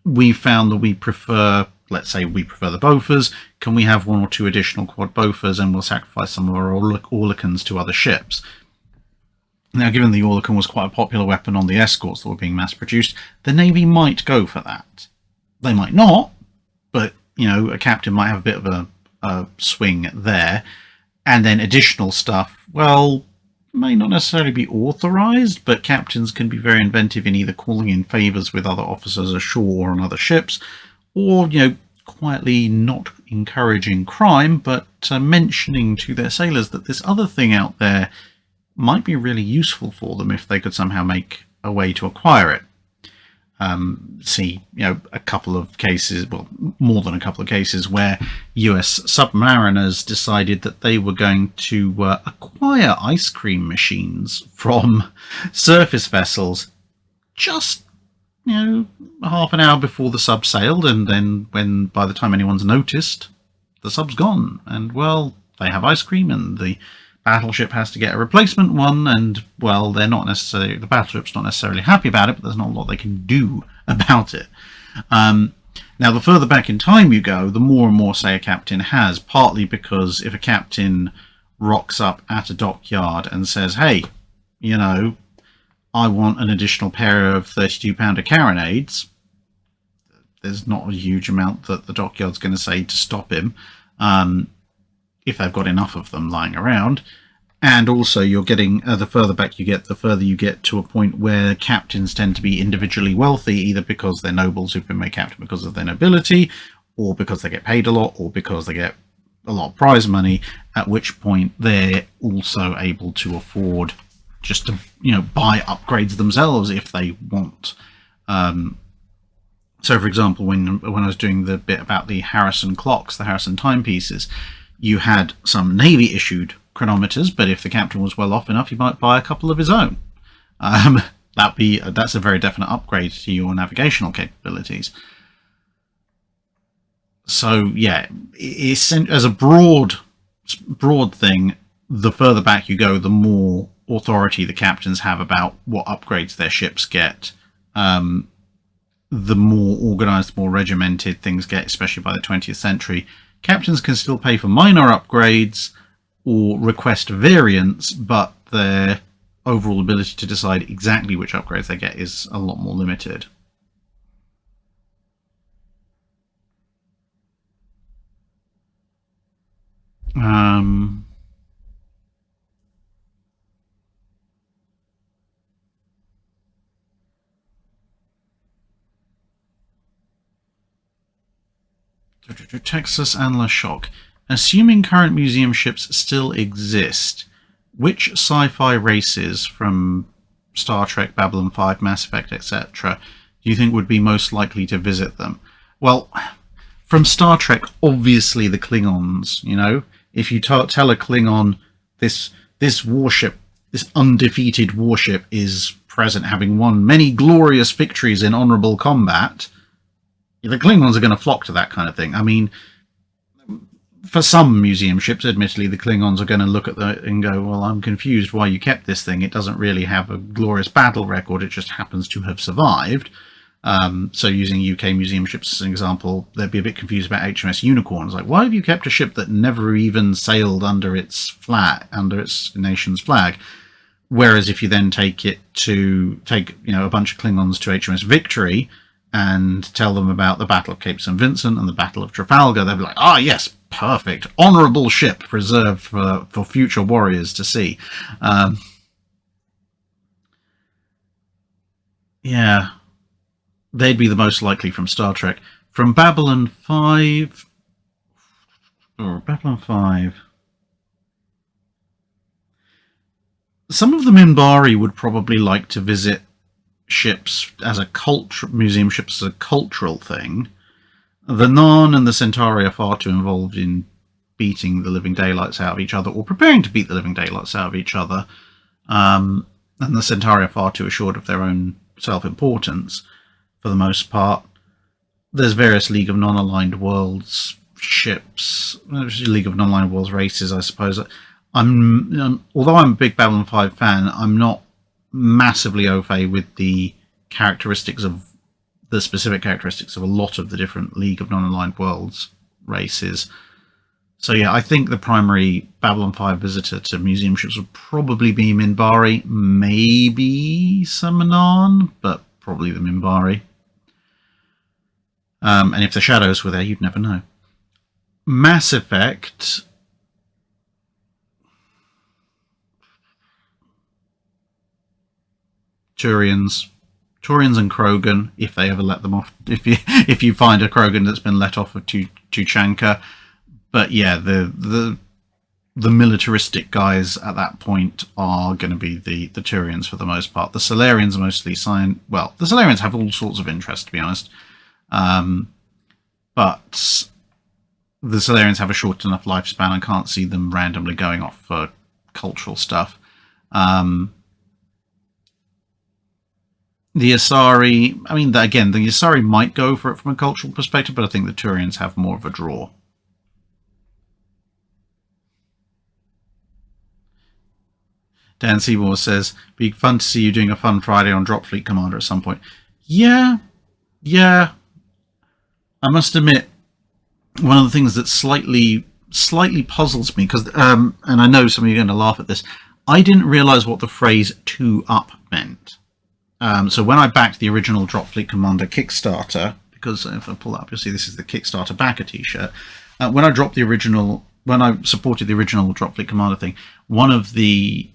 we found that we prefer, let's say we prefer the Bofors. Can we have 1 or 2 additional quad Bofors, and we'll sacrifice some of our Oerlikons to other ships? Now, given the Oerlikon was quite a popular weapon on the escorts that were being mass-produced, the Navy might go for that. They might not, but, you know, a captain might have a bit of a swing there. And then additional stuff, well, may not necessarily be authorized, but captains can be very inventive in either calling in favors with other officers ashore or on other ships, or, you know, quietly not encouraging crime, but mentioning to their sailors that this other thing out there might be really useful for them if they could somehow make a way to acquire it. see, a couple of cases, well, more than a couple of cases, where US submariners decided that they were going to acquire ice cream machines from surface vessels just, half an hour before the sub sailed, and then by the time anyone's noticed, the sub's gone, and well, they have ice cream, and the battleship has to get a replacement one, and well, the battleship's not necessarily happy about it, but there's not a lot they can do about it. Now, the further back in time you go, the more and more say a captain has, partly because if a captain rocks up at a dockyard and says, hey, I want an additional pair of 32-pounder carronades, there's not a huge amount that the dockyard's going to say to stop him, if they've got enough of them lying around. And also, you're getting, the further back you get, the further you get to a point where captains tend to be individually wealthy, either because they're nobles who've been made captain because of their nobility, or because they get paid a lot, or because they get a lot of prize money, at which point they're also able to afford just to, buy upgrades themselves if they want. So, for example, when I was doing the bit about the Harrison clocks, the Harrison timepieces, you had some Navy-issued chronometers, but if the captain was well off enough, he might buy a couple of his own. That's a very definite upgrade to your navigational capabilities. So, yeah, as a broad thing, the further back you go, the more authority the captains have about what upgrades their ships get. The more organised, more regimented things get, especially by the 20th century. Captains can still pay for minor upgrades or request variants, but their overall ability to decide exactly which upgrades they get is a lot more limited. Texas and LaShock. Assuming current museum ships still exist, which sci-fi races from Star Trek, Babylon 5, Mass Effect, etc. do you think would be most likely to visit them? Well, from Star Trek, obviously the Klingons, If you tell a Klingon this warship, this undefeated warship is present, having won many glorious victories in honourable combat, the Klingons are going to flock to that kind of thing. I mean, for some museum ships, admittedly, the Klingons are going to look at that and go, well, I'm confused why you kept this thing. It doesn't really have a glorious battle record. It just happens to have survived. So using UK museum ships as an example, they'd be a bit confused about HMS Unicorns. Like, why have you kept a ship that never even sailed under its flag, under its nation's flag? Whereas if you then take a bunch of Klingons to HMS Victory and tell them about the Battle of Cape St. Vincent and the Battle of Trafalgar, they'll be like, yes, perfect, honourable ship preserved for future warriors to see. Yeah, they'd be the most likely from Star Trek. From Babylon 5... Babylon 5... Some of the Minbari would probably like to visit ships as museum ships as a cultural thing. The Narn and the Centauri are far too involved in beating the living daylights out of each other, or preparing to beat the living daylights out of each other. And the Centauri are far too assured of their own self-importance, for the most part. There's various League of Non-Aligned Worlds ships, League of Non-Aligned Worlds races, I suppose. Although I'm a big Babylon 5 fan, I'm not massively au fait with the specific characteristics of a lot of the different League of Non-Aligned Worlds races. So yeah, I think the primary Babylon 5 visitor to museum ships would probably be Minbari, maybe some Narn, but probably the Minbari. And if the Shadows were there, you'd never know. Mass Effect... Turians and Krogan, if they ever let them off. If you find a Krogan that's been let off of Tuchanka. But yeah, the the militaristic guys at that point are going to be the Turians for the most part. The Solarians mostly well, the Solarians have all sorts of interest, to be honest. But the Solarians have a short enough lifespan. I can't see them randomly going off for cultural stuff. The Asari, I mean, again, the Asari might go for it from a cultural perspective, but I think the Turians have more of a draw. Dan Seymour says, be fun to see you doing a fun Friday on Drop Fleet Commander at some point. Yeah. I must admit, one of the things that slightly puzzles me, because, and I know some of you are going to laugh at this, I didn't realise what the phrase 2 up meant. So when I backed the original Drop Fleet Commander Kickstarter, because if I pull that up, you'll see this is the Kickstarter backer t-shirt. When I supported the original Drop Fleet Commander thing, one of the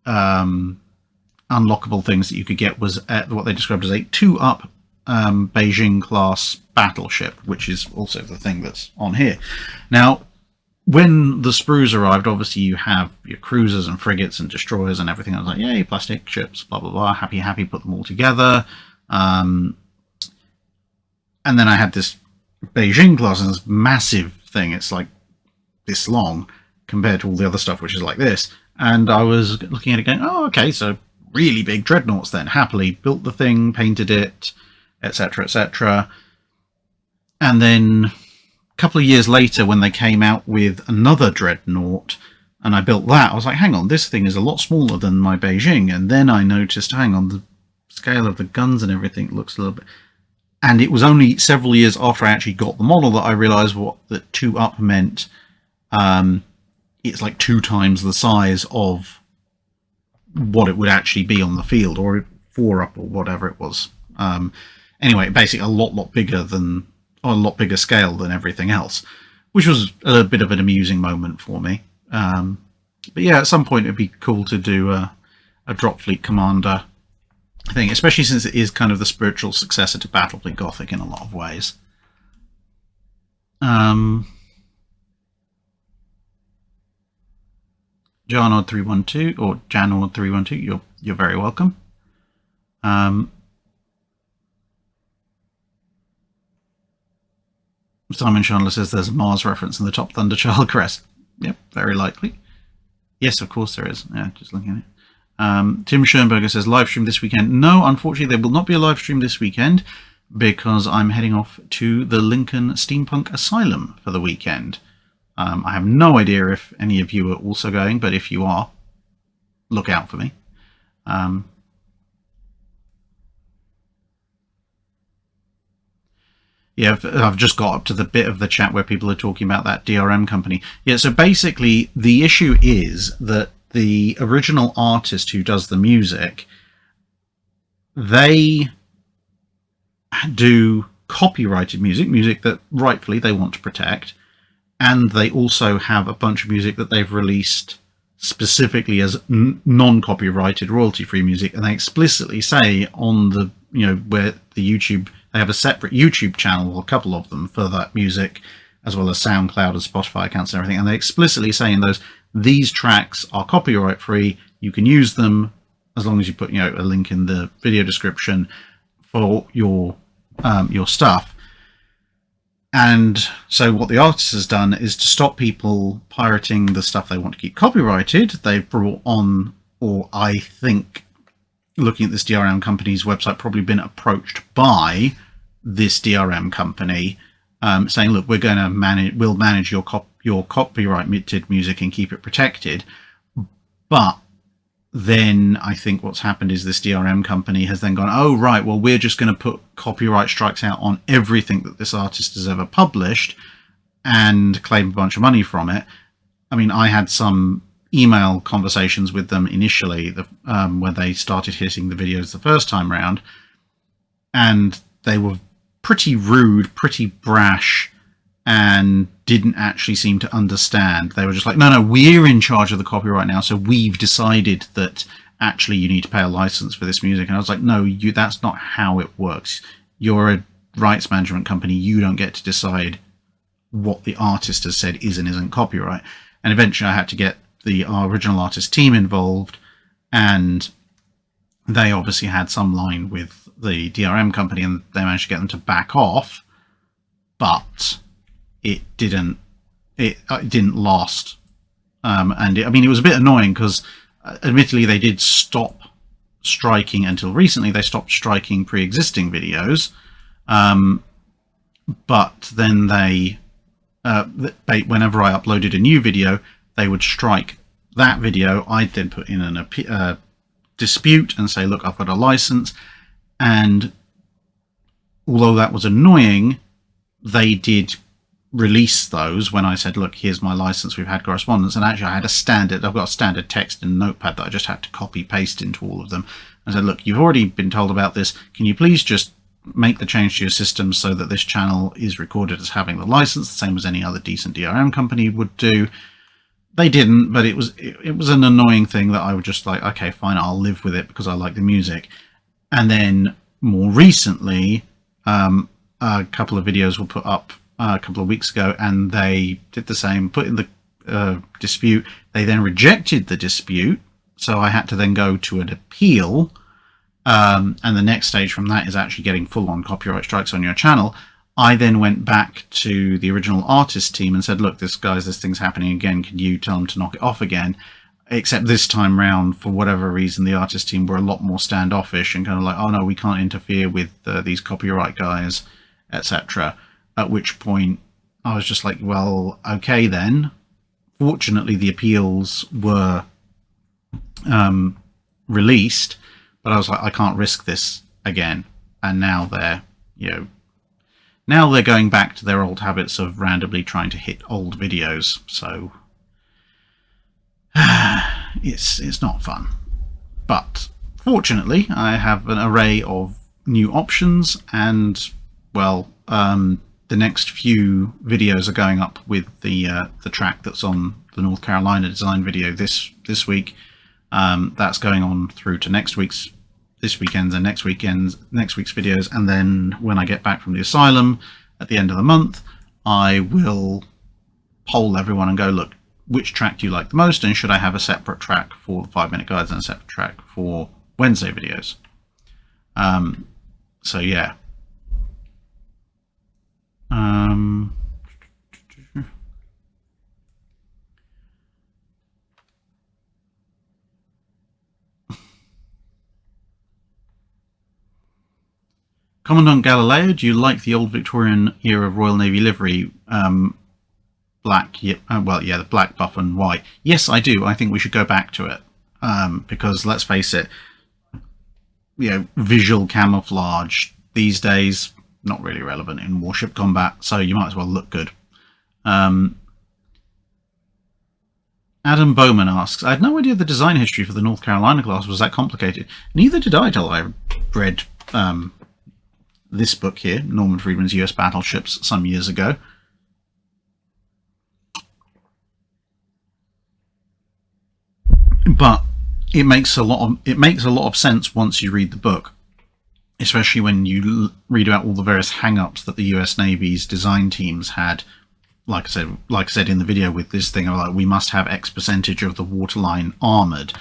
unlockable things that you could get was what they described as a 2-up Beijing class battleship, which is also the thing that's on here. Now, when the sprues arrived, obviously you have your cruisers and frigates and destroyers and everything. I was like, yay, plastic ships, blah blah blah, happy, put them all together. And then I had this Beijing class, and this massive thing. It's like this long compared to all the other stuff, which is like this. And I was looking at it going, oh, okay, so really big dreadnoughts then. Happily built the thing, painted it, etc., etc. And then a couple of years later, when they came out with another dreadnought, and I built that, I was like, hang on, this thing is a lot smaller than my Beijing. And then I noticed, hang on, the scale of the guns and everything looks a little bit... And it was only several years after I actually got the model that I realised what the 2 up meant. It's like 2 times the size of what it would actually be on the field, or 4 up, or whatever it was. Anyway, basically a lot bigger than, or a lot bigger scale than everything else, which was a bit of an amusing moment for me. But yeah, at some point it'd be cool to do a Drop Fleet Commander thing, especially since it is kind of the spiritual successor to Battlefleet Gothic in a lot of ways. Janord312 or Janord312, you're very welcome. Simon Chandler says there's a Mars reference in the Top Thunder Child crest. Yep, very likely. Yes, of course there is. Yeah, just looking at it. Tim Schoenberger says live stream this weekend. No, unfortunately there will not be a live stream this weekend because I'm heading off to the Lincoln Steampunk Asylum for the weekend. I have no idea if any of you are also going, but if you are, look out for me. Yeah, I've just got up to the bit of the chat where people are talking about that DRM company. Yeah, so basically the issue is that the original artist who does the music, they do copyrighted music that rightfully they want to protect, and they also have a bunch of music that they've released specifically as non-copyrighted royalty-free music, and they explicitly say on the, where the YouTube, they have a separate YouTube channel, or a couple of them, for that music, as well as SoundCloud and Spotify accounts and everything, and they explicitly say in those, these tracks are copyright free, you can use them as long as you put a link in the video description for your stuff. And so what the artist has done is to stop people pirating the stuff they want to keep copyrighted. They've brought on, or I think, looking at this DRM company's website, probably been approached by this DRM company saying, look, we'll manage your copyrighted music and keep it protected. But then I think what's happened is this DRM company has then gone, oh, right, well, we're just going to put copyright strikes out on everything that this artist has ever published and claim a bunch of money from it. I mean, I had some email conversations with them initially when they started hitting the videos the first time round, and they were pretty rude, pretty brash, and didn't actually seem to understand. They were just like, no, we're in charge of the copyright now, so we've decided that actually you need to pay a license for this music. And I was like, no, that's not how it works. You're a rights management company. You don't get to decide what the artist has said is and isn't copyright. And eventually I had to get the original artist team involved, and they obviously had some line with the DRM company, and they managed to get them to back off, but it didn't last. It was a bit annoying because admittedly they did stop striking until recently. They stopped striking pre-existing videos, but then they whenever I uploaded a new video, they would strike that video. I'd then put in a dispute and say, look, I've got a license, and although that was annoying, they did release those when I said, look, here's my license, we've had correspondence. And actually I've got a standard text in Notepad that I just had to copy paste into all of them. I said, look, you've already been told about this, can you please just make the change to your system so that this channel is recorded as having the license, the same as any other decent DRM company would do. They didn't, but it was an annoying thing that I would just like, okay, fine, I'll live with it because I like the music. And then more recently, a couple of videos were put up a couple of weeks ago, and they did the same, put in the dispute. They then rejected the dispute, so I had to then go to an appeal, and the next stage from that is actually getting full-on copyright strikes on your channel. I then went back to the original artist team and said, look, this thing's happening again, can you tell them to knock it off again? Except this time round, for whatever reason, the artist team were a lot more standoffish and kind of like, oh no, we can't interfere with these copyright guys, etc. At which point I was just like, well, okay then. Fortunately, the appeals were released, but I was like, I can't risk this again. And now they're, now they're going back to their old habits of randomly trying to hit old videos. So it's not fun. But fortunately, I have an array of new options, and well, the next few videos are going up with the track that's on the North Carolina design video this week. That's going on through to this weekend's and next week's videos, and then when I get back from the asylum at the end of the month, I will poll everyone and go, look, which track do you like the most, and should I have a separate track for the 5-minute guides and a separate track for Wednesday videos? So yeah. Commandant Galileo, do you like the old Victorian era Royal Navy livery? Black, the black, buff and white. Yes, I do. I think we should go back to it. Because let's face it, visual camouflage these days, not really relevant in warship combat, so you might as well look good. Adam Bowman asks, I had no idea the design history for the North Carolina class was that complicated. Neither did I till I read this book here, Norman Friedman's US Battleships, some years ago. But it makes a lot of sense once you read the book, especially when you read about all the various hang-ups that the US Navy's design teams had. Like I said in the video with this thing of like, we must have X percentage of the waterline armoured.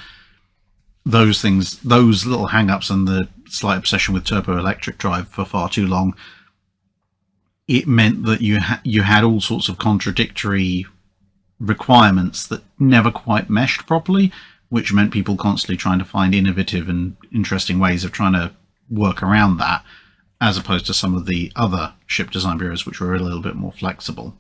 Those things, those little hang-ups and the slight obsession with turbo-electric drive for far too long, it meant that you had all sorts of contradictory requirements that never quite meshed properly, which meant people constantly trying to find innovative and interesting ways of trying to work around that, as opposed to some of the other ship design bureaus which were a little bit more flexible.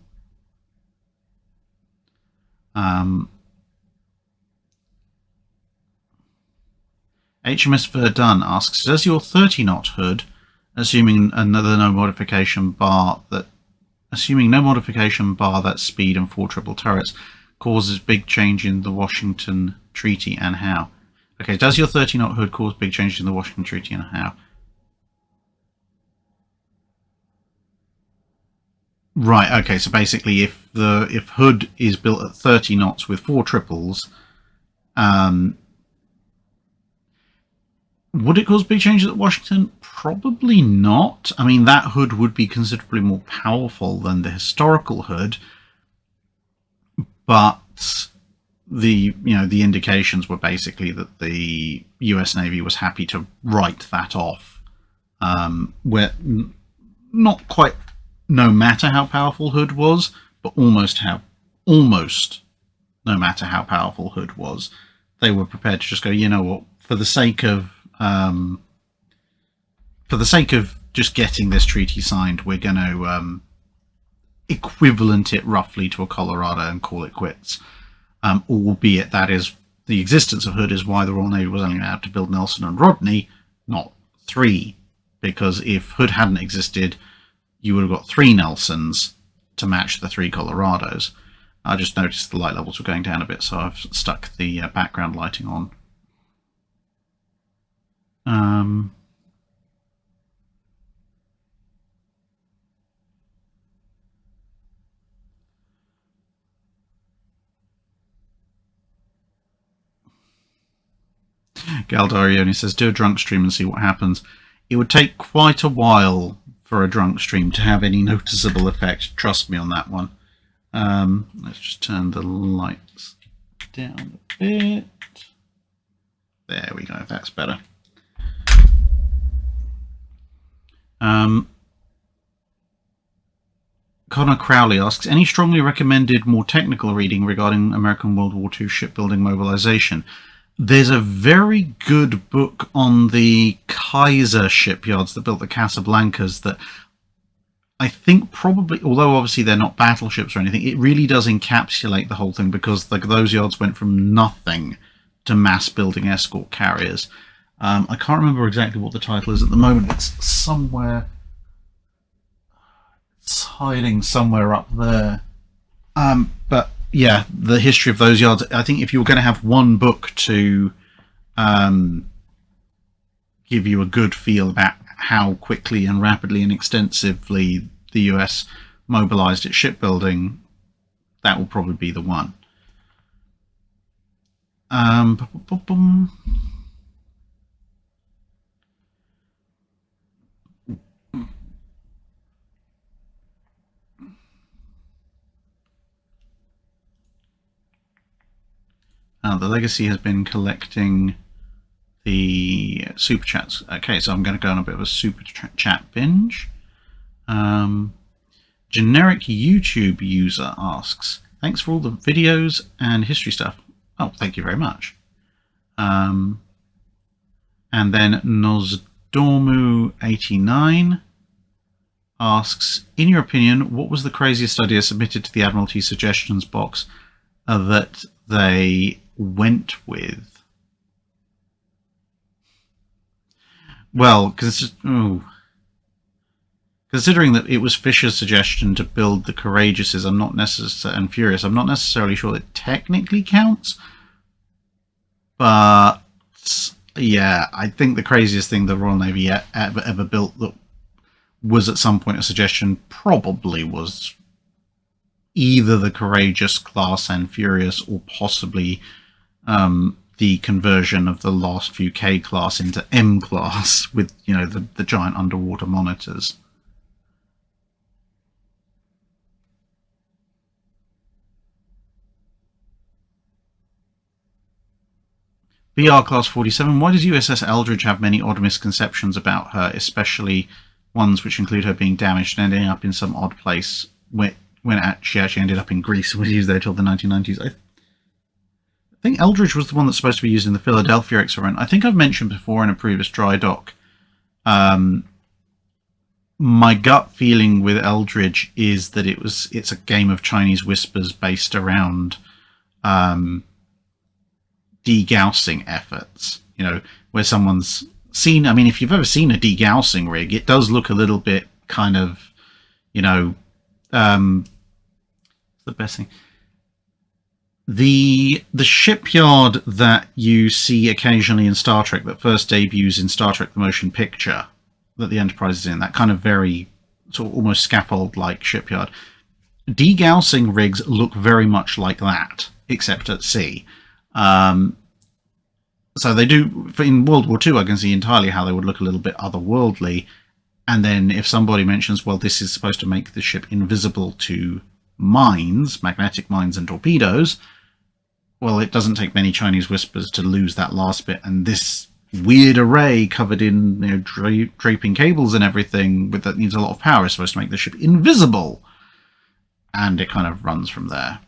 HMS Verdun asks, does your 30-knot hood, assuming no modification bar that speed and 4 triple turrets, causes big change in the Washington Treaty, and how? Okay, does your 30-knot hood cause big changes in the Washington Treaty, and how? Right, okay, so basically if hood is built at 30 knots with 4 triples, would it cause big changes at Washington? Probably not. I mean, that hood would be considerably more powerful than the historical hood, but the indications were basically that the US Navy was happy to write that off, where not quite, no matter how powerful Hood was, but almost no matter how powerful Hood was, they were prepared to just go, you know what, for the sake of just getting this treaty signed, we're going to equivalent it roughly to a Colorado and call it quits. Albeit that is, the existence of Hood is why the Royal Navy was only allowed to build Nelson and Rodney, not 3, because if Hood hadn't existed, you would have got 3 Nelsons to match the 3 Colorados. I just noticed the light levels were going down a bit, so I've stuck the background lighting on. Galdarioni says, do a drunk stream and see what happens. It would take quite a while for a drunk stream to have any noticeable effect. Trust me on that one. Let's just turn the lights down a bit. There we go, that's better. Connor Crowley asks, any strongly recommended more technical reading regarding American World War II shipbuilding mobilization? There's a very good book on the Kaiser shipyards that built the Casablancas that I think probably, although obviously they're not battleships or anything, it really does encapsulate the whole thing, because those yards went from nothing to mass building escort carriers. I can't remember exactly what the title is at the moment. It's somewhere, it's hiding somewhere up there. But yeah, the history of those yards, I think if you were going to have one book to give you a good feel about how quickly and rapidly and extensively the US mobilized its shipbuilding, that will probably be the one. The Legacy has been collecting the super chats. Okay, so I'm going to go on a bit of a super chat binge. Generic YouTube user asks, thanks for all the videos and history stuff. Oh, thank you very much. And then Nosdomu89 asks, in your opinion, what was the craziest idea submitted to the Admiralty suggestions box that they went with? Well, considering that it was Fisher's suggestion to build the Courageouses, and Furious, I'm not necessarily sure that technically counts. But yeah, I think the craziest thing the Royal Navy ever built that was at some point a suggestion probably was either the Courageous class and Furious, or possibly the conversion of the last few K class into M class with, you know, the giant underwater monitors. BR Class 47, why does USS Eldridge have many odd misconceptions about her, especially ones which include her being damaged and ending up in some odd place when she actually ended up in Greece and was used there till the 1990s? I think Eldridge was the one that's supposed to be used in the Philadelphia experiment. I think I've mentioned before in a previous Drydock, my gut feeling with Eldridge is that it's a game of Chinese whispers based around degaussing efforts, you know, where someone's seen, I mean, if you've ever seen a degaussing rig, it does look a little bit kind of, you know, the best thing. The shipyard that you see occasionally in Star Trek, that first debuts in Star Trek the Motion Picture, that the Enterprise is in, that kind of very sort of almost scaffold-like shipyard, degaussing rigs look very much like that, except at sea. So they do, in World War II, I can see entirely how they would look a little bit otherworldly. And then if somebody mentions, well, this is supposed to make the ship invisible to mines, magnetic mines and torpedoes, well, it doesn't take many Chinese whispers to lose that last bit, and this weird array covered in, you know, draping cables and everything with that needs a lot of power is supposed to make the ship invisible, and it kind of runs from there.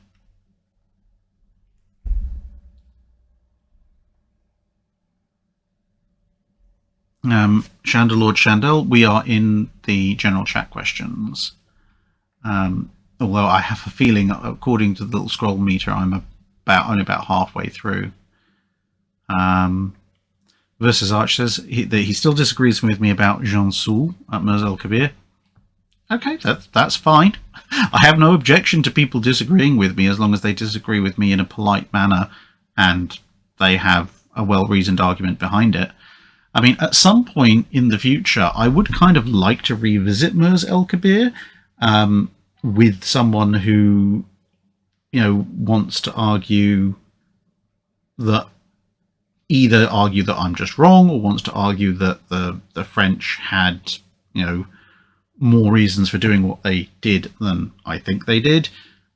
Chandelord Chandel, we are in the general chat questions. Although I have a feeling, according to the little scroll meter, I'm only about halfway through. Versus Arch says that he still disagrees with me about Jean Soul at Mers El Kabir. Okay, that's fine. I have no objection to people disagreeing with me as long as they disagree with me in a polite manner and they have a well-reasoned argument behind it. I mean, at some point in the future, I would kind of like to revisit Mers El Kabir with someone who, you know, wants to argue that either argue that I'm just wrong or wants to argue that the French had, you know, more reasons for doing what they did than I think they did.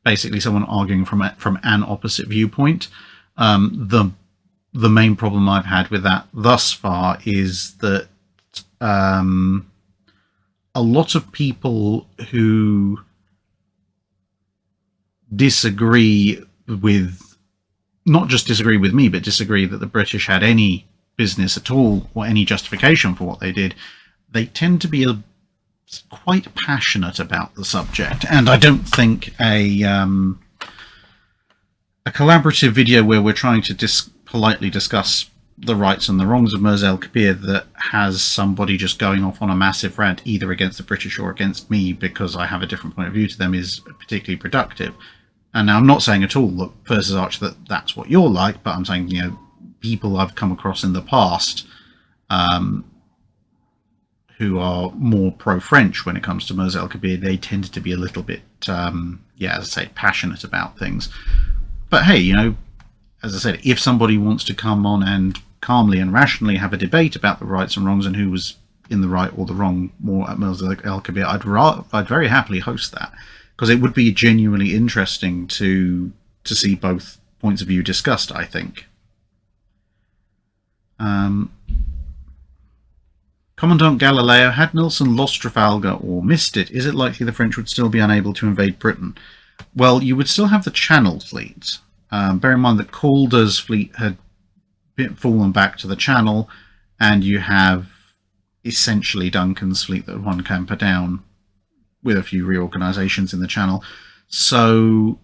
Basically, someone arguing from an opposite viewpoint. The main problem I've had with that thus far is that a lot of people who disagree with, not just disagree with me, but disagree that the British had any business at all or any justification for what they did, they tend to be quite passionate about the subject. And I don't think a collaborative video where we're trying to politely discuss the rights and the wrongs of Mers El Kabir that has somebody just going off on a massive rant either against the British or against me because I have a different point of view to them is particularly productive. And now I'm not saying at all, look, Perseus Arch, that that's what you're like, but I'm saying, you know, people I've come across in the past who are more pro-French when it comes to Mers El Kabir, they tended to be a little bit, yeah, as I say, passionate about things. But hey, you know, as I said, if somebody wants to come on and calmly and rationally have a debate about the rights and wrongs and who was in the right or the wrong more at Mers El Kabir, I'd very happily host that, because it would be genuinely interesting to see both points of view discussed, I think. Commandant Galileo, had Nelson lost Trafalgar or missed it, is it likely the French would still be unable to invade Britain? Well, you would still have the Channel fleet. Bear in mind that Calder's fleet had fallen back to the Channel, and you have essentially Duncan's fleet that had won Camper Down with a few reorganisations in the Channel. So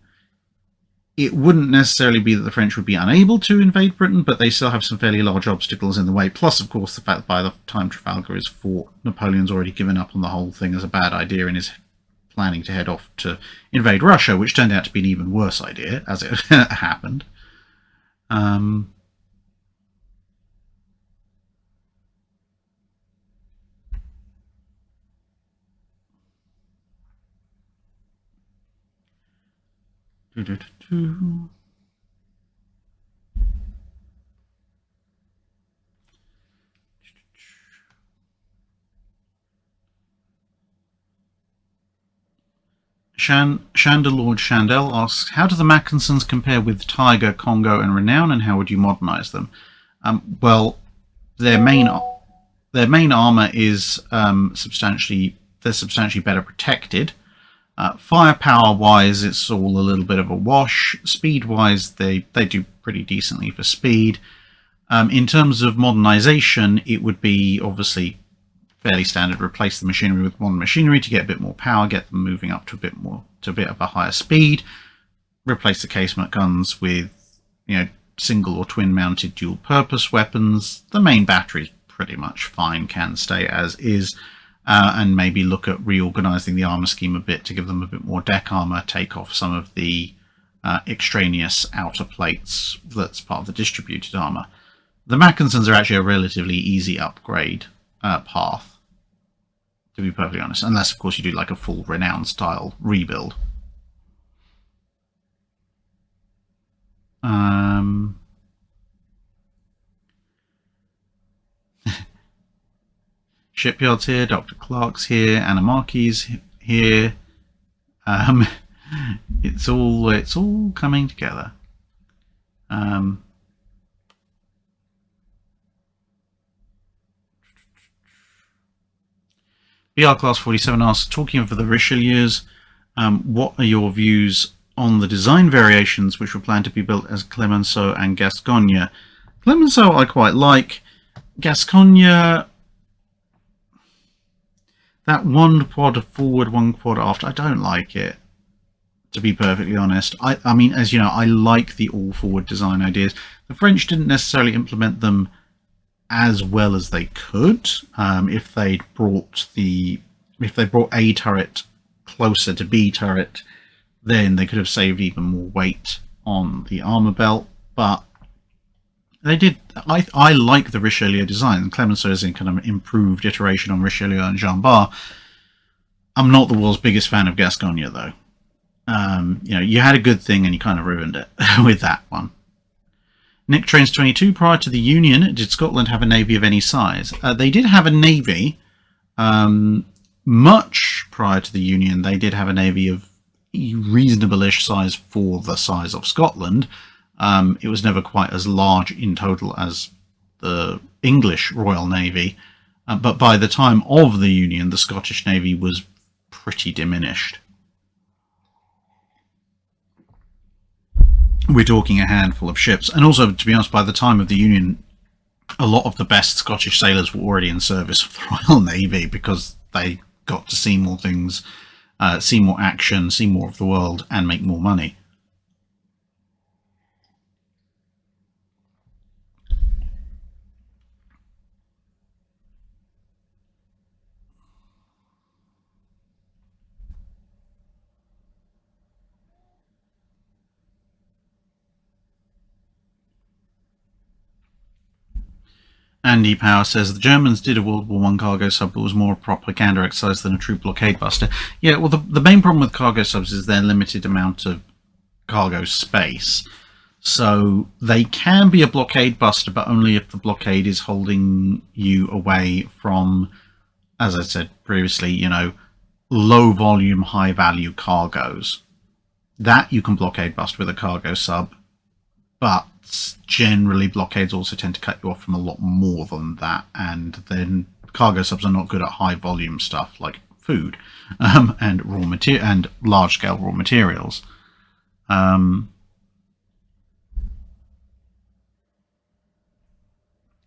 it wouldn't necessarily be that the French would be unable to invade Britain, but they still have some fairly large obstacles in the way. Plus, of course, the fact that by the time Trafalgar is fought, Napoleon's already given up on the whole thing as a bad idea and is planning to head off to invade Russia, which turned out to be an even worse idea, as it happened. Chandelord Chandel asks, how do the Mackensons compare with Tiger, Congo and Renown, and how would you modernise them? Well, their main armour is substantially better protected. Firepower-wise, it's all a little bit of a wash. Speed-wise, they do pretty decently for speed. In terms of modernisation, it would be obviously fairly standard. Replace the machinery with modern machinery to get a bit more power, get them moving up to a bit of a higher speed. Replace the casement guns with, you know, single or twin-mounted dual-purpose weapons. The main battery is pretty much fine, can stay as is. And maybe look at reorganising the armour scheme a bit to give them a bit more deck armour, take off some of the extraneous outer plates that's part of the distributed armour. The Mackensons are actually a relatively easy upgrade path, to be perfectly honest, unless of course you do like a full Renown style rebuild. Shipyard's here, Dr. Clark's here, Anna Markey's here. It's all coming together. BR Class 47 asks, talking of the Richelieus, what are your views on the design variations which were planned to be built as Clemenceau and Gascogne? Clemenceau I quite like. Gascogne, that one quad forward, one quad aft, I don't like it, to be perfectly honest. I mean, as you know, I like the all-forward design ideas. The French didn't necessarily implement them as well as they could. If they brought A turret closer to B turret, then they could have saved even more weight on the armor belt. But they did. I like the Richelieu design. Clemenceau is a kind of improved iteration on Richelieu and Jean Bart. I'm not the world's biggest fan of Gascogne, though. You know, you had a good thing and you kind of ruined it with that one. Nick Trains 22, prior to the Union, did Scotland have a navy of any size? They did have a navy. Much prior to the Union, they did have a navy of reasonable-ish size for the size of Scotland. It was never quite as large in total as the English Royal Navy. But by the time of the Union, the Scottish Navy was pretty diminished. We're talking a handful of ships. And also, to be honest, by the time of the Union, a lot of the best Scottish sailors were already in service of the Royal Navy because they got to see more things, see more action, see more of the world, and make more money. Andy Power says the Germans did a World War I cargo sub, but was more a propaganda exercise than a true blockade buster. Yeah, well, the main problem with cargo subs is their limited amount of cargo space. So they can be a blockade buster, but only if the blockade is holding you away from, as I said previously, you know, low volume, high value cargoes. That you can blockade bust with a cargo sub, but generally blockades also tend to cut you off from a lot more than that, and then cargo subs are not good at high volume stuff like food and raw material and large scale raw materials. Uncle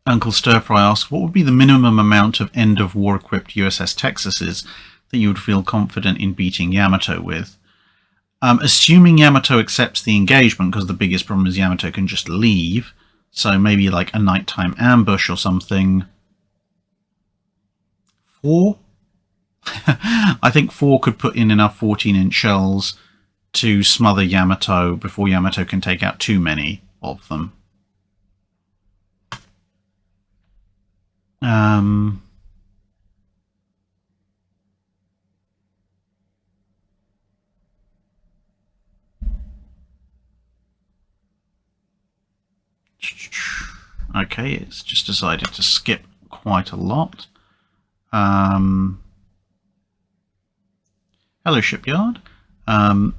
Stirfry asks, what would be the minimum amount of end of war equipped USS Texases that you would feel confident in beating Yamato with? Assuming Yamato accepts the engagement, because the biggest problem is Yamato can just leave, so maybe like a nighttime ambush or something. 4? I think 4 could put in enough 14-inch shells to smother Yamato before Yamato can take out too many of them. Okay, it's just decided to skip quite a lot. Hello, shipyard. I'm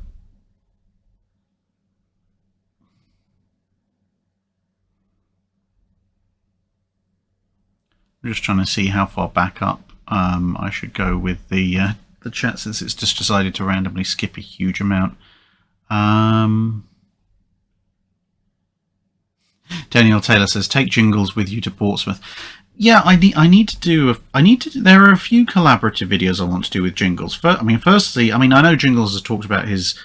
just trying to see how far back up I should go with the chat, since it's just decided to randomly skip a huge amount. Daniel Taylor says, take Jingles with you to Portsmouth. Yeah, I need to do. There are a few collaborative videos I want to do with Jingles. Firstly, I know Jingles has talked about his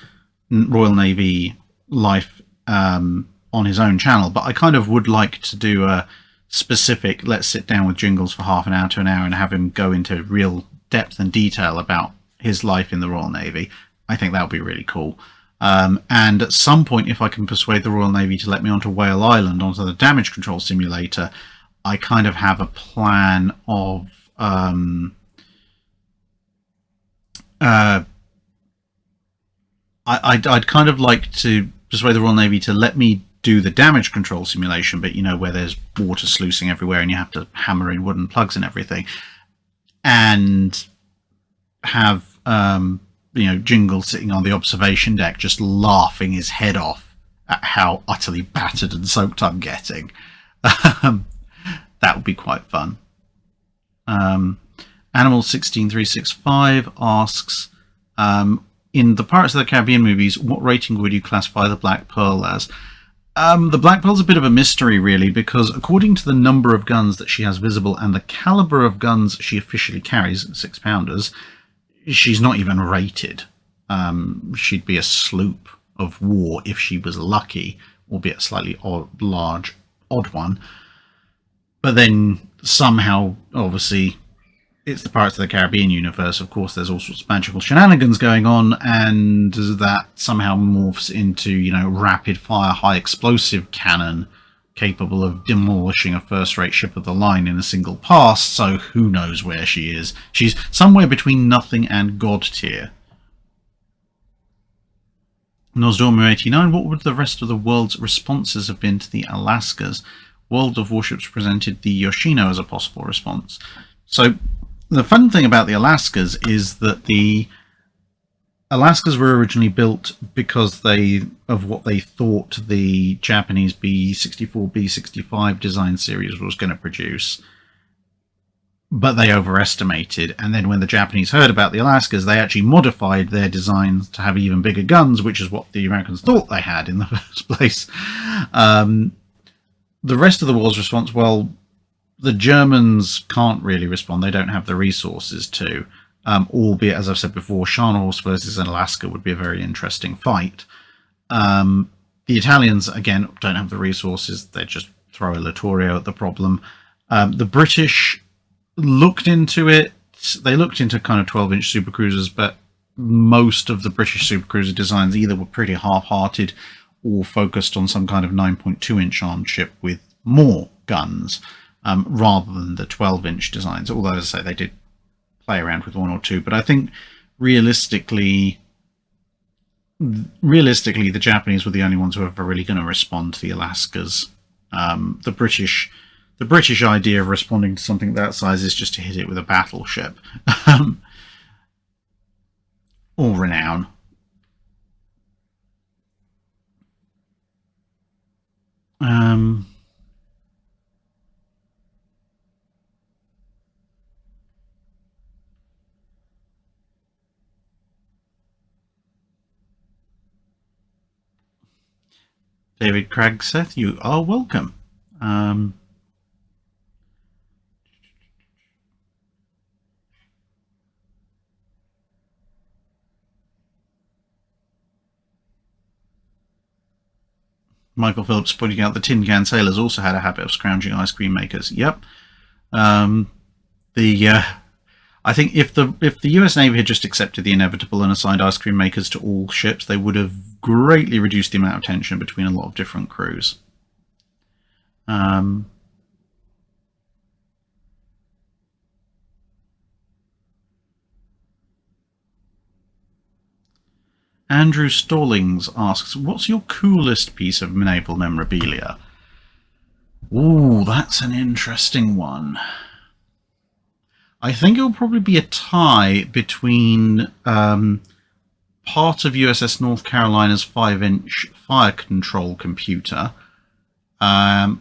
Royal Navy life on his own channel, but I kind of would like to do a specific, let's sit down with Jingles for half an hour to an hour and have him go into real depth and detail about his life in the Royal Navy. I think that would be really cool. And at some point, if I can persuade the Royal Navy to let me onto Whale Island, onto the damage control simulator, I kind of have a plan of I'd kind of like to persuade the Royal Navy to let me do the damage control simulation, but you know, where there's water sluicing everywhere and you have to hammer in wooden plugs and everything, and have Jingle sitting on the observation deck just laughing his head off at how utterly battered and soaked I'm getting. That would be quite fun. Animal 16365 asks, in the Pirates of the Caribbean movies, what rating would you classify the Black Pearl as? The Black Pearl's a bit of a mystery, really, because according to the number of guns that she has visible and the caliber of guns she officially carries, 6-pounders, she's not even rated. She'd be a sloop of war if she was lucky, albeit a slightly odd one. But then somehow, obviously, it's the Pirates of the Caribbean universe. Of course, there's all sorts of magical shenanigans going on, and that somehow morphs into, rapid fire, high explosive cannon capable of demolishing a first-rate ship of the line in a single pass. So who knows where she is? She's somewhere between nothing and God tier. Nosdormu89, what would the rest of the world's responses have been to the Alaskas? World of Warships presented the Yoshino as a possible response. So the fun thing about the Alaskas is that the Alaskas were originally built because of what they thought the Japanese B-64, B-65 design series was going to produce. But they overestimated, and then when the Japanese heard about the Alaskas, they actually modified their designs to have even bigger guns, which is what the Americans thought they had in the first place. The rest of the world's response, well, the Germans can't really respond. They don't have the resources to. Albeit, as I've said before, Scharnhorst versus Alaska would be a very interesting fight. The Italians, again, don't have the resources. They just throw a Littorio at the problem. The British looked into it. They looked into kind of 12-inch supercruisers, but most of the British supercruiser designs either were pretty half-hearted or focused on some kind of 9.2-inch armed ship with more guns, rather than the 12-inch designs. Although, as I say, they did play around with one or two. But I think realistically, the Japanese were the only ones who were really going to respond to the Alaskas. The British idea of responding to something that size is just to hit it with a battleship. Or Renown. David Cragseth, you are welcome. Michael Phillips pointing out the tin can sailors also had a habit of scrounging ice cream makers. Yep. I think if the US Navy had just accepted the inevitable and assigned ice cream makers to all ships, they would have greatly reduced the amount of tension between a lot of different crews. Andrew Stallings asks, what's your coolest piece of naval memorabilia? Ooh, that's an interesting one. I think it'll probably be a tie between part of USS North Carolina's 5-inch fire control computer and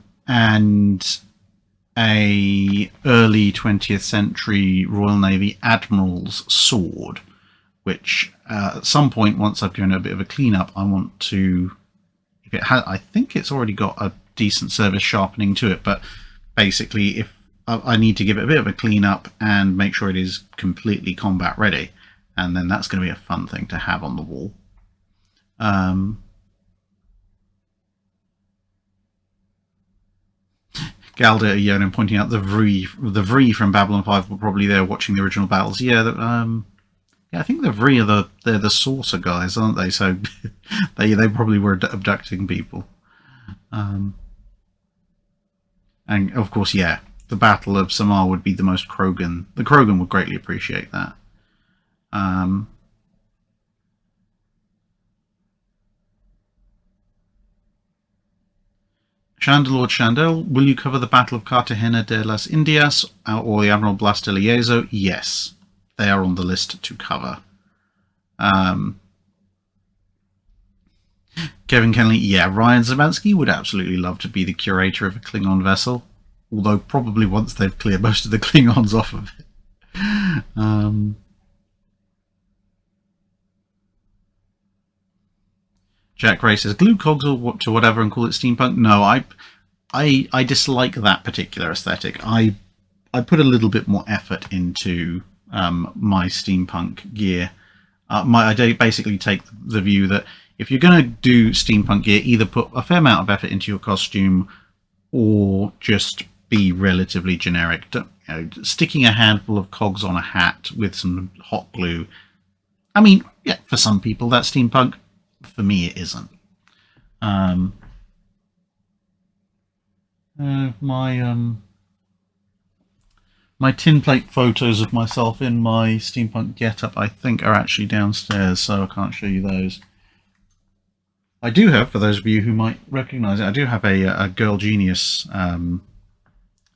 a early 20th century Royal Navy Admiral's sword, which at some point, once I've given it a bit of a clean-up, I want to... I think it's already got a decent service sharpening to it, but basically if I need to give it a bit of a clean-up and make sure it is completely combat ready, and then that's going to be a fun thing to have on the wall. Galda Yonan pointing out the Vree from Babylon 5 were probably there watching the original battles. Yeah, yeah, I think the Vree are they're the saucer guys, aren't they? So they probably were abducting people. And of course, yeah, the Battle of Samar would be the most Krogan. The Krogan would greatly appreciate that. Chandelord Chandel, will you cover the Battle of Cartagena de las Indias or the Admiral Blas de Liezo? Yes, they are on the list to cover. Kevin Kenley, yeah, Ryan Zemansky would absolutely love to be the curator of a Klingon vessel, although probably once they've cleared most of the Klingons off of it. Jack Ray says, glue cogs or to whatever and call it steampunk. No, I dislike that particular aesthetic. I put a little bit more effort into my steampunk gear. I basically take the view that if you're going to do steampunk gear, either put a fair amount of effort into your costume or just be relatively generic. Sticking a handful of cogs on a hat with some hot glue, I mean, yeah, for some people that's steampunk. For me, it isn't. My tin plate photos of myself in my steampunk getup, I think, are actually downstairs, so I can't show you those. I do have, for those of you who might recognise it, I do have a Girl Genius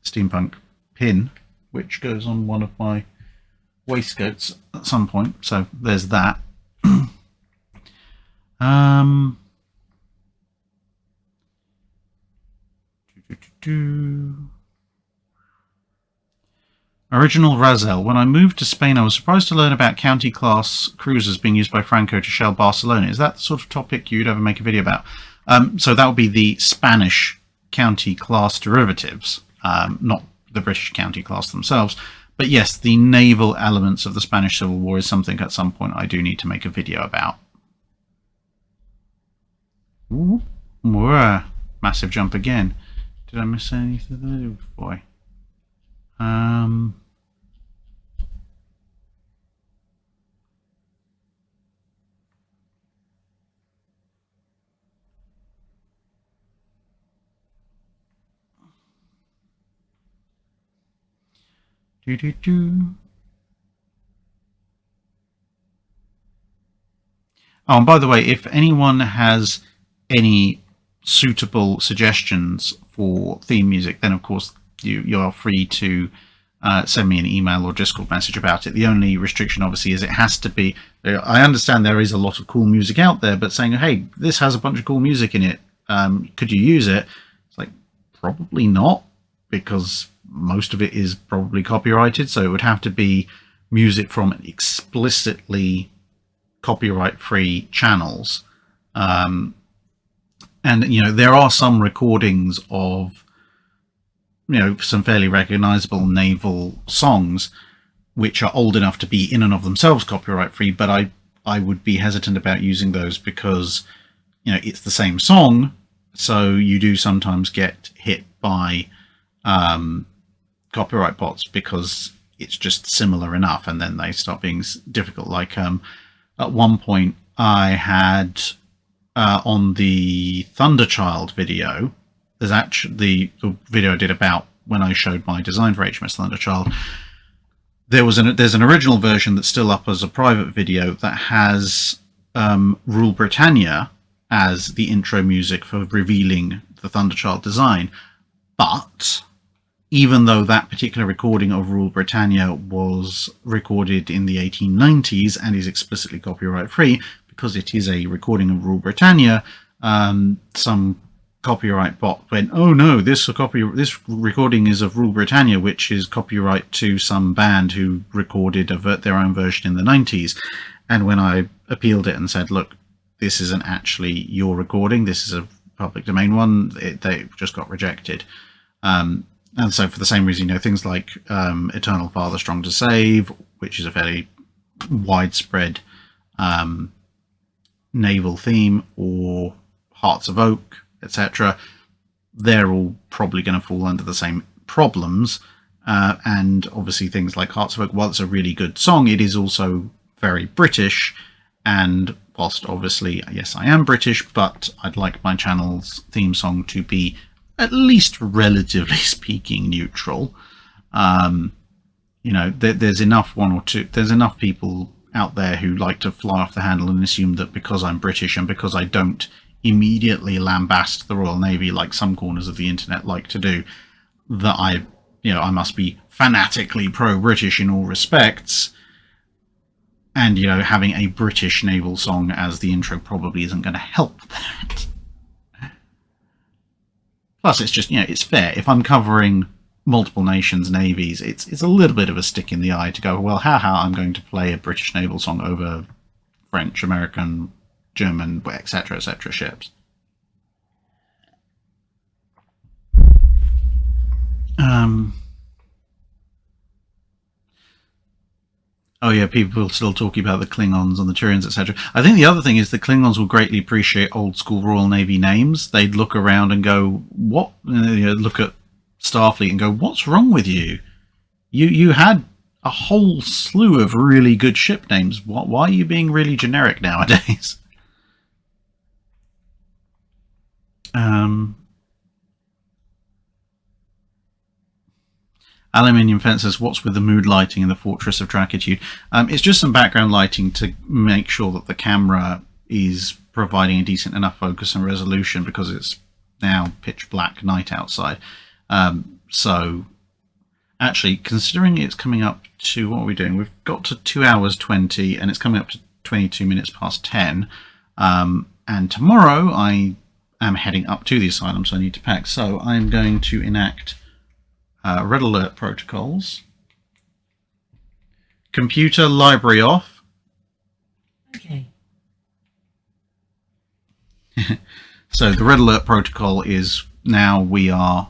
steampunk pin, which goes on one of my waistcoats at some point. So there's that. Original Razel. When I moved to Spain, I was surprised to learn about county-class cruisers being used by Franco to shell Barcelona. Is that the sort of topic you'd ever make a video about? So that would be the Spanish county-class derivatives, not the British county-class themselves. But yes, the naval elements of the Spanish Civil War is something at some point I do need to make a video about. Ooh, massive jump again. Did I miss anything? Oh boy. Oh, and by the way, if anyone has any suitable suggestions for theme music, then of course you are free to send me an email or Discord message about it. The only restriction obviously is it has to be, I understand there is a lot of cool music out there, but saying, hey, this has a bunch of cool music in it, could you use it? It's like, probably not, because most of it is probably copyrighted, so it would have to be music from explicitly copyright-free channels. And there are some recordings of some fairly recognizable naval songs which are old enough to be in and of themselves copyright-free, but I would be hesitant about using those because it's the same song, so you do sometimes get hit by copyright bots because it's just similar enough, and then they start being difficult. Like at one point I had on the Thunderchild video, there's actually the video I did about when I showed my design for HMS Thunderchild. There's an original version that's still up as a private video that has Rule Britannia as the intro music for revealing the Thunderchild design. But even though that particular recording of Rule Britannia was recorded in the 1890s and is explicitly copyright free, because it is a recording of Rule Britannia, some copyright bot went, oh no, this recording is of Rule Britannia, which is copyright to some band who recorded their own version in the 90s. And when I appealed it and said, look, this isn't actually your recording, this is a public domain one, they just got rejected. And so for the same reason, things like Eternal Father Strong to Save, which is a fairly widespread naval theme, or Hearts of Oak, etc., they're all probably going to fall under the same problems. And obviously things like Hearts of Oak, while it's a really good song, it is also very British. And whilst obviously, yes, I am British, but I'd like my channel's theme song to be at least relatively speaking neutral. There's enough there's enough people out there who like to fly off the handle and assume that because I'm British and because I don't immediately lambast the Royal Navy like some corners of the internet like to do, that I must be fanatically pro-British in all respects. And, you know, having a British naval song as the intro probably isn't going to help that. Plus, it's just, you know, it's fair. If I'm covering multiple nations' navies, it's a little bit of a stick in the eye to go, well, how I'm going to play a British naval song over French, American, German, etc., etc. ships. Oh yeah, people still talking about the Klingons and the Turians, etc. I think the other thing is the Klingons will greatly appreciate old school Royal Navy names. They'd look around and go, "What?" You know, look at Starfleet and go, "What's wrong with you? You had a whole slew of really good ship names. Why are you being really generic nowadays?" Aluminium Fences, what's with the mood lighting in the Fortress of Drakitude? It's just some background lighting to make sure that the camera is providing a decent enough focus and resolution because it's now pitch black night outside. So, actually, considering it's coming up to, what are we doing? We've got to 2 hours 20 and it's coming up to 22 minutes past 10. And tomorrow I am heading up to the asylum, so I need to pack. So I'm going to enact red alert protocols. Computer library off. Okay. So the red alert protocol is now we are...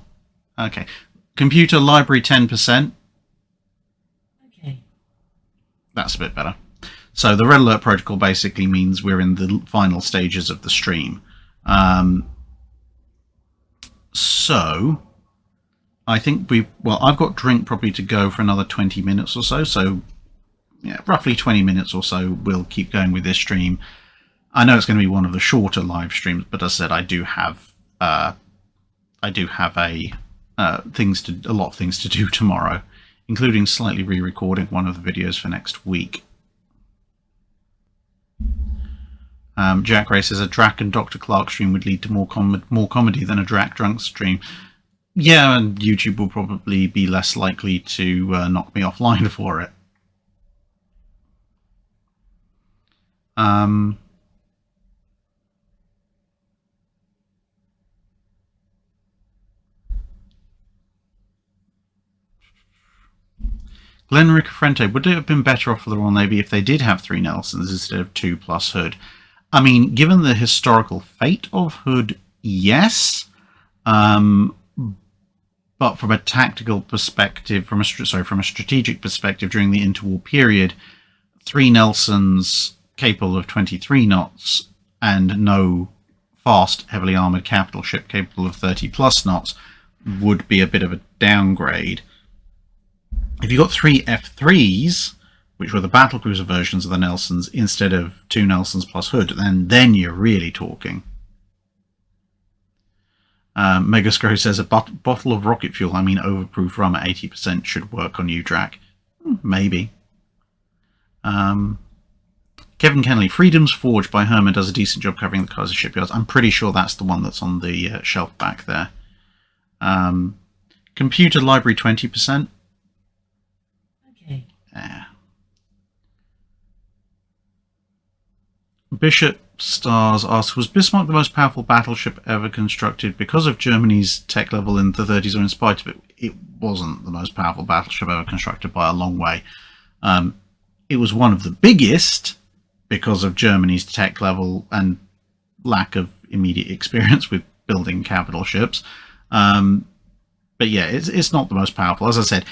Okay. Computer library 10%. Okay. That's a bit better. So the red alert protocol basically means we're in the final stages of the stream. So I think I've got drink probably to go for another 20 minutes or so. So yeah, roughly 20 minutes or so we'll keep going with this stream. I know it's going to be one of the shorter live streams, but as I said, I do have a lot of things to do tomorrow, including slightly re-recording one of the videos for next week. Jack Ray says a Drac and Dr. Clark stream would lead to more comedy than a Drac drunk stream. Yeah, and YouTube will probably be less likely to knock me offline for it. Glenn Ricafrente, would it have been better off for the Royal Navy if they did have 3 Nelsons instead of 2 plus Hood? I mean, given the historical fate of Hood, yes. But from a tactical perspective, from a strategic perspective, during the interwar period, 3 Nelsons capable of 23 knots and no fast, heavily armoured capital ship capable of 30 plus knots would be a bit of a downgrade. If you got 3 F3s, which were the battlecruiser versions of the Nelsons, instead of 2 Nelsons plus Hood, then you're really talking. Megascrow says a bottle of rocket fuel, I mean overproof rum at 80% should work on you, Drac. Maybe. Kevin Kennelly, Freedom's Forge by Herman does a decent job covering the Kaiser shipyards. I'm pretty sure that's the one that's on the shelf back there. Computer library 20%. Okay. Yeah. Bishop Stars asks, was Bismarck the most powerful battleship ever constructed because of Germany's tech level in the 30s, or in spite of it? It wasn't the most powerful battleship ever constructed by a long way. It was one of the biggest because of Germany's tech level and lack of immediate experience with building capital ships. But yeah, it's not the most powerful. As I said,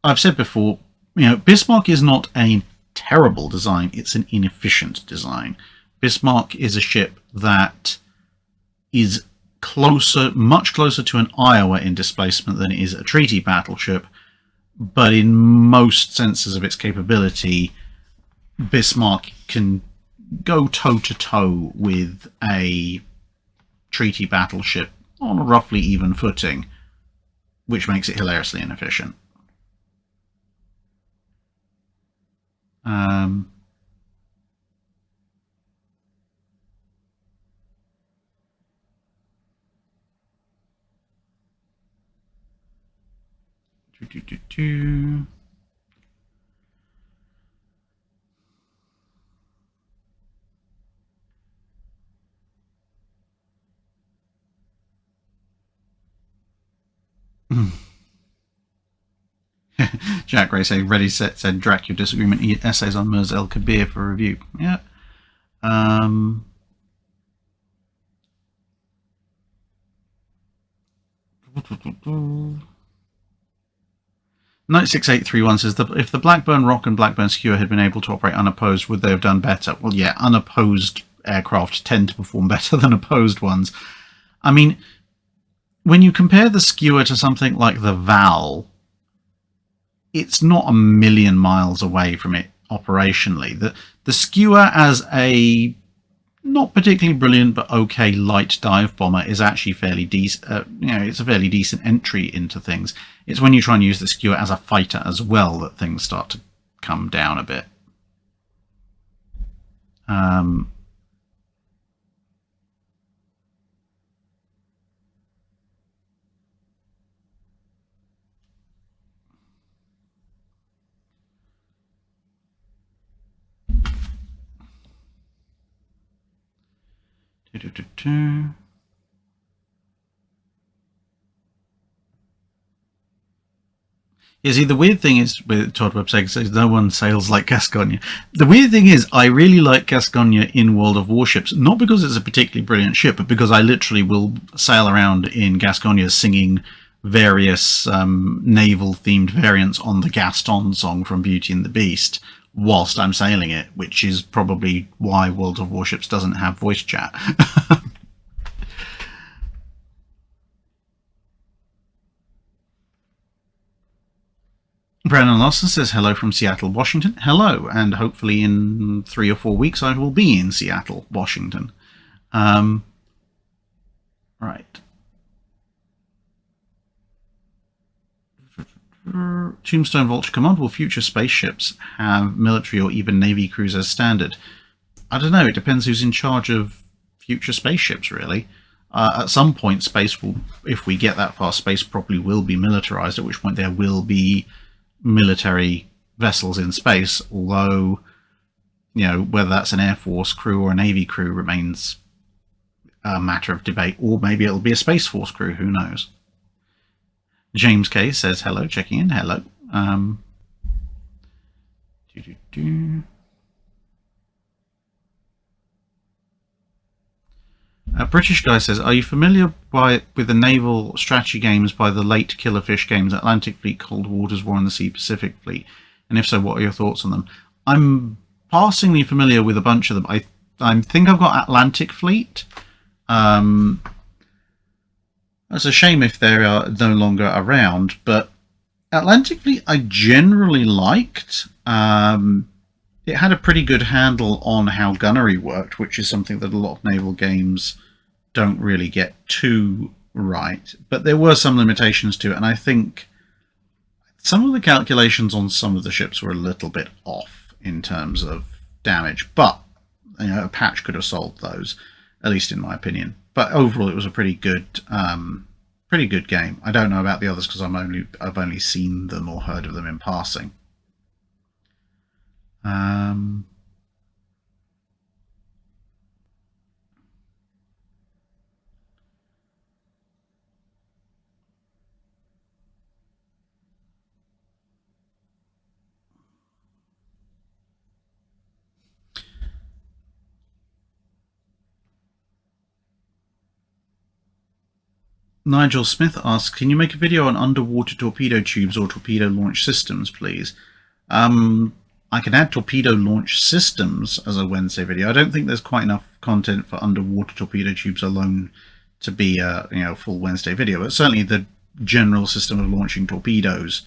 I've said before, you know, Bismarck is not a terrible design, it's an inefficient design. Bismarck is a ship that is much closer to an Iowa in displacement than it is a treaty battleship, but in most senses of its capability, Bismarck can go toe-to-toe with a treaty battleship on a roughly even footing, which makes it hilariously inefficient. Jack Ray saying, ready, set, said, Drac, your disagreement essays on Mirza El Kabir for review. Yeah. 96831 says that if the Blackburn Rock and Blackburn Skewer had been able to operate unopposed, would they have done better? Well, yeah, unopposed aircraft tend to perform better than opposed ones. I mean, when you compare the Skewer to something like the Val, it's not a million miles away from it operationally. The Skewer as a not particularly brilliant but okay light dive bomber is actually fairly decent. It's a fairly decent entry into things. It's when you try and use the Skewer as a fighter as well that things start to come down a bit. Yeah, see, the weird thing is with Todd Website says no one sails like Gascogne. The weird thing is I really like Gascogne in World of Warships, not because it's a particularly brilliant ship, but because I literally will sail around in Gascogne singing various naval-themed variants on the Gaston song from Beauty and the Beast whilst I'm sailing it, which is probably why World of Warships doesn't have voice chat. Brandon Lawson says hello from Seattle, Washington. Hello, and hopefully in 3 or 4 weeks I will be in Seattle, Washington. Right. Tombstone Vulture Command, will future spaceships have military or even Navy crews as standard? I don't know, it depends who's in charge of future spaceships, really. At some point, space will, if we get that far, space probably will be militarized, at which point there will be military vessels in space, although, whether that's an Air Force crew or a Navy crew remains a matter of debate, or maybe it'll be a Space Force crew, who knows. James K says hello, checking in, hello. A British guy says, are you familiar with the naval strategy games by the late Killerfish games, Atlantic Fleet, Cold Waters, War in the Sea, Pacific Fleet? And if so, what are your thoughts on them? I'm passingly familiar with a bunch of them. I think I've got Atlantic Fleet. It's a shame if they are no longer around, but Atlantic Fleet I generally liked. It had a pretty good handle on how gunnery worked, which is something that a lot of naval games don't really get too right. But there were some limitations to it, and I think some of the calculations on some of the ships were a little bit off in terms of damage. But a patch could have solved those, at least in my opinion. But overall, it was a pretty good game. I don't know about the others because I've only seen them or heard of them in passing. Nigel Smith asks, can you make a video on underwater torpedo tubes or torpedo launch systems, please? I can add torpedo launch systems as a Wednesday video. I don't think there's quite enough content for underwater torpedo tubes alone to be a full Wednesday video, but certainly the general system of launching torpedoes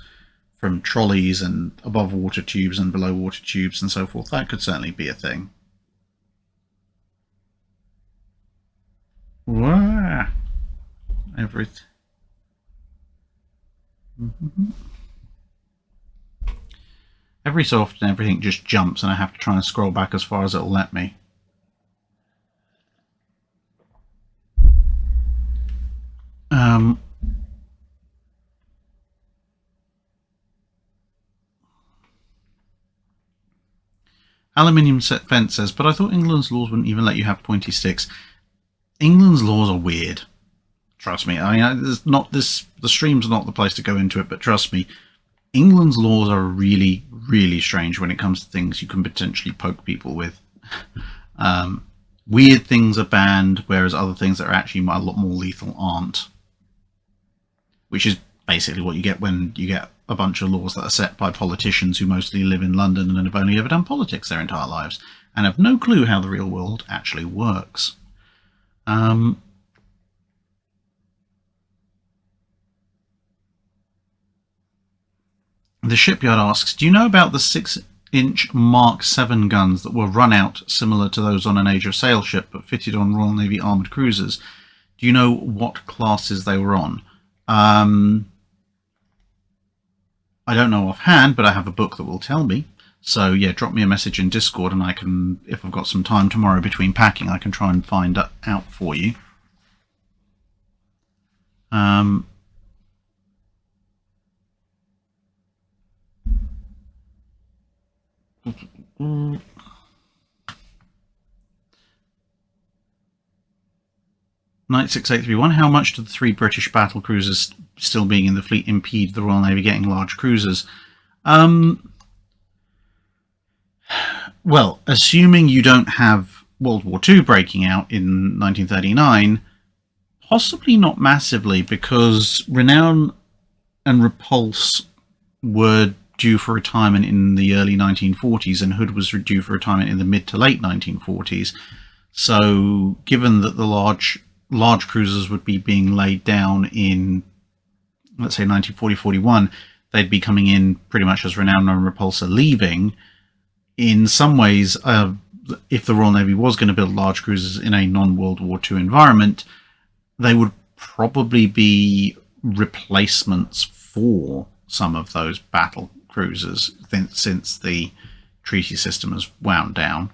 from trolleys and above water tubes and below water tubes and so forth, that could certainly be a thing. Wow. Everything. Every so often everything just jumps and I have to try and scroll back as far as it'll let me. Aluminium Fence says, but I thought England's laws wouldn't even let you have pointy sticks. England's laws are weird. Trust me. I mean, the stream's not the place to go into it, but trust me, England's laws are really, really strange when it comes to things you can potentially poke people with. Weird things are banned, whereas other things that are actually a lot more lethal aren't. Which is basically what you get when you get a bunch of laws that are set by politicians who mostly live in London and have only ever done politics their entire lives and have no clue how the real world actually works. The shipyard asks, do you know about the 6-inch Mark 7 guns that were run out similar to those on an Age of Sail ship but fitted on Royal Navy armoured cruisers? Do you know what classes they were on? I don't know offhand, but I have a book that will tell me. So yeah, drop me a message in Discord and I can, if I've got some time tomorrow between packing, I can try and find out for you. Knight 6831, how much do the 3 British battle cruisers still being in the fleet impede the Royal Navy getting large cruisers? Well, assuming you don't have World War II breaking out in 1939, possibly not massively, because Renown and Repulse were due for retirement in the early 1940s, and Hood was due for retirement in the mid to late 1940s. So, given that the large cruisers would be being laid down in, let's say, 1940-41, they'd be coming in pretty much as Renown and Repulse are leaving. In some ways, if the Royal Navy was going to build large cruisers in a non-World War II environment, they would probably be replacements for some of those battle cruisers since the treaty system has wound down.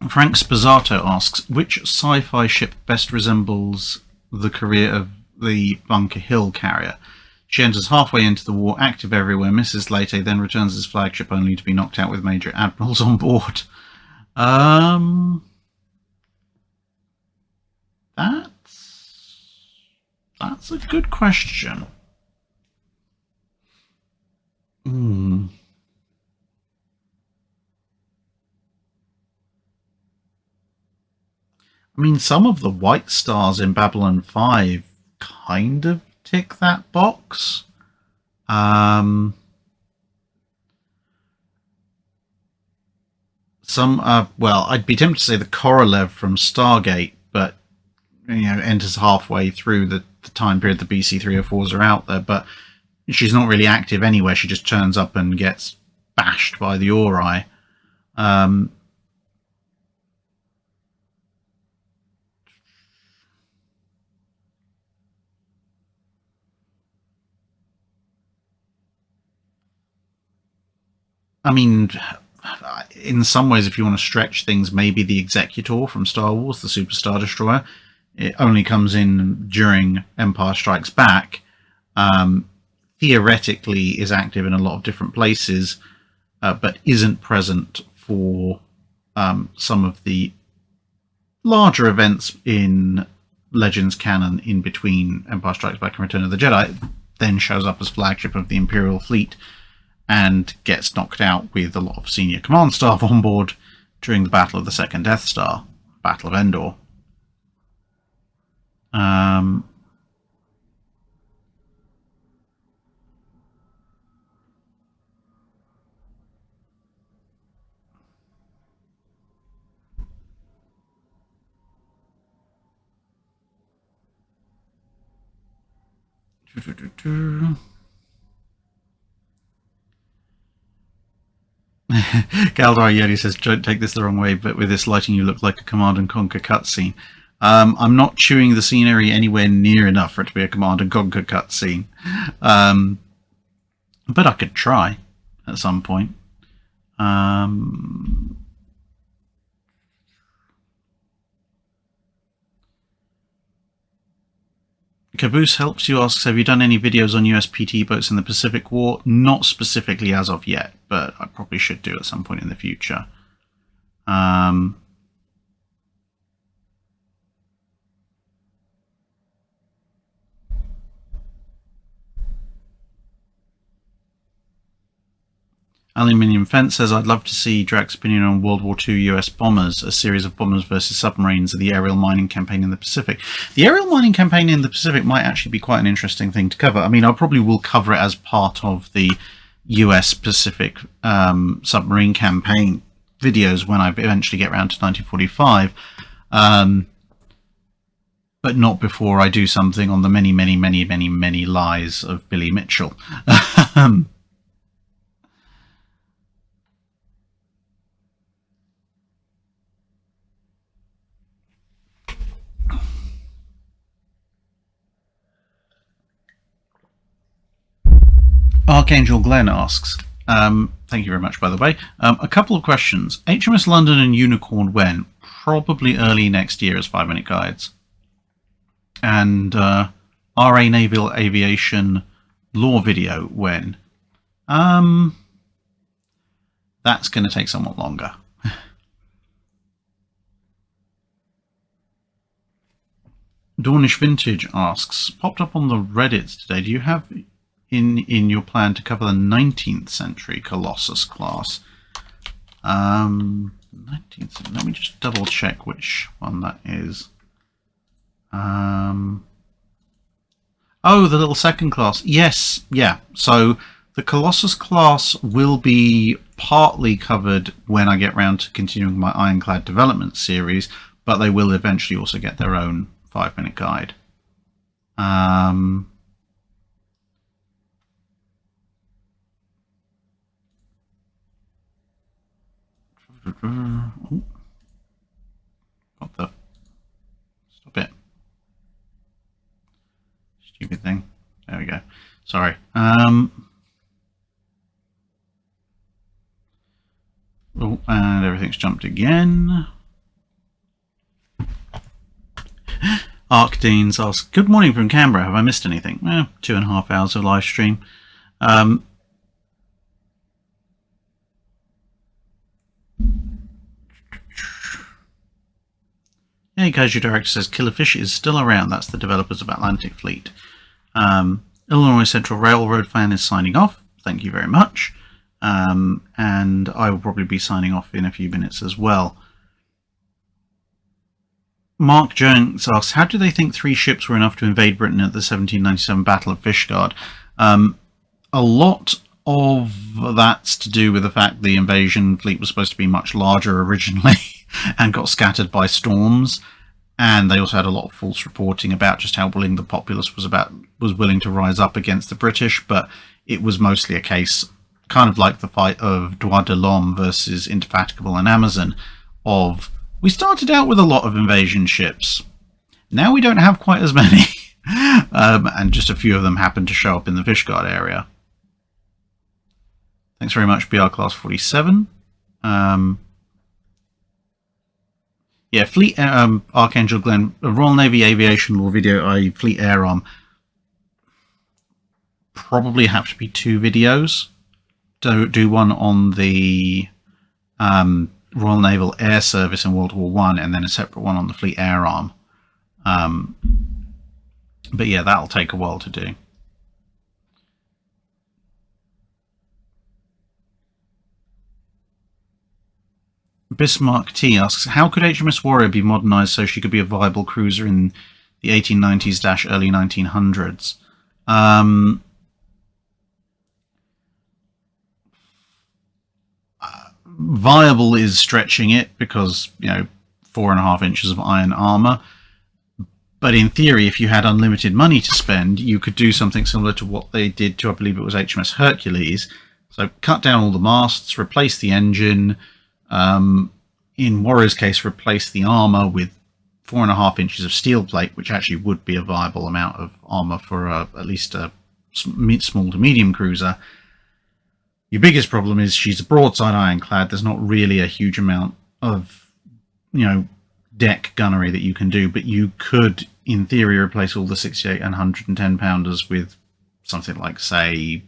Frank Spazzato asks, which sci-fi ship best resembles the career of the Bunker Hill carrier? She enters halfway into the war, active everywhere, misses Leyte, then returns as flagship only to be knocked out with major admirals on board. That's a good question. I mean, some of the White Stars in Babylon 5 kind of tick that box. Some, well, I'd be tempted to say the Korolev from Stargate, but, enters halfway through the time period the BC-304s are out there, but she's not really active anywhere. She just turns up and gets bashed by the Ori. I mean, in some ways, if you want to stretch things, maybe the Executor from Star Wars, the Super Star Destroyer. It only comes in during Empire Strikes Back. Theoretically is active in a lot of different places, but isn't present for some of the larger events in Legends canon in between Empire Strikes Back and Return of the Jedi. Then shows up as flagship of the Imperial fleet and gets knocked out with a lot of senior command staff on board during the Battle of the Second Death Star, Battle of Endor. Galdar Yeti says, don't take this the wrong way, but with this lighting you look like a Command and Conquer cutscene. I'm not chewing the scenery anywhere near enough for it to be a Command and Conquer cutscene. But I could try at some point. Caboose Helps You asks, have you done any videos on USPT boats in the Pacific War? Not specifically as of yet, but I probably should do at some point in the future. Aluminium Fence says, I'd love to see Drake's opinion on World War II US bombers, a series of bombers versus submarines of the aerial mining campaign in the Pacific. The aerial mining campaign in the Pacific might actually be quite an interesting thing to cover. I mean, I probably will cover it as part of the US Pacific submarine campaign videos when I eventually get around to 1945, but not before I do something on the many, many, many, many, many lies of Billy Mitchell. Archangel Glenn asks, thank you very much, by the way, a couple of questions. HMS London and Unicorn when? Probably early next year as 5-minute guides. And RA Naval Aviation Law video when? That's going to take somewhat longer. Dornish Vintage asks, popped up on the Reddits today, do you have in your plan to cover the 19th century Colossus class? 19th, let me just double check which one that is. Oh, the little second class. Yes, yeah. So the Colossus class will be partly covered when I get round to continuing my Ironclad development series, but they will eventually also get their own 5-minute guide. Oh, got the stop it. Stupid thing. There we go. Sorry. Oh, and everything's jumped again. Arcdeans asks, good morning from Canberra. Have I missed anything? 2.5 hours of live stream. Hey, Kaiju Director says Killerfish is still around. That's the developers of Atlantic Fleet. Illinois Central Railroad fan is signing off. Thank you very much. And I will probably be signing off in a few minutes as well. Mark Jones asks, how do they think 3 ships were enough to invade Britain at the 1797 Battle of Fishguard? A lot of that's to do with the fact the invasion fleet was supposed to be much larger originally and got scattered by storms, and they also had a lot of false reporting about just how willing the populace was willing to rise up against the British, but it was mostly a case, kind of like the fight of Droit de l'Homme versus Indefatigable and Amazon, of we started out with a lot of invasion ships, now we don't have quite as many. And just a few of them happened to show up in the Fishguard area. Thanks very much, BR Class 47. Yeah, Fleet Archangel Glenn, Royal Navy Aviation Law video, i.e. Fleet Air Arm, probably have to be 2 videos. Do one on the Royal Naval Air Service in World War I, and then a separate one on the Fleet Air Arm. But yeah, that'll take a while to do. Bismarck T asks, how could HMS Warrior be modernized so she could be a viable cruiser in the 1890s-early 1900s? Viable is stretching it because, 4.5 inches of iron armor. But in theory, if you had unlimited money to spend, you could do something similar to what they did to, I believe it was HMS Hercules. So cut down all the masts, replace the engine. In Warrior's case, replace the armor with 4.5 inches of steel plate, which actually would be a viable amount of armor for at least a small to medium cruiser. Your biggest problem is she's a broadside ironclad. There's not really a huge amount of, deck gunnery that you can do, but you could in theory, replace all the 68 and 110 pounders with something like, say,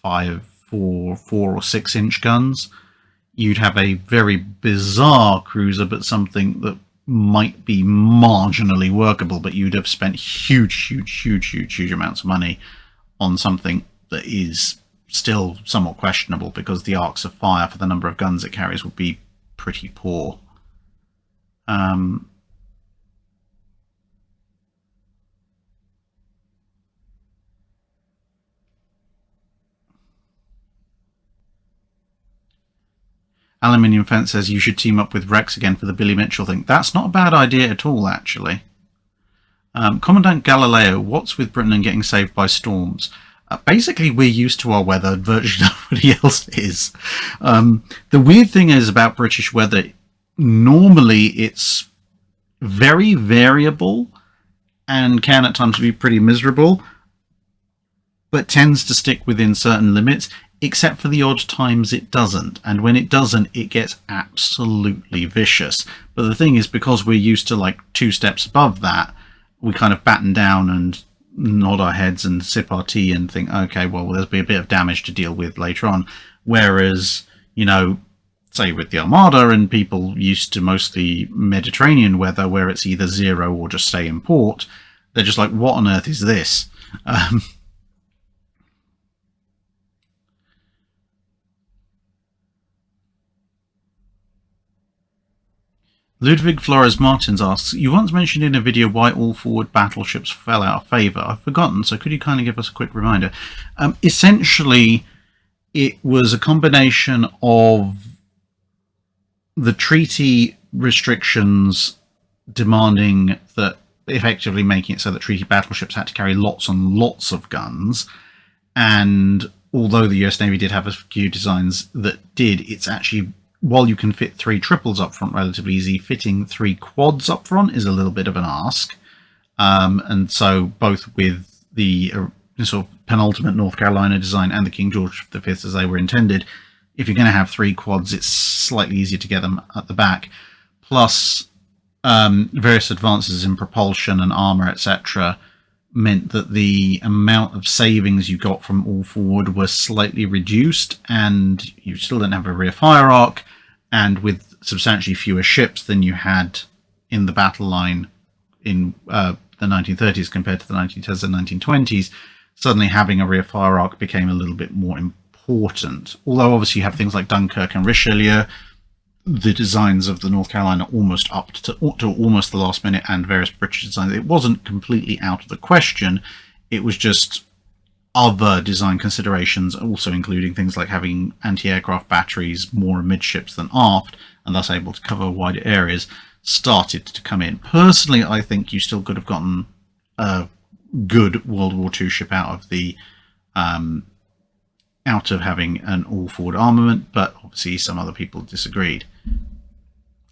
4 or 6 inch guns, you'd have a very bizarre cruiser, but something that might be marginally workable, but you'd have spent huge amounts of money on something that is still somewhat questionable, because the arcs of fire for the number of guns it carries would be pretty poor. Aluminium Fence says you should team up with Rex again for the Billy Mitchell thing. That's not a bad idea at all, actually. Commandant Galileo, what's with Britain and getting saved by storms? Basically, we're used to our weather. Virtually nobody else is. The weird thing is about British weather, normally it's very variable and can at times be pretty miserable, but tends to stick within certain limits, except for the odd times it doesn't. And when it doesn't, it gets absolutely vicious. But the thing is, because we're used to like 2 steps above that, we kind of batten down and nod our heads and sip our tea and think, okay, well, there'll be a bit of damage to deal with later on. Whereas, you know, say with the Armada and people used to mostly Mediterranean weather where it's either 0 or just stay in port, they're just like, what on earth is this? Ludwig Flores Martins asks, you once mentioned in a video why all forward battleships fell out of favour. I've forgotten, so could you kindly give us a quick reminder? Essentially, it was a combination of the treaty restrictions demanding that, effectively making it so that treaty battleships had to carry lots and lots of guns, and although the US Navy did have a few designs that did, it's actually, while you can fit 3 triples up front relatively easy, fitting 3 quads up front is a little bit of an ask. And so both with the sort of penultimate North Carolina design and the King George V as they were intended, if you're going to have 3 quads, it's slightly easier to get them at the back. Plus, various advances in propulsion and armour, etc., meant that the amount of savings you got from all forward were slightly reduced, and you still didn't have a rear fire arc, and with substantially fewer ships than you had in the battle line in the 1930s compared to the 1910s and 1920s, suddenly having a rear fire arc became a little bit more important. Although obviously you have things like Dunkirk and Richelieu, the designs of the North Carolina almost up to almost the last minute, and various British designs. It wasn't completely out of the question. It was just other design considerations, also including things like having anti-aircraft batteries more amidships than aft, and thus able to cover wider areas, started to come in. Personally, I think you still could have gotten a good World War II ship out of the out of having an all-forward armament, but obviously some other people disagreed.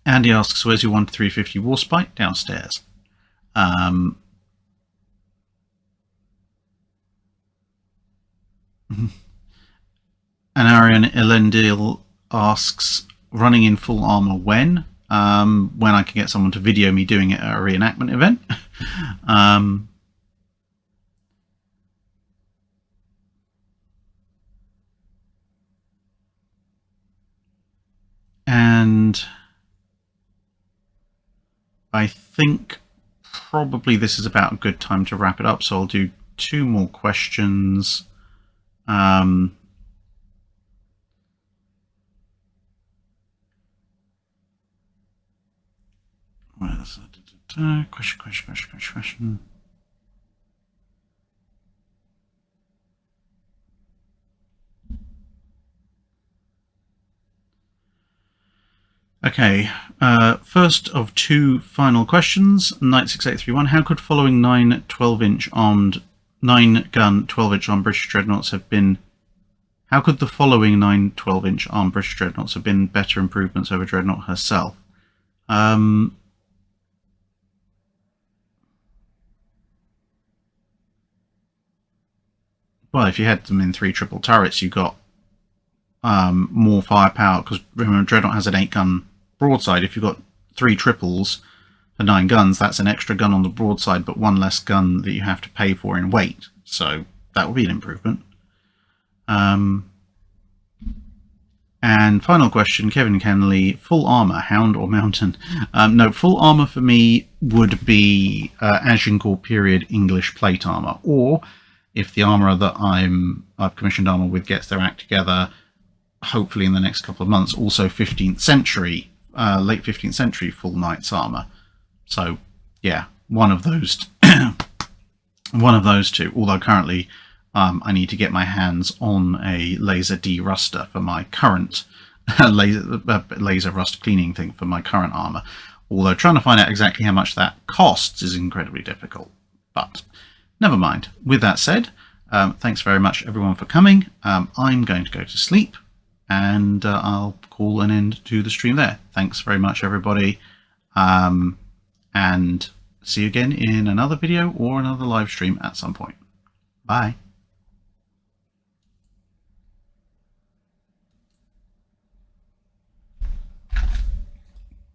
Andy asks, where's your 1-350 Warspite? Downstairs. And Arian Elendil asks, running in full armor when? When I can get someone to video me doing it at a reenactment event. And I think probably this is about a good time to wrap it up, so I'll do 2 more questions. Question. Okay, first of 2 final questions. Knight6831, how could following 9 12-inch armed 9-gun 12-inch armed British dreadnoughts have been? How could the following 9 12-inch armed British dreadnoughts have been better improvements over Dreadnought herself? Well, if you had them in 3 triple turrets, you got more firepower, because remember Dreadnought has an 8-gun broadside. If you've got 3 triples For 9 guns, that's an extra gun on the broadside, but 1 less gun that you have to pay for in weight. So that would be an improvement. And final question, Kevin Kenley, full armor, Hound or Mountain? No, full armor for me would be Agincourt period English plate armor, or if the armourer that I've commissioned armour with gets their act together, hopefully in the next couple of months, also 15th century, late 15th century full knight's armour. So yeah, one of those, one of those two. Although currently, I need to get my hands on a laser de-ruster for my current laser rust cleaning thing for my current armour. Although trying to find out exactly how much that costs is incredibly difficult. But never mind. With that said, thanks very much everyone for coming. I'm going to go to sleep, and I'll call an end to the stream there. Thanks very much everybody, and see you again in another video or another live stream at some point. Bye.